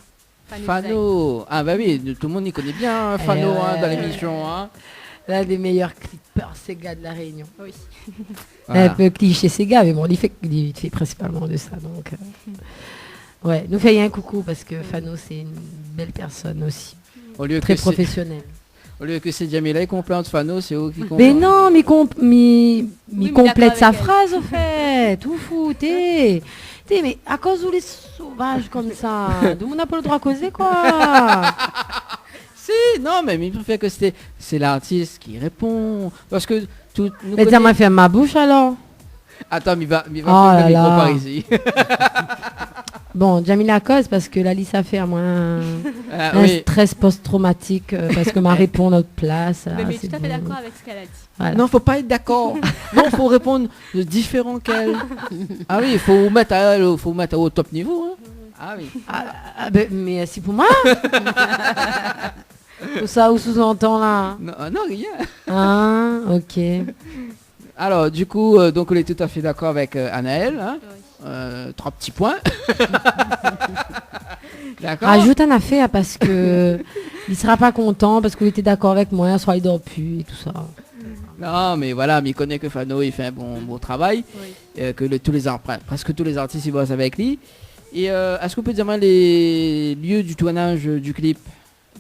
Fano. Ah bah oui, tout le monde y connaît bien Fano ouais. dans l'émission. Hein. L'un des meilleurs clippers Sega de la Réunion. Oui. Voilà. Un peu cliché Sega, mais bon, il fait principalement de ça. Donc, ouais, nous fait un coucou parce que Fano, c'est une belle personne aussi. Très professionnelle. Au lieu que c'est Jamila qui complète Fano, c'est eux qui complètent. Mais non, mais complète sa phrase, au fait. Tout fou, mais à cause où les sauvages comme ça, on n'a pas le droit à causer, quoi. Si, non, mais il préfère que c'est l'artiste qui répond. Parce que tout. Mais ça m'a fait ma bouche alors. Attends, il va prendre le micro par ici. Bon, Jamila cause parce que la liste a fait à moi un stress post-traumatique parce que m'a répond à notre place. Mais je suis tout à fait d'accord avec ce qu'elle a dit. Voilà. Non, faut pas être d'accord. Non, faut répondre différent qu'elle. Ah oui, il faut mettre au top niveau. Hein. Ah oui. Mais c'est pour moi. Tout ça ou sous-entend là. Non, rien. Ah, ok. Alors, du coup, donc on est tout à fait d'accord avec Anaël. Hein. Oui. 3 petits points. D'accord. Rajoute un affaire parce que il sera pas content parce qu'il était d'accord avec moi, soit il dort plus et tout ça. Non, mais voilà, mais il connaît que Fano, il fait un bon travail, que presque tous les artistes ils bossent avec lui. Et est-ce qu'on peut dire les lieux du tournage du clip?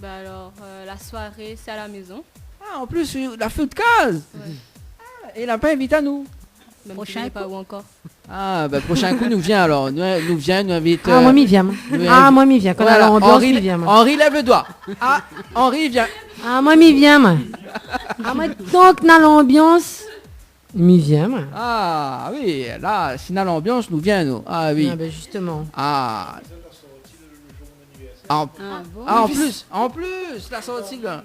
Bah alors, la soirée, c'est à la maison. Ah, en plus, la feu de case. Ouais. Et il n'a pas invité à nous. Même prochain pas où encore. Ah, bah prochain coup, nous vient alors. Nous invite. Ah, moi, m'y vient. Moi, m'y vient. Quand on a l'ambiance, m'y vient. Henri, lève le doigt. Ah, Henri, viens. Ah, moi, m'y vient, moi. Ah, moi, tant qu'on a l'ambiance, m'y vient, moi. Ah, oui, là, si on a l'ambiance, nous vient, nous. Ah, oui. Ah, ben, justement. Ah. En plus, la sortie, là.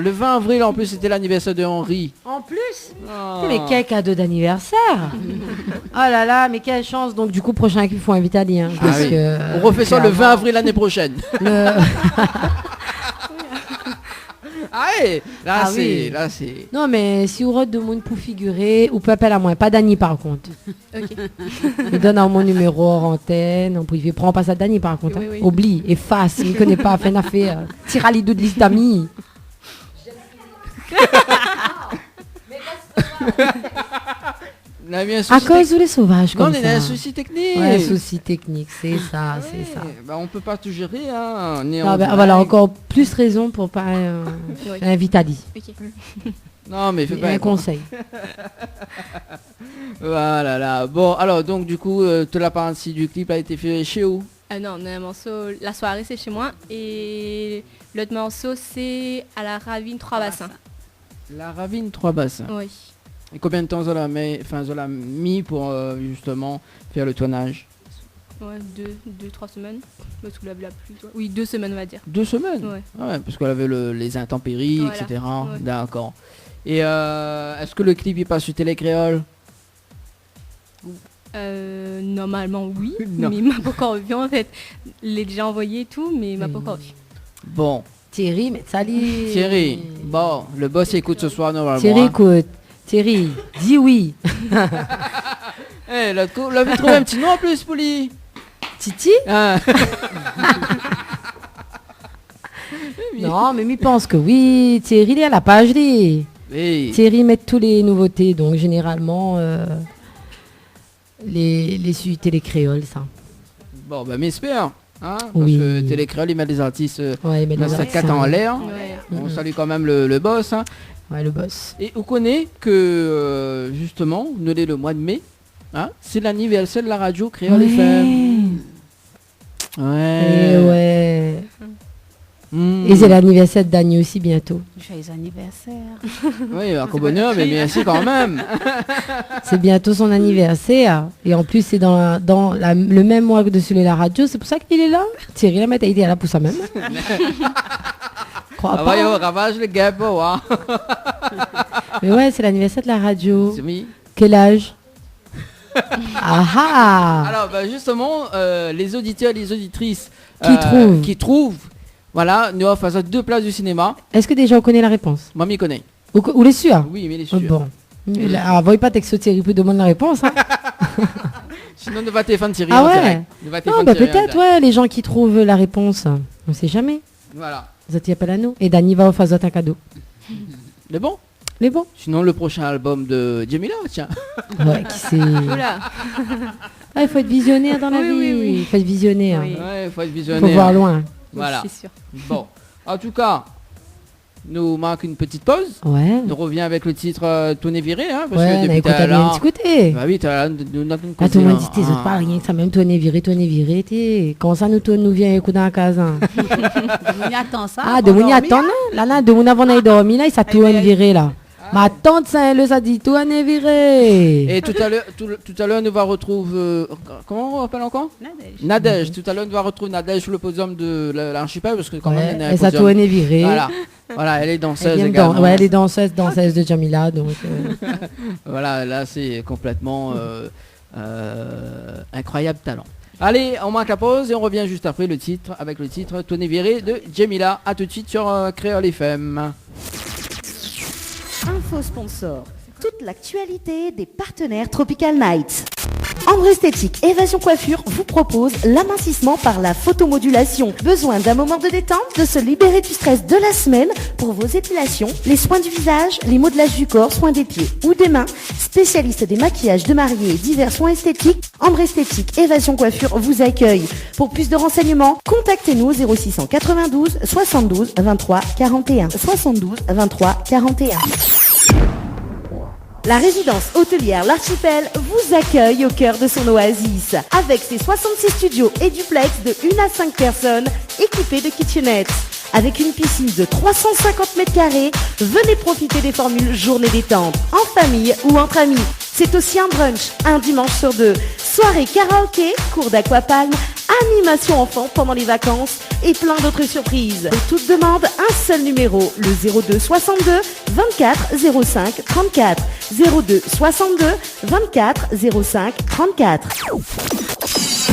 Le 20 avril, en plus, c'était l'anniversaire de Henri. En plus Mais quel cadeau d'anniversaire. Oh là là, mais quelle chance. Donc, du coup, prochain qu'il faut inviter à lui. Hein, parce que, on refait ça le 20 avril l'année prochaine. Là, c'est... Non, mais si vous de monde pour figurer, ou peut appeler à moi. Pas Dani, par contre. Ok. Il donne mon numéro hors antenne, en privé. Prends pas ça Dani, par contre. Oui. Oublie, efface. Il ne connaît pas, fait une affaire. Tire à l'idée de liste d'amis. À cause des sauvages comme ça. On a un souci technique. Ouais, un souci technique, c'est ça, c'est ça. Bah, on peut pas tout gérer. Hein. Voilà, encore plus raison pour pas inviter Ali. Okay. Non, mais fais pas un conseil. Voilà, là. Bon, alors, donc, du coup, toute la partie du clip a été fait chez où? Non, on a un morceau, la soirée, c'est chez moi. Et l'autre morceau, c'est à la Ravine 3 Bassins. La Ravine 3 Bassins. Oui. Et combien de temps vous avez mis pour justement faire le tournage? Ouais, 2-3 semaines. Parce que la pluie, oui, 2 semaines, on va dire. 2 semaines? Ouais. Ouais, parce qu'elle avait les intempéries, voilà. Etc. Ouais. D'accord. Et est-ce que le clip il passe sur Télé Créole? Normalement, oui. Non. Mais il m'a pas encore vu, en fait. Il l'a déjà envoyé et tout, mais il m'a pas encore vu. Bon. Thierry, mais salut. Thierry, bon, le boss écoute ce soir normalement. Thierry écoute. Thierry, dis oui. Hey, l'avait trouvé un petit nom en plus pour lui. Titi Non, mais il pense que oui. Thierry, il est à la page. Oui. Thierry met tous les nouveautés, donc généralement, les Télé Créole, ça. Bon, bah, m'espère. Hein, oui. Parce que Télé Créole, il met des artistes dans sa carte en l'air. Ouais. On salue quand même le boss. Hein. Ouais, le boss. Et on connaît que, justement, nous est le mois de mai, hein, c'est l'anniversaire de la radio Créole FM. Ouais. Et c'est l'anniversaire de Dany aussi bientôt. Joyeux anniversaire. Oui, un bonheur, mais merci quand même. C'est bientôt son anniversaire. Et en plus, c'est dans le même mois que de celui de la radio. C'est pour ça qu'il est là. Thierry, la météo, il est là pour ça même. Ravage le gabo, hein. Mais ouais, c'est l'anniversaire de la radio. Oui. Quel âge? Alors, bah, justement, les auditeurs et les auditrices qui trouvent, voilà, nous offrent 2 places du cinéma. Est-ce que déjà on connaît la réponse? Moi, m'y connais. Ou les sûr? Oui, mais les sûrs. Bon. Alors, voyez pas texto Thierry pour demander la réponse. Hein. Sinon, ne va téléphone Thierry. Ah ouais. Non, bah peut-être, ouais, les gens qui trouvent la réponse. On sait jamais. Voilà. Vous êtes appelé à nous. Et Dani va offrir un cadeau. C'est bon? Les bons. Sinon, le prochain album de Jamila, tiens. Ouais, qui c'est... Oula. Ah, il faut être visionnaire dans la vie. Oui. Il faut être visionnaire. Oui. Ouais, il faut être Il visionnaire. faut voir loin. Voilà. Oui, c'est sûr. Bon, en tout cas, nous marque une petite pause. Ouais. On revient avec le titre Tourné viré, hein, parce Ouais, que on a depuis écouté tout à l'heure. écouter. Bah oui, nous avons Ah, tout le monde dit, t'es pas rien que ça, même tourner viré, t'es. Comment ça nous tourne, nous vient écouter dans la case. Hein. On y attend ça. Ah, de mon y attend, là, de mon avant d'aller dormir, là, il s'est tourné viré, là. Ma tante, ça, elle a dit, tourné viré. Et tout à l'heure, nous va retrouver... comment on appelle encore? Nadège. Tout à l'heure, nous va retrouver Nadège sur le podium de l'archipel, parce que quand même, il y a un elle s'est podium. tourné viré. Voilà, elle est danseuse également. Ouais, elle est danseuse de Jamila, donc... Voilà, là, c'est complètement incroyable talent. Allez, on marque la pause et on revient juste après avec le titre Tourné viré de Jamila. A tout de suite sur Créole FM. Info sponsor. Toute l'actualité des partenaires Tropical Nights. Ambre Esthétique Évasion Coiffure vous propose l'amincissement par la photomodulation. Besoin d'un moment de détente, de se libérer du stress de la semaine pour vos épilations, les soins du visage, les modelages du corps, soins des pieds ou des mains. Spécialiste des maquillages de mariés et divers soins esthétiques, Ambre Esthétique Évasion Coiffure vous accueille. Pour plus de renseignements, contactez-nous 0692 72 23 41. 72 23 41. La résidence hôtelière L'Archipel vous accueille au cœur de son oasis. Avec ses 66 studios et duplex de 1 à 5 personnes équipés de kitchenettes. Avec une piscine de 350 mètres carrés, venez profiter des formules journée détente, en famille ou entre amis. C'est aussi un brunch, un dimanche sur 2. Soirée karaoké, cours d'aquapalme, animation enfant pendant les vacances et plein d'autres surprises. Pour toute demande, un seul numéro, le 02 62 24 05 34. 02 62 24 05 34.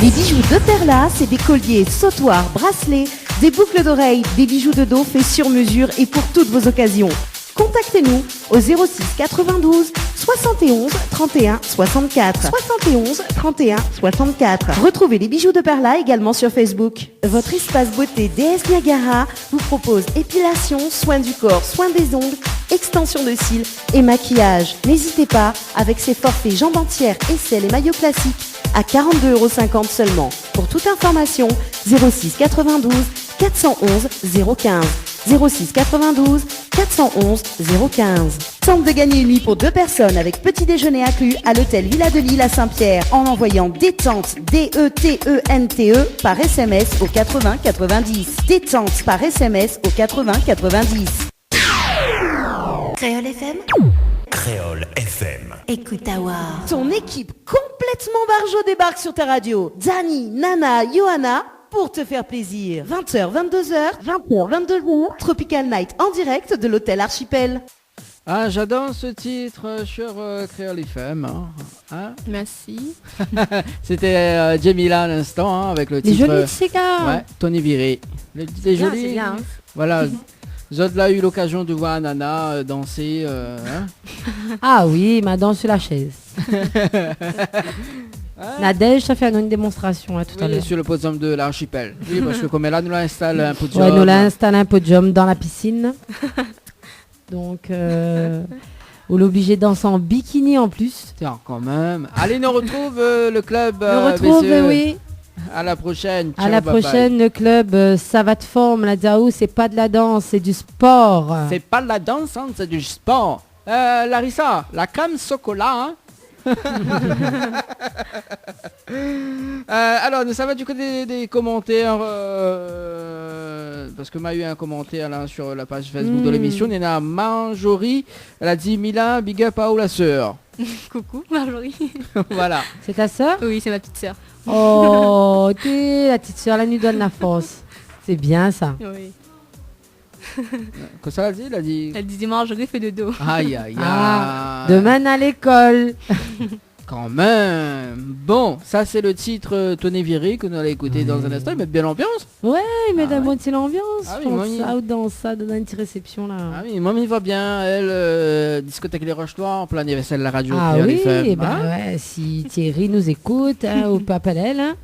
Les bijoux de Perla, c'est des colliers, sautoirs, bracelets, des boucles d'oreilles, des bijoux de dos faits sur mesure et pour toutes vos occasions. Contactez-nous au 06 92 71 31 64. 71 31 64. Retrouvez les bijoux de Perla également sur Facebook. Votre espace beauté DS Niagara vous propose épilation, soins du corps, soins des ongles, extension de cils et maquillage. N'hésitez pas avec ses forfaits jambes entières, aisselles et maillots classiques à 42,50 € seulement. Pour toute information, 06 92 411 015. 06 92 411 015. Tente de gagner une nuit pour 2 personnes avec petit déjeuner inclus à l'hôtel Villa de Lille à Saint-Pierre en envoyant détente DETENTE par SMS au 80 90. Détente par SMS au 80 90. Créole FM. Créole FM. Écoute avoir. Ton équipe complètement barjo débarque sur ta radio. Dani, Nana, Johanna pour te faire plaisir. 20h, 22h, 20h, 22h. Tropical Night en direct de l'hôtel Archipel. Ah, j'adore ce titre sur Créole FM. Hein. Merci. C'était Jamila à l'instant hein, avec le titre. Les jolis Sega. Ouais, Tony Viré. C'est joli. C'est bien. Voilà. J'ai là eu l'occasion de voir Nana danser. Hein. Ah oui, ma danse sur la chaise. Nadège, ça fait une démonstration tout à l'heure. Sur le podium de l'archipel. Oui, parce que comme elle a, nous l'installe un podium. Ouais, nous l'installe un podium dans la piscine. Donc, on est obligé de danser en bikini en plus. Tiens, quand même. Allez, nous retrouve le club. Nous retrouve, oui. À la prochaine. À la prochaine, le club Savate Forme, la Diaou, c'est pas de la danse, c'est du sport. C'est pas de la danse, hein, c'est du sport. Larissa, la crème chocolat, hein. Alors, ça va du côté des commentaires, parce que m'a eu un commentaire là sur la page Facebook de l'émission. Il y en a Marjorie, elle a dit Mila, big up à la sœur. Coucou Marjorie. Voilà. C'est ta sœur? Oui, c'est ma petite sœur. Oh, t'es la petite sœur, la nuit donne la force. C'est bien ça. Oui. Qu'est-ce qu'elle a dit? Elle dit Marjorie fait de dos. Aïe aïe aïe. Demain à l'école. Quand même. Bon, ça c'est le titre Tony Viré que nous allons écouter dans un instant. Il met bien l'ambiance. Ouais, il met d'un bon petit l'ambiance. Ah je oui, pense oui. ça, ou dans ça, dans une petite réception là. Ah oui, moi il va bien. Elle, discothèque Les Rochetois, en plein anniversaire de la radio. Ah oui, FM. bah ouais, si Thierry nous écoute, hein, ou Papa elle, hein.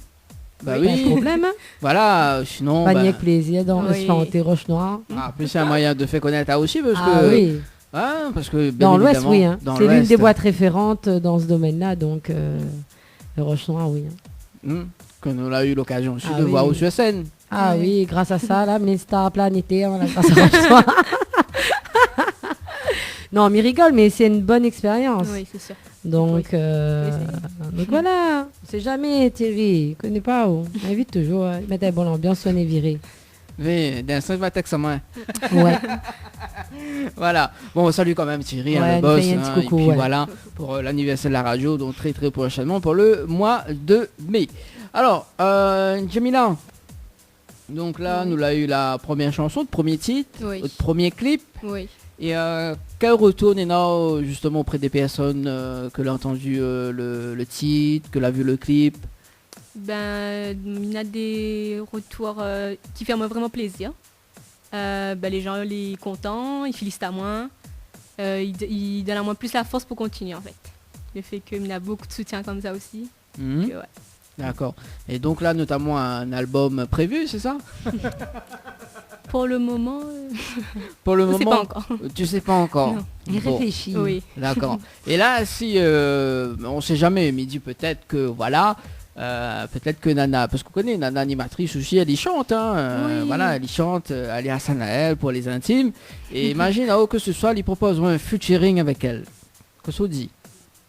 Bah Pas oui. de problème. Hein. Voilà, sinon... Panier bah, plaisir dans Oui. chanter Roche Noire. en plus, c'est un moyen de faire connaître à aussi, parce Ah que... oui. Ah, parce que bien Dans l'Ouest, évidemment, oui. Hein. dans C'est l'une l'Ouest, des boîtes référentes dans ce domaine-là, donc le Roche Noire, oui. Hein. que nous avons eu l'occasion aussi Ah de oui. voir sur scène. Ah oui, grâce à ça, là, les stars planétaires, on a grâce à Roche Noire. Non, mais rigole, mais c'est une bonne expérience. Oui, c'est sûr. Donc, Oui, donc voilà, c'est jamais Thierry, connais pas où. On invite toujours, mettre une bonne ambiance, on est viré. Oui, d'instant, je vais texte à moi. Ouais. Voilà. Bon, salut quand même Thierry, Ouais, le boss. fais un petit coucou, et puis ouais. voilà, pour l'anniversaire de la radio, donc très très prochainement, pour le mois de mai. Alors, Jamila, donc là, nous l'avons eu la première chanson, le premier titre, Oui. le premier clip. Oui. Et quel retour Nena justement auprès des personnes que l'ont entendu le titre, que l'a vu le clip? Ben, il y a des retours qui font vraiment plaisir. Les gens les contents, ils félicitent à moi. Ils donnent à moi plus la force pour continuer en fait. Le fait qu'il y a beaucoup de soutien comme ça aussi. Mhm. Donc, ouais. D'accord. Et donc là, notamment un album prévu, c'est ça? Pour le moment, Pour le je moment, sais pas encore. Tu sais pas encore. Non. Il Bon, réfléchit. Oui. D'accord. Et là, si on sait jamais, mais il dit peut-être que voilà, peut-être que Nana, parce qu'on connaît Nana animatrice aussi, elle y chante, hein, Oui. voilà, elle y chante, elle est à Sanaël pour les intimes. Et imagine que ce soit, il propose un featuring avec elle. Qu'est-ce qu'on dit?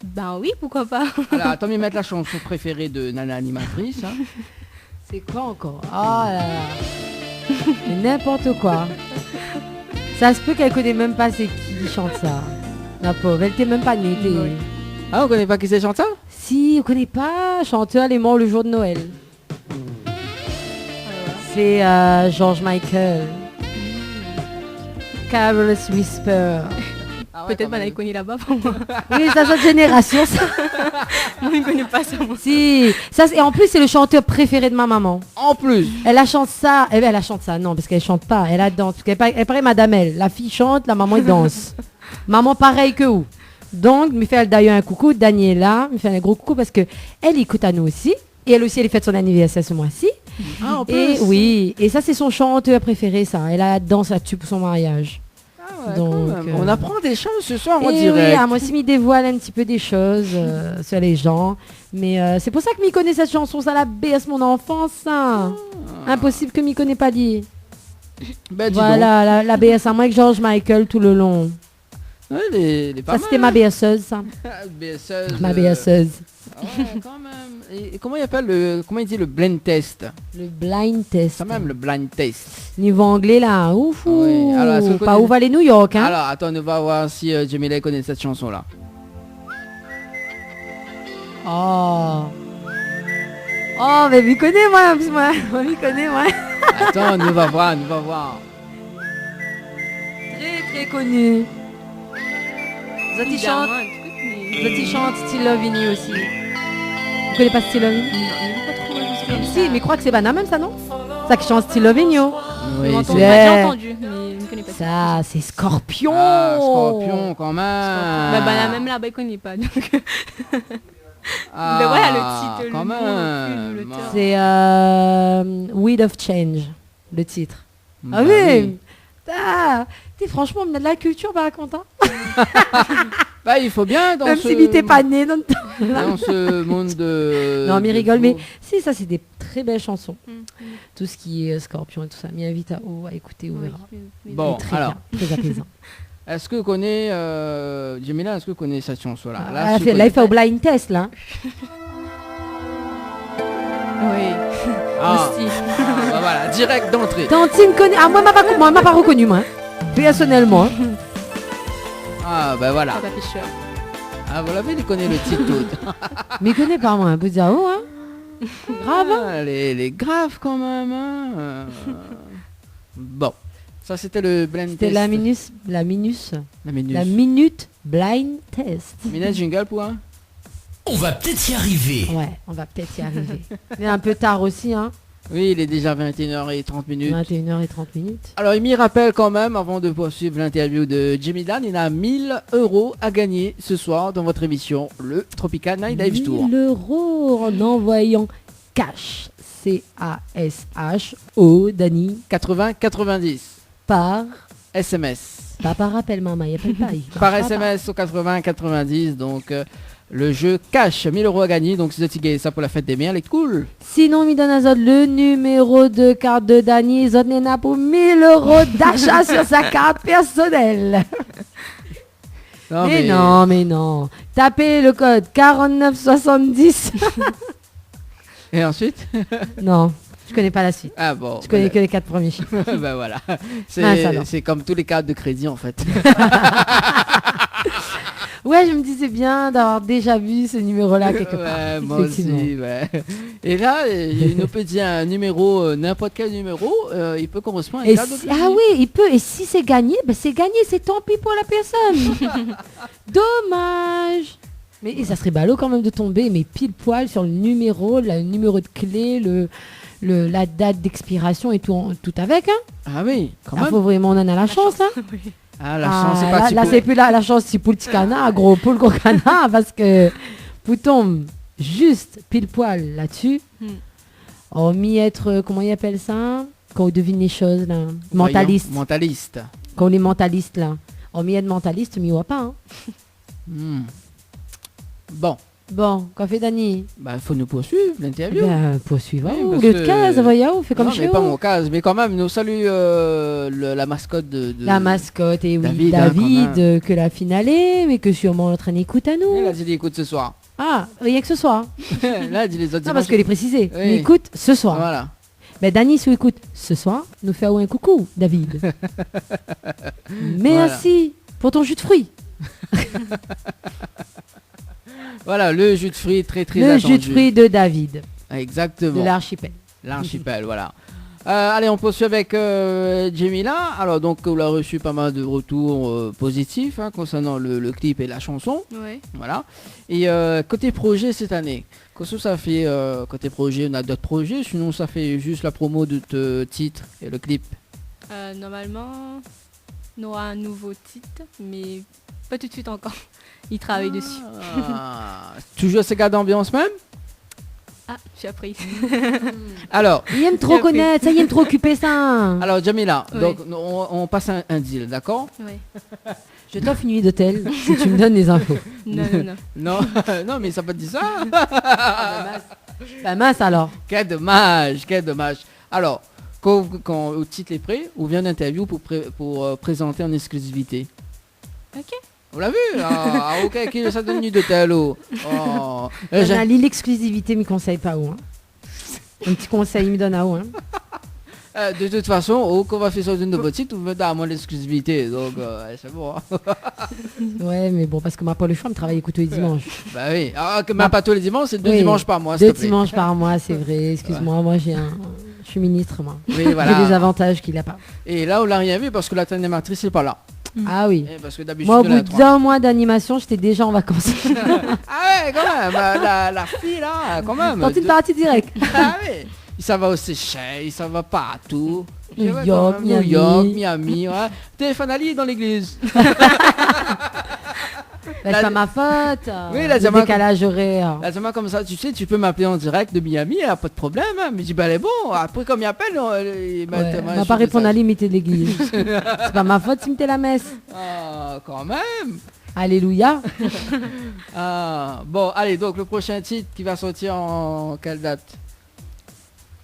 Ben oui, pourquoi pas. Alors, attends, mais mettre la chanson préférée de Nana animatrice. Hein. C'est quoi encore? Oh là là. C'est n'importe quoi. Ça se peut qu'elle connaît même pas c'est qui chante ça. La pauvre, elle était même pas née. t'es- Oui. Ah, on connaît pas qui c'est chante ça? Si, on connaît pas. Chanteur, elle est mort le jour de Noël. C'est George Michael. Careless Whisper. Peut-être qu'on a connu là-bas pour moi. Oui, ça, cette génération, ça. Moi, je ne connais pas ça. Moi. Si. Ça, et en plus, c'est le chanteur préféré de ma maman. En plus. Elle a chante ça. Eh ben, elle a chante ça. Non, parce qu'elle chante pas. Elle a danse. Parce elle paraît Madame elle. La fille chante, la maman elle danse. Maman pareil que vous. Donc, me fait d'ailleurs un coucou. Daniela, me fait un gros coucou parce que elle écoute à nous aussi. Et elle aussi, elle fête son anniversaire ce mois-ci. Ah, en plus. Et oui. Et ça, c'est son chanteur préféré, ça. Elle a danse là-dessus pour son mariage. Ouais, Donc, quand même. On apprend des choses ce soir en et direct. oui, moi aussi, m'y dévoile un petit peu des choses sur les gens. Mais c'est pour ça que m'y connaît cette chanson. Ça la baisse mon enfance, ça. Impossible que m'y connaît pas dit. Ben, dis Voilà, la BS à moi avec George Michael tout le long. donc. Ouais, les pas Ça, c'était ma BSeuse, ça. BSeuse. Ma BSeuse. Ouais, quand même. Et comment il appelle comment il dit le blind test? Le blind test. Quand même le blind test. Niveau anglais, là. Ouf. Oui. Alors, est-ce que Pas connaît- où va aller New York, hein. Alors, attends, on va voir si Jamila connaît cette chanson-là. Oh. Oh, mais m'y connais, moi. Moi, m'y connais, moi. Attends, nous va voir, nous va voir. Très, très connu. Zati chante. Évidemment, un truc, mais- Zati chante Still Loving You aussi. Vous connaissez pas Still Loving You? Non, mais pas trop, je sais pas. Si, mais je crois que c'est Bana même, ça, non? Ça qui chante Still Loving You. Oui, J'ai c'est Yeah. entendu, mais je ne connais pas Ça, c'est Scorpion. Ah, Scorpion, quand même. Bah, même là-bas, il ne connaît pas. Donc... Ah, Ben voilà, le titre, quand le mot, même. le film, l'auteur. C'est Wind of Change, le titre. Bah Ah oui. Ah, franchement, on a de la culture, par contre. Hein. Bah, il faut bien dans Même ce... si il n'était pas né dans le temps. dans ce monde de... Non, mais de rigole, mais faux. si, ça, c'est des très belles chansons. Tout ce qui est Scorpion et tout ça. Mais invite à écouter, on verra. Bon, C'est très alors. bien, très apaisant. Est-ce que connaît... Jamila, est-ce que connaît cette chanson-là? Ah, tu là, connais il fait au blind test, là. Oui. Ah. Aussi. Bah, voilà, direct d'entrée. Tantine connaît. Ah, moi, m'a pas reconnu, moi. Personnellement. Ah, bah voilà. Papa Fischer. Ah, vous l'avez, il connaît le titre tout. Mais il connaît pas, moi. Un peu de Zao, hein. Grave, hein. Ah, les graves quand même. Hein. Bon, ça c'était le blind C'était test. la minute blind test. Mina jingle pour un. On va peut-être y arriver. Ouais, on va peut-être y arriver. Mais un peu tard aussi, hein. Oui, il est déjà 21h30 minutes. 21h30 minutes. Alors, il m'y rappelle quand même, avant de poursuivre l'interview de Jimmy Dan, il a 1000 € à gagner ce soir dans votre émission, le Tropical Night Live Tour. 1000 € en envoyant Cash. C-A-S-H-O, Dani. 80-90. Par SMS. Pas par appel, maman, il appelle pas. Par SMS au 80-90. Donc, le jeu Cash, 1000 € à gagner. Donc, si vous avez ça pour la fête des mères, elle est cool. Sinon, mi donne à Zod le numéro de carte de Dani. Zod n'a pour 1000 € d'achat sur sa carte personnelle. Non, mais non. Tapez le code 4970. Et ensuite? Non, je connais pas la suite. Ah bon. Je connais que les 4 premiers chiffres. Ben voilà. Mince, C'est comme tous les cartes de crédit en fait. Ouais, je me disais bien d'avoir déjà vu ce numéro-là quelque part. Ouais, moi aussi, ouais. Et là, il nous peut dire un numéro, n'importe quel numéro, il peut correspondre à une carte de crédit. Ah oui, il peut. Et si c'est gagné, ben c'est gagné, c'est tant pis pour la personne. Dommage. Mais ça serait ballot quand même de tomber, mais pile poil sur le numéro de clé, la date d'expiration et tout avec. Hein. Ah oui, quand même. Il faut vraiment en avoir la chance. Hein. Ah, la chance, c'est pas là, c'est plus la chance, c'est pour le petit canard, gros canard, parce que vous tombe juste pile poil là-dessus. On m'y être, comment il appelle ça? Quand on devine les choses, là. Mentaliste. Mentaliste. Quand on est mentaliste, là. On m'y être mentaliste, mais on voit pas. Hein. Bon, quoi fait Dani? Bah, il faut nous poursuivre l'interview. Poursuivre. Oui, au lieu de case, voyons, on fait comme non, chez mais vous. pas mon case, mais quand même, nous salue la mascotte de la mascotte, et oui, David, hein, que la finale est, mais que sûrement en train d'écouter à nous. Il a dit écoute ce soir. Ah, rien que ce soir. Là, dit les autres. Non, parce que les précisé. Oui. Il écoute ce soir. Voilà. Mais Dani, si vous écoute ce soir, nous fait un coucou, David. Merci pour ton jus de fruits. Voilà, le jus de fruits très attendu. Le jus de fruits de David. Exactement. De l'archipel. L'archipel, voilà. Allez, on poursuit avec Jemila. Alors, donc, on a reçu pas mal de retours positifs concernant le clip et la chanson. Ouais. Voilà. Et côté projet cette année, qu'est-ce que ça fait côté projet? On a d'autres projets, sinon ça fait juste la promo de ce titre et le clip. Normalement, on aura un nouveau titre, mais pas tout de suite encore. Il travaille dessus. Toujours ces gars d'ambiance même? Ah, j'ai appris. Alors, il aime trop connaître, ça il aime trop occuper ça. Alors Jamila, Oui. donc on passe un deal, d'accord? Oui. Je t'offre une nuit d'hôtel si tu me donnes les infos. Non, non, mais ça peut te dire ça. Bah mince alors. Quel dommage. Alors, quand le titre est prêt, on vient d'interview pour présenter en exclusivité. Ok. Vous l'avez vu? Ok, qui ça donne une nuit d'hôtel. On a l'exclusivité, mais conseille pas où. Hein. Un petit conseil, il me donne à où. Hein. De toute façon, qu'on va faire sur une de votre site, vous me donnez à moi l'exclusivité. Donc, c'est bon. Ouais, mais bon, parce que ma pas le choix, me travaille tous les dimanches. Bah oui. Alors, que même pas tous les dimanches, c'est 2 dimanches par mois. 2 dimanches par mois, c'est vrai. Excuse-moi, moi je suis ministre, moi. Oui, voilà. J'ai des avantages qu'il n'a pas. Et là, on l'a rien vu parce que la animatrice n'est pas là. Ah oui. Parce que d'habitude, moi, au bout d'un mois d'animation, j'étais déjà en vacances. Ah ouais, quand même. La fille, là, quand même. Quand une partie directe. Ah oui. Ça va aux Seychelles, ça va partout. New York, Miami. Ouais. Téléphone à dans l'église. C'est pas ma faute. Oui, le décalage horaire. La comme ça, tu sais, tu peux m'appeler en direct de Miami, il n'y a pas de problème. Hein. Mais je dis, bah, elle est bon. Après, comme il appelle, il m'a pas répondu à l'imité de l'église. C'est pas ma faute si me t'es la messe. Ah, quand même. Alléluia. Bon, allez, donc le prochain titre qui va sortir en quelle date?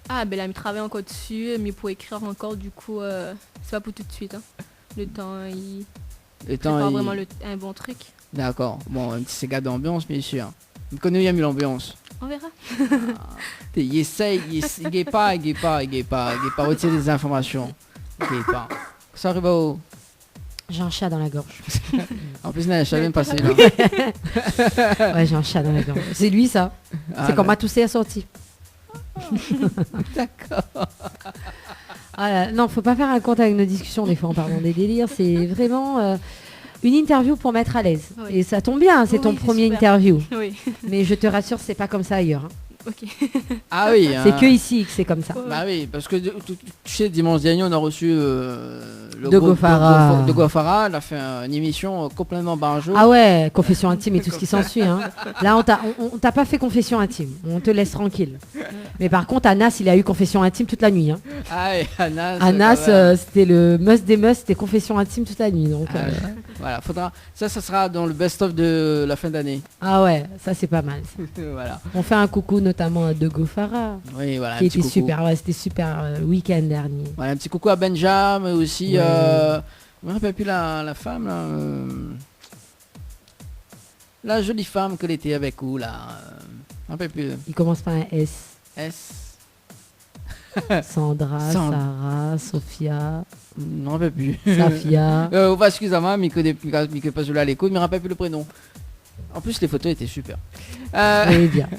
Ah, ben là, il travaille encore dessus, mais pour écrire encore, du coup, c'est pas pour tout de suite. Hein. Le temps, il prépare vraiment un bon truc. D'accord. Bon, un petit Sega d'ambiance, bien sûr. Vous connaissez bien l'ambiance. On verra. Il essaye, il n'est pas retirer des informations. Il n'est pas. Ça arrive où? J'ai un chat dans la gorge. En plus, il y a un chat bien passé là. Ouais, j'ai un chat dans la gorge. C'est lui, ça. C'est quand ma toussée est sortie. D'accord. Non, faut pas faire un compte avec nos discussions des fois en parlant des délires. C'est vraiment une interview pour mettre à l'aise. Oui. Et ça tombe bien, c'est ton premier interview. Oui. Mais je te rassure, c'est pas comme ça ailleurs. Hein. Ok. Ah oui. C'est que ici que c'est comme ça. Bah oui, parce que tu sais, dimanche dernier, on a reçu le Dogo groupe Farah. Dogo Farah. Elle a fait une émission complètement barjo. Ah ouais, confession intime et tout ce qui s'ensuit. Hein. Là, on t'a pas fait confession intime. On te laisse tranquille. Mais par contre, Anas, il a eu confession intime toute la nuit. Hein. Ah oui, Anas. C'était le must des must, c'était confession intime toute la nuit. Donc, voilà, faudra. Ça sera dans le best-of de la fin d'année. Ah ouais, ça c'est pas mal. Voilà. On fait un coucou notamment à Dogo Farah. Oui, voilà. Qui était super. Ouais, c'était super week-end dernier. Voilà, un petit coucou à Benja, mais aussi. Ouais. Je me rappelle plus la femme là. La jolie femme que était avec vous là. Je me rappelle plus. Il commence par un S. S. Sandra, Sarah, Sophia. Je me rappelle plus. Safia. Excusez-moi, mais que pas celui-là à l'écoute, mais je me rappelle plus le prénom. En plus, les photos étaient super. Oui, bien.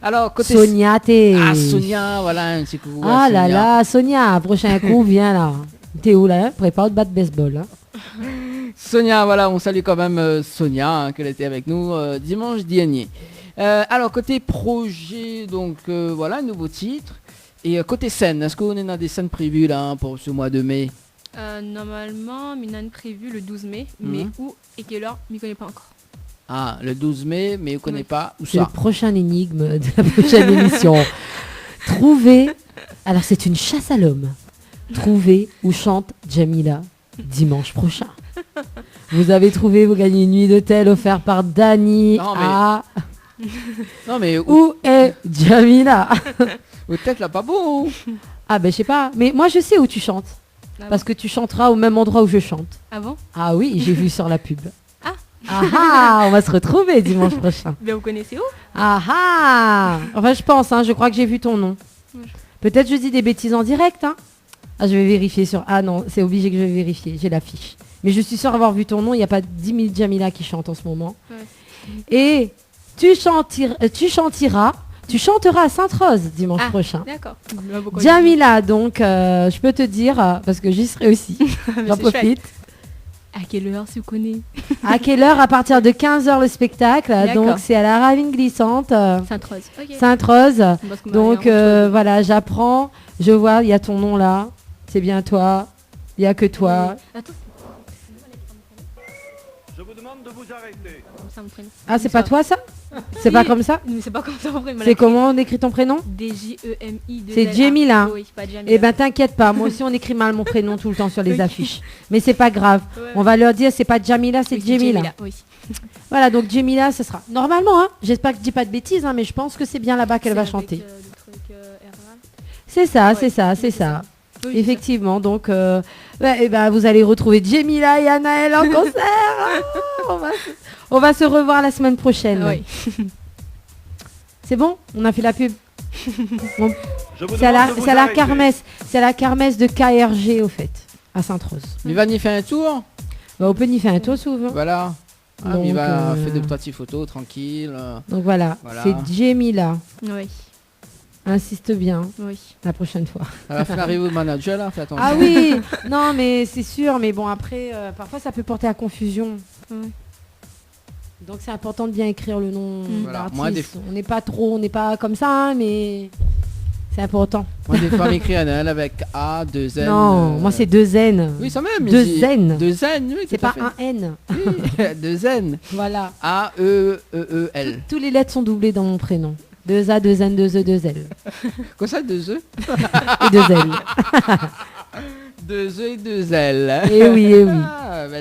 Alors, côté Sonia, t'es. Ah, Sonia, voilà, un petit coucou. Ah à là Sonia. là, Sonia, prochain coup, viens là. T'es où là? Prépare de battre baseball. Hein. Sonia, voilà, on salue quand même Sonia, hein, qu'elle était avec nous dimanche dernier. Alors, côté projet, donc voilà, nouveau titre. Et côté scène, est-ce qu'on a des scènes prévues là pour ce mois de mai? Normalement, Minan prévu le 12 mai, mais où et quelle heure, je ne connais pas encore. Ah, le 12 mai, mais on ne connaît pas où C'est ça. le prochain énigme de la prochaine émission. Trouver. Alors, c'est une chasse à l'homme. Trouver où chante Jamila dimanche prochain. Vous avez trouvé, vous gagnez une nuit d'hôtel offerte par Dani. Non, mais... Non, mais où est Jamila? Peut-être là pas beau. Ah ben je sais pas. Mais moi je sais où tu chantes. Parce que tu chanteras au même endroit où je chante. Ah bon? Ah oui, j'ai vu sur la pub. Ah. Ah, on va se retrouver dimanche prochain. Mais vous connaissez où? Ah ah. Enfin je pense, hein, je crois que j'ai vu ton nom. Peut-être je dis des bêtises en direct. Hein. Ah je vais vérifier sur... Ah non, c'est obligé que je vais vérifier. J'ai l'affiche. Mais je suis sûre d'avoir vu ton nom. Il n'y a pas 10 000 Jamila qui chantent en ce moment. Ouais. Et tu chanteras à Sainte-Rose dimanche prochain. D'accord. Jamila, donc je peux te dire, parce que j'y serai aussi. J'en profite. À quelle heure, si vous connaissez? À quelle heure? À partir de 15h le spectacle. Donc c'est à la Ravine Glissante. Sainte-Rose. Okay. Sainte-Rose. Donc voilà, j'apprends. Je vois, il y a ton nom là. C'est bien toi. Il n'y a que toi. Attends. Je vous demande de vous arrêter. Ah, c'est pas toi ça? C'est pas comme ça? C'est pas comme ça mon prénom. C'est comment on écrit ton prénom? D-J-E-M-I. C'est Jamila. Oui, pas Jamila. Eh ben t'inquiète pas, moi aussi on écrit mal mon prénom tout le temps sur les affiches. Mais c'est pas grave. Ouais. On va leur dire c'est pas Jamila, c'est Jamila. Oui. Voilà, donc Jamila ce sera. Normalement, hein, j'espère que je dis pas de bêtises, hein, mais je pense que c'est bien là-bas qu'elle va chanter. C'est ça, c'est ça, c'est ça. Oui, effectivement, donc vous allez retrouver Jamila et Anaël en concert. On va se revoir la semaine prochaine. Oui. C'est bon? On a fait la pub. Bon. C'est à la kermesse. C'est à la kermesse de KRG au fait, à Sainte-Rose. Il va y faire un tour? On peut y faire un tour souvent. Voilà. Ah, donc, il va faire de petites photos tranquilles. Donc voilà. C'est Jamila. Oui. Insiste bien. Oui. La prochaine fois. Ça va faire arriver au manager là, fais attention. Ah oui. Non mais c'est sûr, mais bon après, parfois ça peut porter à confusion. Oui. Donc c'est important de bien écrire le nom d'artiste. Moi, on n'est pas comme ça, hein, mais c'est important. Moi des fois m'écrit Anel avec A, 2 N. Non, moi c'est 2 N. Oui, ça même. 2 N. 2 N, oui. C'est pas un N. Oui, 2 N. Voilà. A, E, E, E, L. Tous les lettres sont doublées dans mon prénom. 2 A, 2 N, 2 E, 2 L. Quoi ça, 2 E? Et 2 L. 2 E et 2 L. Et oui, et oui. Ah, bah,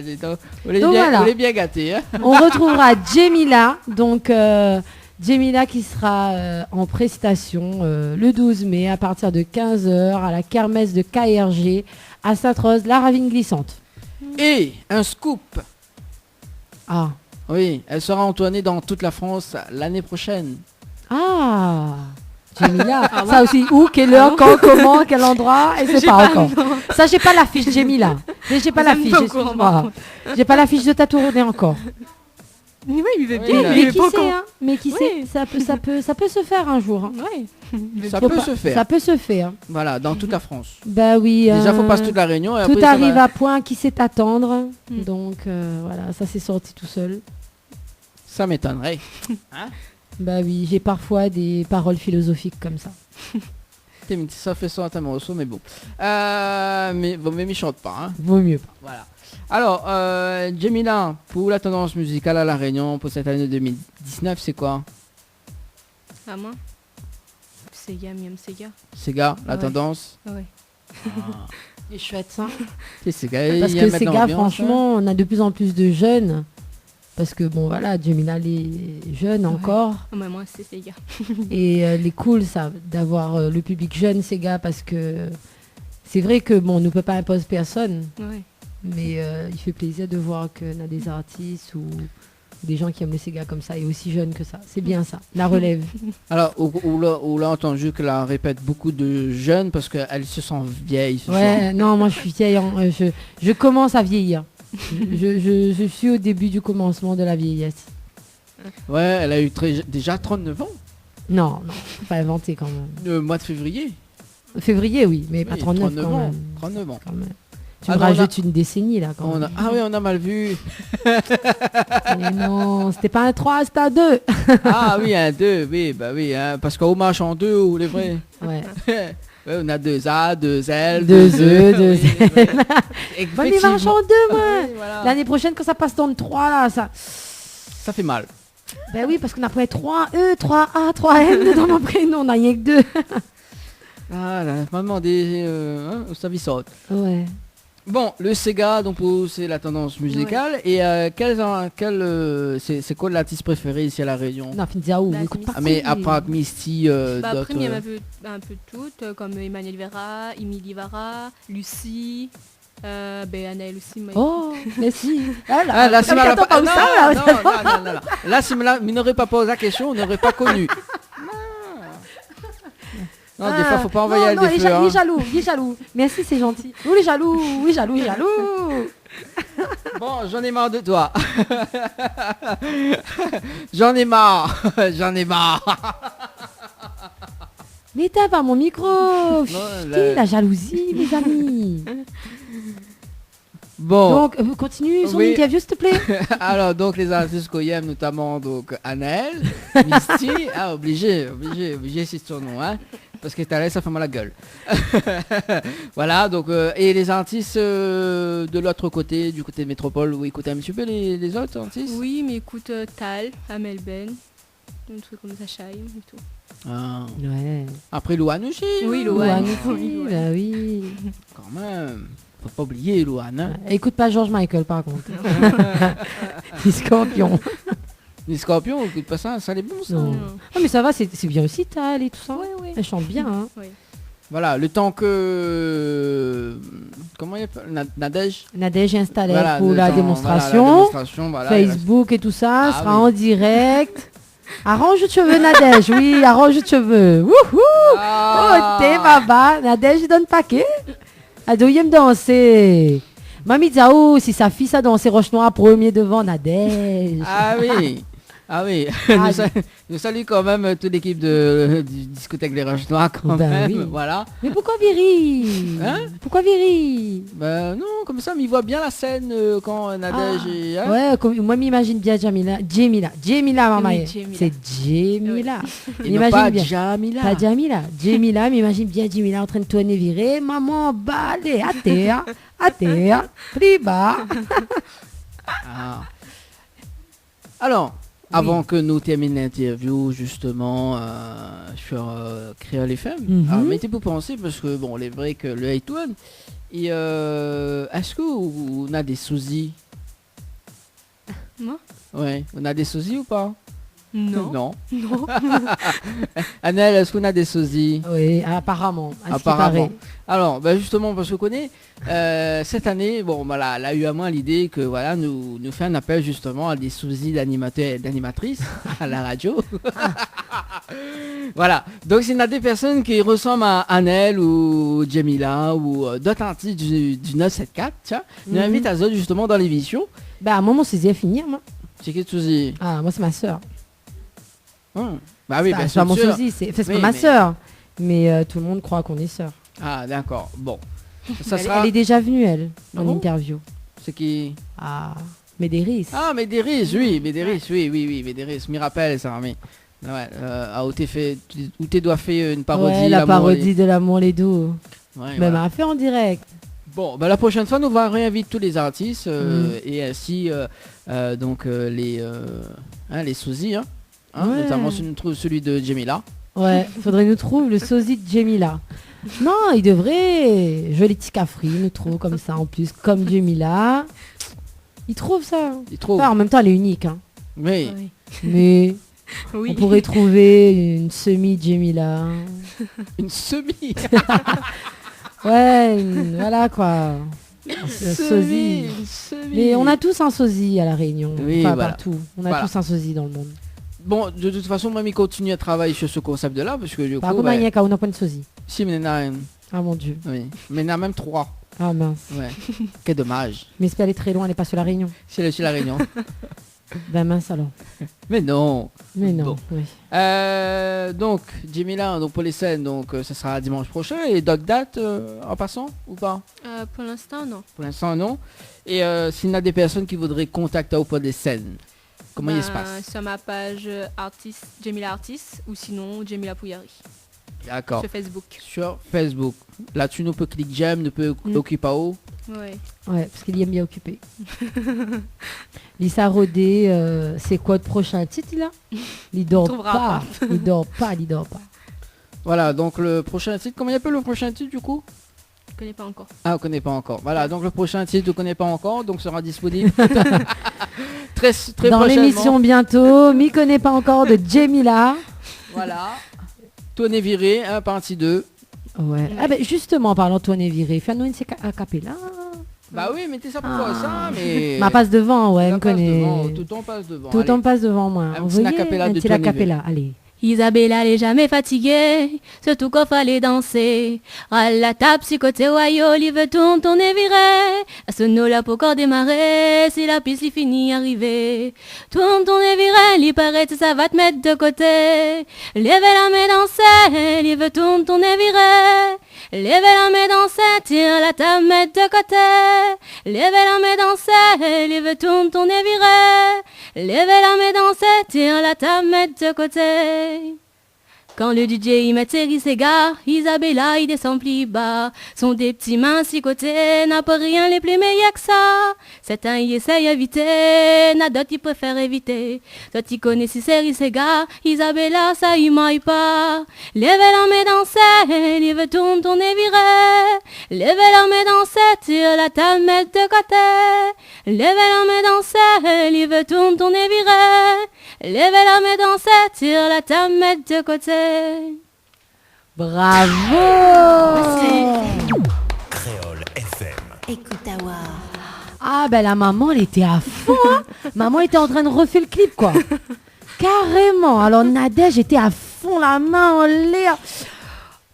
on est bien gâtés. Hein. On retrouvera Jamila, donc Jamila qui sera en prestation le 12 mai à partir de 15h à la kermesse de KRG à Sainte-Rose, la Ravine Glissante. Et un scoop. Ah. Oui, elle sera en tournée dans toute la France l'année prochaine. Ah. Jamila, ça aussi, où, quelle heure, quand, comment, quel endroit, et c'est pas encore. Ça, j'ai pas la fiche Jamila. J'ai pas la fiche, excuse-moi. J'ai pas la fiche de ta tournée encore. Oui, il veut bien. Mais qui sait, ça peut se faire un jour. Hein. Ouais. Ça peut se faire. Ça peut se faire. Voilà, dans toute la France. Bah oui. Déjà, faut passer toute la Réunion. Et tout après, arrive à point qui sait attendre. Donc voilà, ça s'est sorti tout seul. Ça m'étonnerait. Hein? Bah oui, j'ai parfois des paroles philosophiques comme ça. Ça fait ça à ta morceau, mais bon. Mais chante pas. Hein. Vaut mieux pas. Voilà. Alors, Jemila, pour la tendance musicale à La Réunion pour cette année 2019, c'est quoi? À moi Sega, miam Sega. Sega, la Ouais. tendance. Ouais. C'est chouette ça. C'est Sega, Parce il y a que maintenant Sega, ambiance, franchement, on a de plus en plus de jeunes. Parce que bon voilà, Jemila est jeune encore. Ouais, moi c'est Sega. Et les cool ça d'avoir le public jeune Sega parce que c'est vrai que bon, on ne peut pas imposer personne. Ouais. Mais il fait plaisir de voir qu'on a des artistes ou des gens qui aiment le Sega comme ça et aussi jeunes que ça. C'est bien ça, la relève. Alors, on l'a entendu que la répète beaucoup de jeunes parce qu'elle se sent vieille. Ouais, non, moi je suis vieille. Je commence à vieillir. Je suis au début du commencement de la vieillesse. Ouais, elle a eu déjà 39 ans. Non, faut pas inventer quand même. Le mois de février. Février, oui, mais pas Oui, 39 quand ans. même. 39 ans. Quand même. Tu me rajoutes une décennie là quand même. Ah oui, on a mal vu. Mais non, c'était pas un 3, c'était un 2. Ah oui, un 2, oui, bah oui, hein, parce qu'au marche en 2 ou les vrais. Ouais. Ouais, on a 2 A, 2 L, 2 E, 2 L. Bon, il marche en 2 moi. Oui, voilà. L'année prochaine quand ça passe dans le 3 là, ça fait mal. Ben oui, parce qu'on a pris 3 E, 3 A, 3 N dans mon prénom, on n'a rien que 2. Ah là, m'a demandé où ça vie saute. Ouais. Bon, le Sega, donc c'est la tendance musicale. Et c'est quoi l'artiste préféré ici à La Réunion? Non, Finziaou, écoute pas. Mais à part Misty, Après, d'autres... il y a un peu de toutes, comme Emmanuel Vera, Emily Vara, Lucie, Anaël aussi. Oh, mais si. Là, si pas où ça, là. non. Là, si il n'aurait pas posé la question, on n'aurait pas connu. Non, des fois, faut pas envoyer non, des fleurs. Il est jaloux. Merci, c'est gentil. Oui, il est jaloux. Oui, jaloux. Bon, j'en ai marre de toi. J'en ai marre. Mais t'as pas mon micro. La jalousie, mes amis. Bon. Donc, continue son interview, s'il te plaît. Alors, donc, les artistes qu'on aime, notamment, donc, Anaël, Misty, obligé, c'est son nom, hein. Parce que t'as l'air, ça fait mal à la gueule. Voilà, donc, et les artistes de l'autre côté, du côté de Métropole, vous écoutez un petit peu les autres artistes? Oui, mais écoute Tal, Amel Ben, un truc comme ça, Chaim et tout. Ah. Ouais. Après Louane aussi. Oui, Louane. Bah oui. Quand même. Faut pas oublier Louane. Hein. Écoute pas George Michael par contre. Les Scorpions. Les Scorpions, écoute pas ça, ça les bon ça. Non. Ah mais ça va, c'est bien aussi Tal et tout ça. Ouais. Elle chante bien. Hein. Ouais. Voilà, le temps que... Comment il appelle Nadège est installée voilà, pour la démonstration. Voilà, la démonstration, voilà, Facebook et tout ça sera en direct. Arrange de cheveux Nadège, oui, arrange de cheveux. Wouhou. Oh, t'es baba. Nadège, il donne paquet. Elle me danser. Mamie Zao, si sa fille ça danser roche noire premier devant Nadège. Ah oui. Nous saluons quand même toute l'équipe du discothèque Les Roches Noires quand même. Oui. Voilà. Mais pourquoi Viri? Pourquoi Viri? Ben non, comme ça, mais il voit bien la scène quand Nadège est... Hein? Ouais, moi m'imagine bien Jemila, maman. Oui, c'est Jemila. Et pas Jamila. Pas Jamila. Jemila, m'imagine bien Jemila en train de tourner virer. Maman, balai, à terre, plus bas. Alors... Avant que nous terminions l'interview justement sur Créole FM, alors mettez-vous penser parce que bon, il est vrai que le hate one, et est-ce que on a des sosies? Moi? Ouais, on a des sosies ou pas? Non. Annelle, est-ce qu'on a des sosies? Oui, apparemment. Alors, justement, parce qu'on connaît, cette année, bon, voilà, elle a eu à moi l'idée que, voilà, nous fait un appel justement à des sosies d'animateurs et d'animatrices à la radio. Voilà, donc s'il y en a des personnes qui ressemblent à Annelle ou Jemila ou d'autres artistes du 974, tiens, nous invite à eux justement dans l'émission. Bah, moi, mon sosie est fini, moi. C'est qui sosie? Ah, moi, c'est ma soeur. Bah oui, c'est pas mon sosie, c'est pas ma soeur. Mais tout le monde croit qu'on est sœurs. Ah, d'accord. Bon. Elle est déjà venue, elle, en interview. C'est qui? Ah, Médéris. Ah, Médéris, oui. Médéris, oui. Médéris, m'y rappelle ça, mais... Ouais, où tu dois faire une parodie. Ouais, la parodie de l'amour les doux. Ouais, Mais voilà. m'a fait en direct. Bon, bah, la prochaine fois, nous va réinviter tous les artistes et ainsi les sosies, hein, Ouais. notamment celui de Jemila. Ouais, faudrait nous trouver le sosie de Jemila. Non, il devrait. Joli petit cafri, nous trouve comme ça en plus, comme Jemila. Il trouve ça. Il trouve. Enfin, en même temps, elle est unique. Hein. Oui. Mais Oui. on pourrait trouver une semi-Jemila. Une semi. Ouais, voilà quoi. Un sosie. Mais on a tous un sosie à La Réunion. Oui, enfin, voilà. partout. On a Voilà. tous un sosie dans le monde. Bon, de toute façon, moi, je continue à travailler sur ce concept-là parce que du Par coup, contre, il y a on n'a pas de sosie. si, mais il y en a un. Ah mon dieu. Oui. Mais il y en a même 3. Ah mince. Ouais. Quel dommage. Mais c'est elle est très loin, elle est pas sur La Réunion. C'est sur la Réunion. Ben mince alors. Mais non. Mais non. Bon. Oui. Donc, Jemila, donc pour les scènes, donc ce sera dimanche prochain. Et d'autres dates en passant ou pas? Pour l'instant, non. Pour l'instant, non. Et s'il y a des personnes qui voudraient contacter au point des scènes, comment il se passe? Sur ma page artiste, Jemila Artiste, ou sinon Jemila Pouyari. D'accord. Sur Facebook. Sur Facebook. Là-dessus, nous peut cliquer j'aime, nous peut occuper en haut. Ouais. Ouais, parce qu'il y aime bien occuper. Lisa Rodé, c'est quoi le prochain titre là? Il dort Trouvera pas. pas. Il dort pas, il dort pas. Voilà, donc le prochain titre, comment il appelle le prochain titre du coup? Je connais pas encore. Ah, on connaît pas encore. Voilà, donc le prochain titre, on connaît pas encore, donc sera disponible très Dans prochainement. l'émission bientôt, m'y connaît pas encore de Jemila. Voilà. Tourné viré, partie 2. Ouais. Ah ben justement, parlant de toi viré, fais-nous une a cappella. Bah oui, mettez ça pour ça, mais... Ma passe devant, ouais, Ça me passe connaît. devant, tout le temps passe devant. Tout le temps passe devant moi. Un petit acapella de petit Tourné acapella, allez. Isabella n'est jamais fatiguée, surtout quand fallait danser. À la table, si côté wayo, il veut tourner viré. À ce là pour encore démarrer, si la piste lui finit arriver. Tourner viré, il paraît que ça va te mettre de côté. Levez la main danser, il veut tourner viré. Levez la main danser, tire la table, mettre de côté. Levez la main danser, il veut tourner viré. Levez la main danser, tire la table, mettre de côté. Quand le DJ y met ses gars, Isabella il descend plus bas. Sont des petits mains si côté, n'a pas rien les plus meilleurs que ça. Certains y essayent d'éviter, n'a d'autres qui préfèrent éviter. Toi tu connais si c'est ses gars, Isabella ça y maille pas. Levez la main danser, il veut tourner viré. Levez la main danser, tire la table, mettre de côté. Levez la main danser, il veut tourner viré. Levez la main danser, tire la table, mettre de côté. Bravo. Créole FM. Écoute Awa. Ah ben la maman elle était à fond. Hein. Maman était en train de refaire le clip quoi. Carrément. Alors Nadège était à fond, la main en l'air.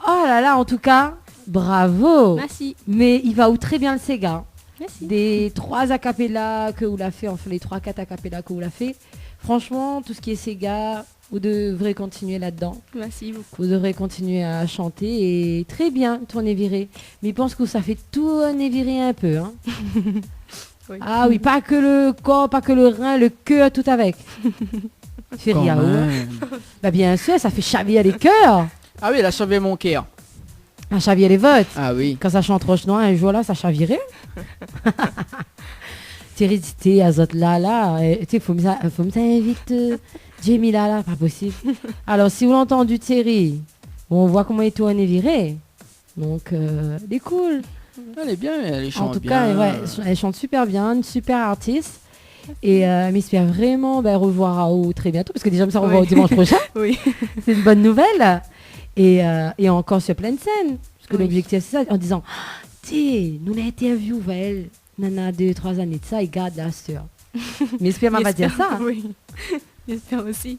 Oh là là, en tout cas, bravo. Merci. Mais il va où très bien le Sega. Merci. Des 3 acapellas que vous l'a fait, enfin les 3-4 acapellas que vous l'a fait. Franchement, tout ce qui est Sega, vous devrez continuer là-dedans. Merci beaucoup. Vous devrez continuer à chanter et très bien tourner viré. Mais je pense que ça fait tourner viré un peu. Hein. Oui. Ah oui, pas que le corps, pas que le rein, le cœur, tout avec. Feria, ouais. Bah bien sûr, ça fait chavirer les cœurs. Ah oui, elle a sauvé mon cœur. À chavirer les votes. Ah oui. Quand ça chante roche noire, un jour là, ça chavirait. Térédité, Azot là, tu sais, faut me invite Jemila là, pas possible. Alors, si vous l'entendez entendu Thierry, on voit comment il tourne et viré. Donc, elle est cool. Elle est bien, elle chante bien. En tout cas, ouais, elle chante super bien, une super artiste. Et m'espère vraiment revoir Ao très bientôt, parce que déjà, ça revoit au dimanche prochain. Oui. C'est une bonne nouvelle. Et encore sur pleine scène. Parce que l'objectif, c'est ça, en disant, tu nous l'avons interviewé, elle, nana, 2-3 années de ça, il garde la sœur. Mais j'espère qu'on va dire ça. Oui, j'espère aussi.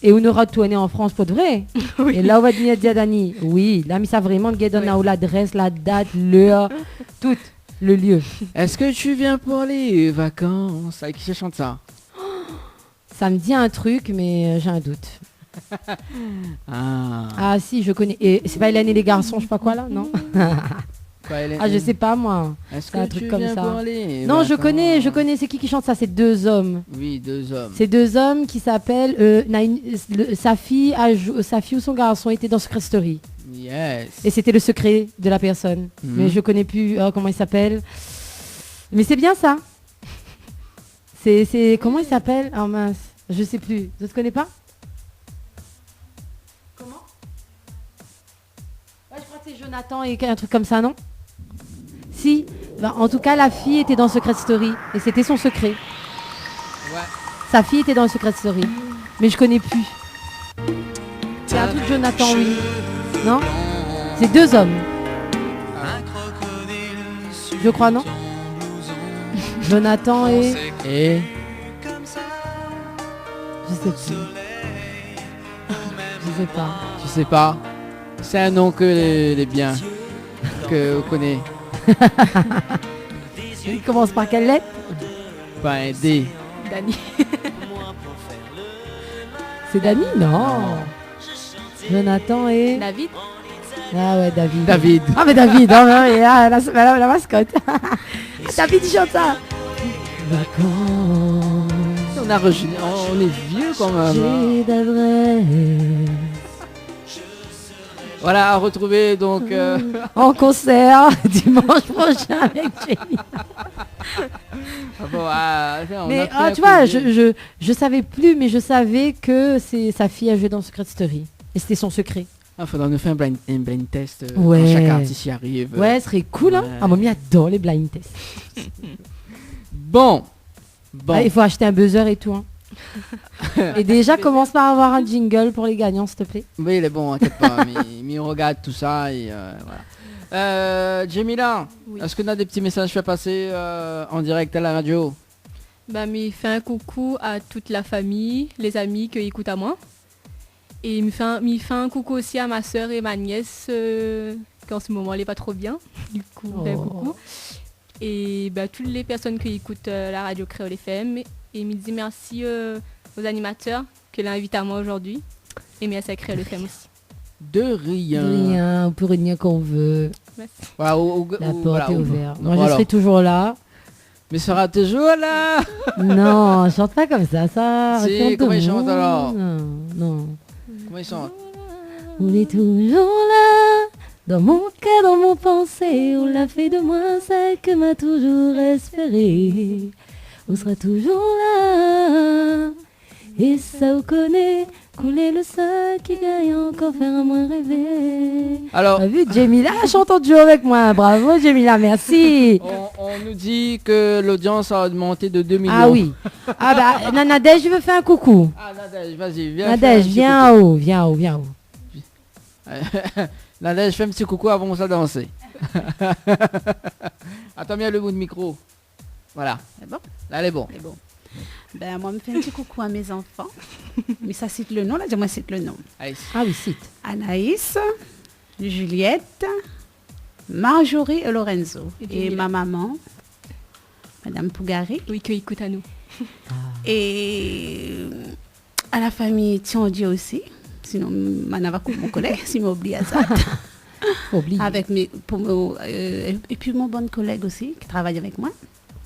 Et on aura tourné en France pour de vrai. Oui. Et là, on va dire à Dani, oui, là, mais ça vraiment, le gars donne l'adresse, la date, l'heure, tout, le lieu. Est-ce que tu viens pour les vacances? Avec qui chante ça? Ça me dit un truc, mais j'ai un doute. Ah. Ah si, je connais. Et c'est pas Hélène et les garçons, je sais pas quoi là, non? Quoi, Hélène? Ah, je sais pas moi. Est-ce C'est un que truc tu comme viens ça. pour les Non, je vacances? connais. C'est qui chante ça? C'est deux hommes. Oui, deux hommes. C'est deux hommes qui s'appellent. Sa fille ou son garçon était dans Secret Story. Yes. Et c'était le secret de la personne. Mais je connais plus comment il s'appelle. Mais c'est bien ça. C'est comment il s'appelle? Oh mince, je sais plus. Je ne connais pas? Comment? Ouais, je crois que c'est Jonathan et un truc comme ça, non? Si. Ben, en tout cas, la fille était dans Secret Story et c'était son secret. Ouais. Sa fille était dans Secret Story, mais je connais plus. C'est un truc Jonathan, oui. Non? C'est deux hommes. Je crois, non? Jonathan et... Je sais plus. Je sais pas. Je sais pas. C'est un nom que les biens que vous connaissez. Il commence par quelle lettre? Ben, D. Dani. C'est Dani? Non. Jonathan et... David. Ah ouais, David. David. Ah mais David, hein, ouais, la mascotte. David, il chante ça. On est vieux quand même. J'ai d'adresse. Voilà, à retrouver donc en concert dimanche prochain avec Jenny. Mais tu vois, je savais plus, mais je savais que sa fille a joué dans Secret Story. Et c'était son secret. Il faudra nous faire un blind test Ouais. quand chaque artiste y arrive. Ouais, ce serait cool, hein. Ouais. Ah, mamie adore les blind tests. Bon. Ah, il faut acheter un buzzer et tout, hein. Et déjà, commence par avoir un jingle pour les gagnants, s'il te plaît. Oui, il est bon, inquiète pas. mais on regarde tout ça et voilà. Jamila, est-ce que tu as des petits messages à passer en direct à la radio? Bah, mais fait un coucou à toute la famille, les amis qui écoutent à moi. Et il me fait un coucou aussi à ma soeur et ma nièce, qui en ce moment elle n'est pas trop bien. Du coup, un coucou. Et bah, toutes les personnes qui écoutent la radio Créole FM. Et il me dit merci aux animateurs que l'invite à moi aujourd'hui. Et merci à Créole FM aussi. De rien. De rien, on peut rien qu'on veut. Merci. Voilà, la porte est ouverte. Moi, voilà. je serai toujours là. Mais sera toujours là. Non, chante pas comme ça. Si, comment il chante alors? Non. Comment il chante? On est toujours là, dans mon cœur, dans mon pensée. On l'a fait de moi celle que m'a toujours espéré. On sera toujours là, et ça vous connaît. Couler le seul qui gagne encore faire un moins rêver. Alors, t'as vu, Jamila chante en duo avec moi. Bravo Jamila, merci. On nous dit que l'audience a augmenté de 2 millions. Ah oui. Ah bah Nadège, je veux faire un coucou. Ah Nadège, vas-y, viens. Nadège, viens en haut, viens en haut. Nadège, fais un petit coucou avant de danser. Attends bien le bout de micro. Voilà. C'est bon? Là, elle est bon. C'est bon. Ben, moi, je me fais un petit coucou à mes enfants. Mais ça cite le nom, là, dis-moi cite le nom. Ah oui, cite. Anaïs, Juliette, Marjorie et Lorenzo. Et ma maman, Madame Pougari. Oui, qui écoute à nous. Et à la famille Tiondier aussi. Sinon, Manavakou, mon collègue, si m'a oublié ça. Avec et puis mon bon collègue aussi, qui travaille avec moi.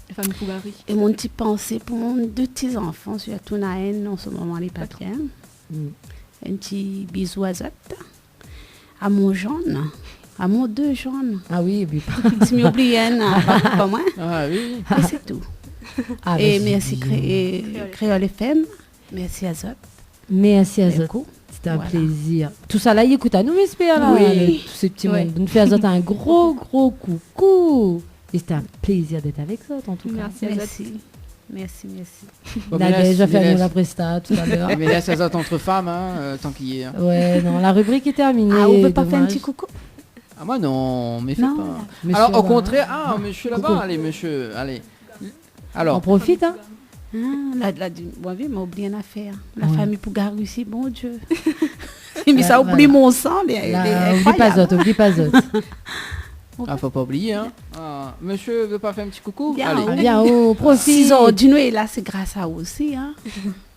La famille Pougari. Et mon petit pensée pour mon deux petits-enfants, sur Tounaen, en ce moment, les papiers. Un petit bisou à Zot. À mon jaune. À mon deux jaunes. Ah oui, si m'y oublié, pas moi. Ah oui. Et c'est tout. Ah, et bah, merci Créole FM. Merci à Zot. Merci à Zot. C'était un plaisir. Tout ça là, il écoute à nous, j'espère. Oui. Tous ces petits mondes. Nous fait à Zot un gros coucou. Et c'était un plaisir d'être avec Zot en tout cas. Merci. Merci. Nadège va faire nous la presta tout à l'heure. Mais laisse Zot entre femmes, tant qu'il y est. Ouais, non, la rubrique est terminée. Ah, on peut pas faire un petit coucou? Ah moi non, mais fais non, pas. Monsieur Alors au là-bas. contraire, monsieur là-bas, allez monsieur, allez. Alors. On profite, hein. Bon, oui, m'a oublié une affaire. La Ouais. famille Pougarou ici, bon Dieu. Mais ça oublie mon sang, mais oublie pas Zot. Ah, faut pas oublier, hein. Ah, monsieur veut pas faire un petit coucou? Viens, profite. 6 ans du là, c'est grâce à vous aussi, hein.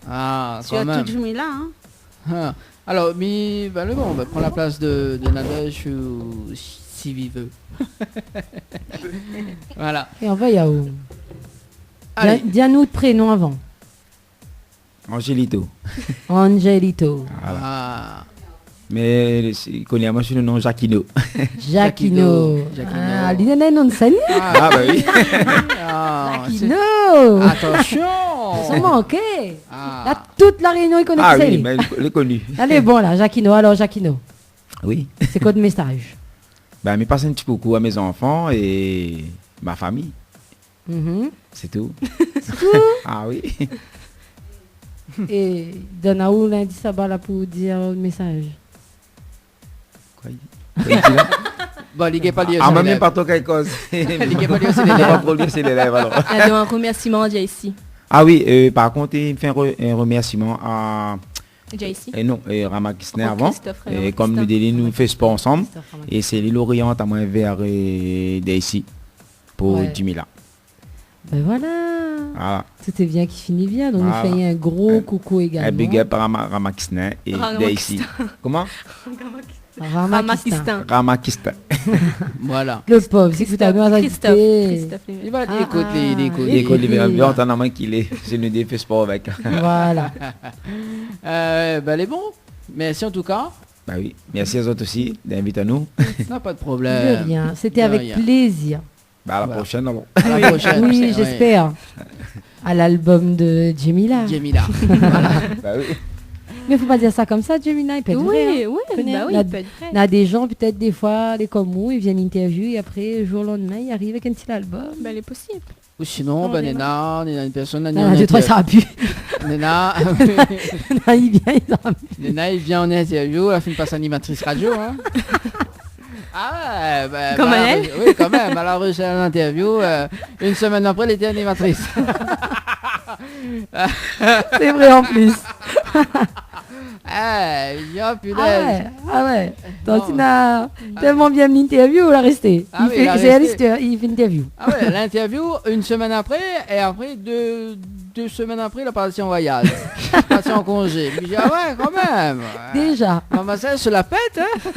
Ah, Tu quand as même. tout joué là, hein. Ah. Alors, mais on va prendre la place de Nadège. si viveux. Voilà. Et on va y où? Allez. Dis-nous de prénom avant. Angelito. Angelito. Voilà. Ah. Mais il connaît moi sur le nom Jacquino. Jacquino. Ah, lui donne un nom de scène. Ah bah oui. Jacquino. Attention. Ils sont manqués. Là, toute la réunion, ils connaissent Ah ça. oui, mais il est connu. Allez, bon là, Jacquino. Alors, Jacquino. Oui. C'est quoi de message? Ben, je passe un petit coucou à mes enfants et ma famille. C'est tout. C'est tout? Ah oui. Et donne à où lundi sabbat là pour dire le message? Bon, il n'est pas lié. Ah, même pas toi quelque chose. Il n'est pas lié aussi les lèvres. C'est les lèvres alors. Elle a un remerciement déjà ici. Ah oui, par contre, il me fait un remerciement à... Déjà ici. Et non, Rama Kisner avant. Et comme nous nous fait sport ensemble. Et c'est l'île Orient à moi vers d'ici pour Jimila. Ben voilà. Tout est bien qui finit bien. Donc nous faisons un gros coucou également. Un big up à Rama Kisner et d'ici. Comment? Ramakistan. Ramakistan. Voilà. Le pauvre, si vous avez bien ajouté. Il va l'écouter, il écoute bien entendre qu'il est. C'est une idée fait sport avec. Voilà. Ben les bons. Merci en tout cas. Bah oui. Merci aux autres aussi d'inviter à nous. Non, pas de problème. De rien. C'était avec plaisir. Bah à la prochaine alors. À la prochaine. Oui, j'espère. À l'album de Jemila. Jemila. Voilà. Bah oui. Mais faut pas dire ça comme ça, Jemila, il peut être vrai. Oui, bah oui, il peut être vrai. Il y a des gens, peut-être des fois, les comme vous, ils viennent interviewer et après, jour au lendemain, ils arrivent avec un petit album. Bah, il est possible. Ou sinon, ben Néna, une personne... Non, je trouve ça a pu. Néna, il vient en interview, elle fait une passe animatrice radio. Hein. Ah ouais, comme elle. Oui, quand même, elle a reçu une interview, une semaine après, elle était animatrice. C'est vrai en plus. Ah ouais. Donc il a tellement bien l'interview, il a resté. Il fait une interview. Ah ouais, l'interview, une semaine après, et après, deux semaines après, il a parti en voyage. Parti en congé. Puis j'ai dit, ah ouais, quand même. Déjà. Maman, ça se la pète, hein.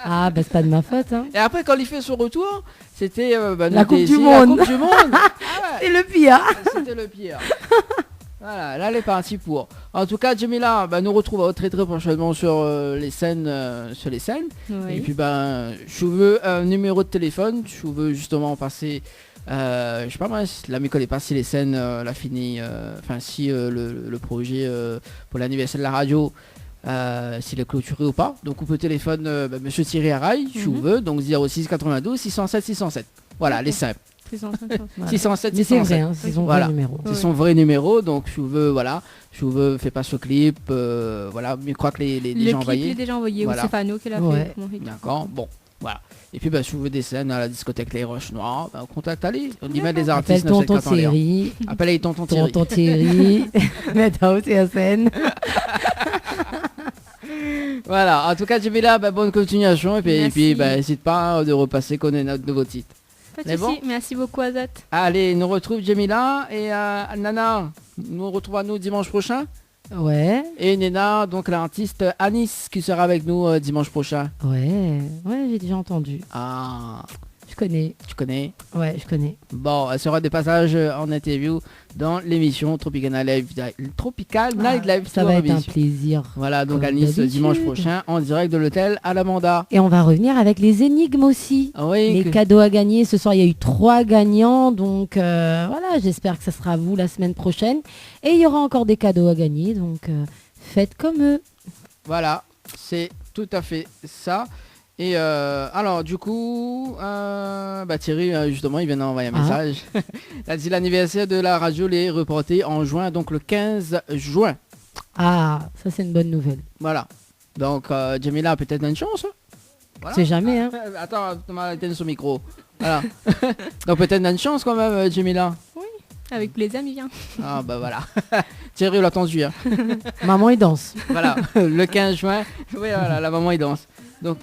Ah, ben c'est pas de ma faute, hein. Et après, quand il fait son retour, c'était la Coupe du Monde. La Coupe du Monde. C'est le pire. C'était le pire. Voilà, là, elle est partie pour. En tout cas, Jemila, nous retrouvons très très prochainement sur les scènes. Oui. Et puis, je veux un numéro de téléphone. Je veux justement passer. Je sais pas moi, la ne connaît pas si les scènes l'a fini. Si le projet pour l'anniversaire de la radio. S'il est clôturé ou pas. Donc on peut téléphone Monsieur Thierry Araille, je veux, donc 06 92 607 607. Voilà, les simples. 607 607. C'est vrai, c'est son vrai numéro. C'est son vrai numéro, donc je veux, fais pas ce clip, voilà, mais je crois que les gens envoyés. Le clip est déjà envoyé, voilà. Ou c'est Fano qui l'a fait. D'accord, bon, voilà. Et puis je veux des scènes à la discothèque Les Roches Noires, contact allez, on y met des artistes. Appelle tonton Thierry. Appelle tonton Thierry. Tonton Thierry. Mets-toi aussi à scène. Voilà, en tout cas Jemila, bonne continuation et puis n'hésite pas de repasser qu'on ait notre nouveau titre. Pas de soucis, merci beaucoup Azat. Allez, nous retrouve Jemila et Nana, nous retrouvons dimanche prochain. Ouais. Et Nena, donc l'artiste Anis qui sera avec nous dimanche prochain. Ouais, j'ai déjà entendu. Ah, je connais. Tu connais? Ouais, je connais. Bon, elle sera des passages en interview dans l'émission Tropical Night Live. Ça va être un plaisir. Voilà, donc à Nice dimanche prochain en direct de l'hôtel à l'Amanda. Et on va revenir avec les énigmes aussi. Oui, les cadeaux à gagner. Ce soir, il y a eu 3 gagnants. Donc voilà, j'espère que ça sera vous la semaine prochaine. Et il y aura encore des cadeaux à gagner. Donc faites comme eux. Voilà, c'est tout à fait ça. Et alors du coup, Thierry justement il vient d'envoyer un message. Il a dit l'anniversaire de la radio est reporté en juin, donc le 15 juin. Ah, ça c'est une bonne nouvelle. Voilà. Donc Jemila a peut-être une chance. Voilà. C'est jamais hein. Attends, Thomas éteint son micro. Voilà. Donc peut-être une chance quand même Jemila. Oui, avec plaisir il vient. Ah voilà. Thierry l'a attendu. Hein. Maman il danse. Voilà, le 15 juin. Oui voilà, la maman il danse. Donc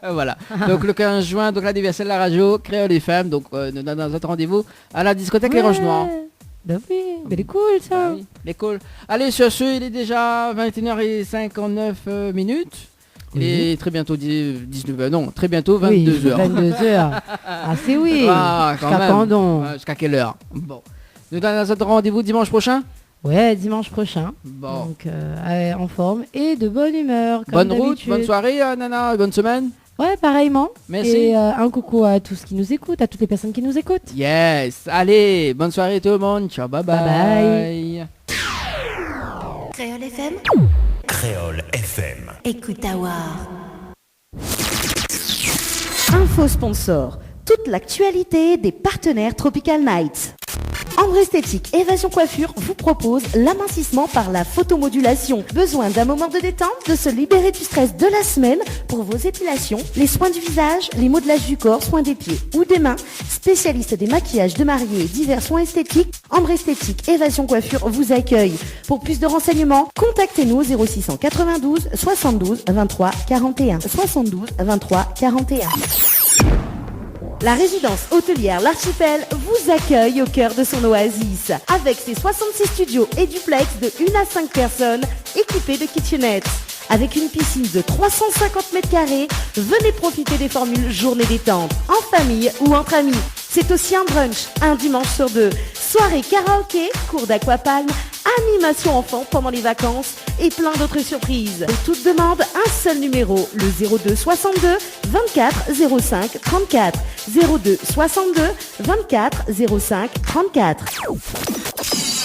voilà. Donc le 15 juin, donc l'anniversaire de la radio, Créole FM, donc nous donnons notre rendez-vous à la discothèque Les Roches Noires. Ben oui, mais c'est cool ça. Oui, c'est cool. Allez, sur ce, il est déjà 21h59 minutes. Et très bientôt 19h, non, très bientôt 22h. Oui, 22h. Ah, c'est oui. Ah, quand Jusqu'à même. quand donc? Ouais, jusqu'à quelle heure? Bon. Nous donnons notre rendez-vous dimanche prochain? Ouais, dimanche prochain. Bon. Donc, en forme et de bonne humeur. Comme Bonne route, d'habitude. bonne soirée, Nana, bonne semaine. Ouais, pareillement. Merci. Et un coucou à tous qui nous écoutent, à toutes les personnes qui nous écoutent. Yes. Allez, bonne soirée tout le monde. Ciao, bye bye. Bye. Créole FM. Créole FM. Écoute Awar. Info sponsor. Toute l'actualité des partenaires Tropical Nights. Ambre Esthétique Évasion Coiffure vous propose l'amincissement par la photomodulation. Besoin d'un moment de détente, de se libérer du stress de la semaine pour vos épilations, les soins du visage, les modelages du corps, soins des pieds ou des mains. Spécialiste des maquillages de mariés et divers soins esthétiques, Ambre Esthétique Évasion Coiffure vous accueille. Pour plus de renseignements, contactez-nous au 0692 72 23 41. 72 23 41. La résidence hôtelière L'Archipel vous accueille au cœur de son oasis. Avec ses 66 studios et duplex de 1 à 5 personnes équipés de kitchenettes. Avec une piscine de 350 mètres carrés, venez profiter des formules journée détente, en famille ou entre amis. C'est aussi un brunch, un dimanche sur 2. Soirée karaoké, cours d'aquapalme, animation enfant pendant les vacances et plein d'autres surprises. Pour toute demande, un seul numéro, le 02 62 24 05 34. 02 62 24 05 34.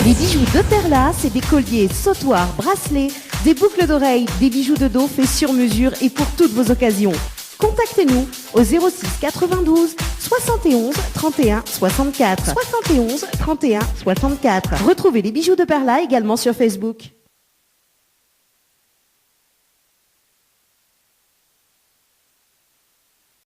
Les bijoux de Perla, c'est des colliers, sautoirs, bracelets, des boucles d'oreilles, des bijoux de dos faits sur mesure et pour toutes vos occasions. Contactez-nous au 06 92 71 31 64. 71 31 64. Retrouvez les bijoux de Perla également sur Facebook.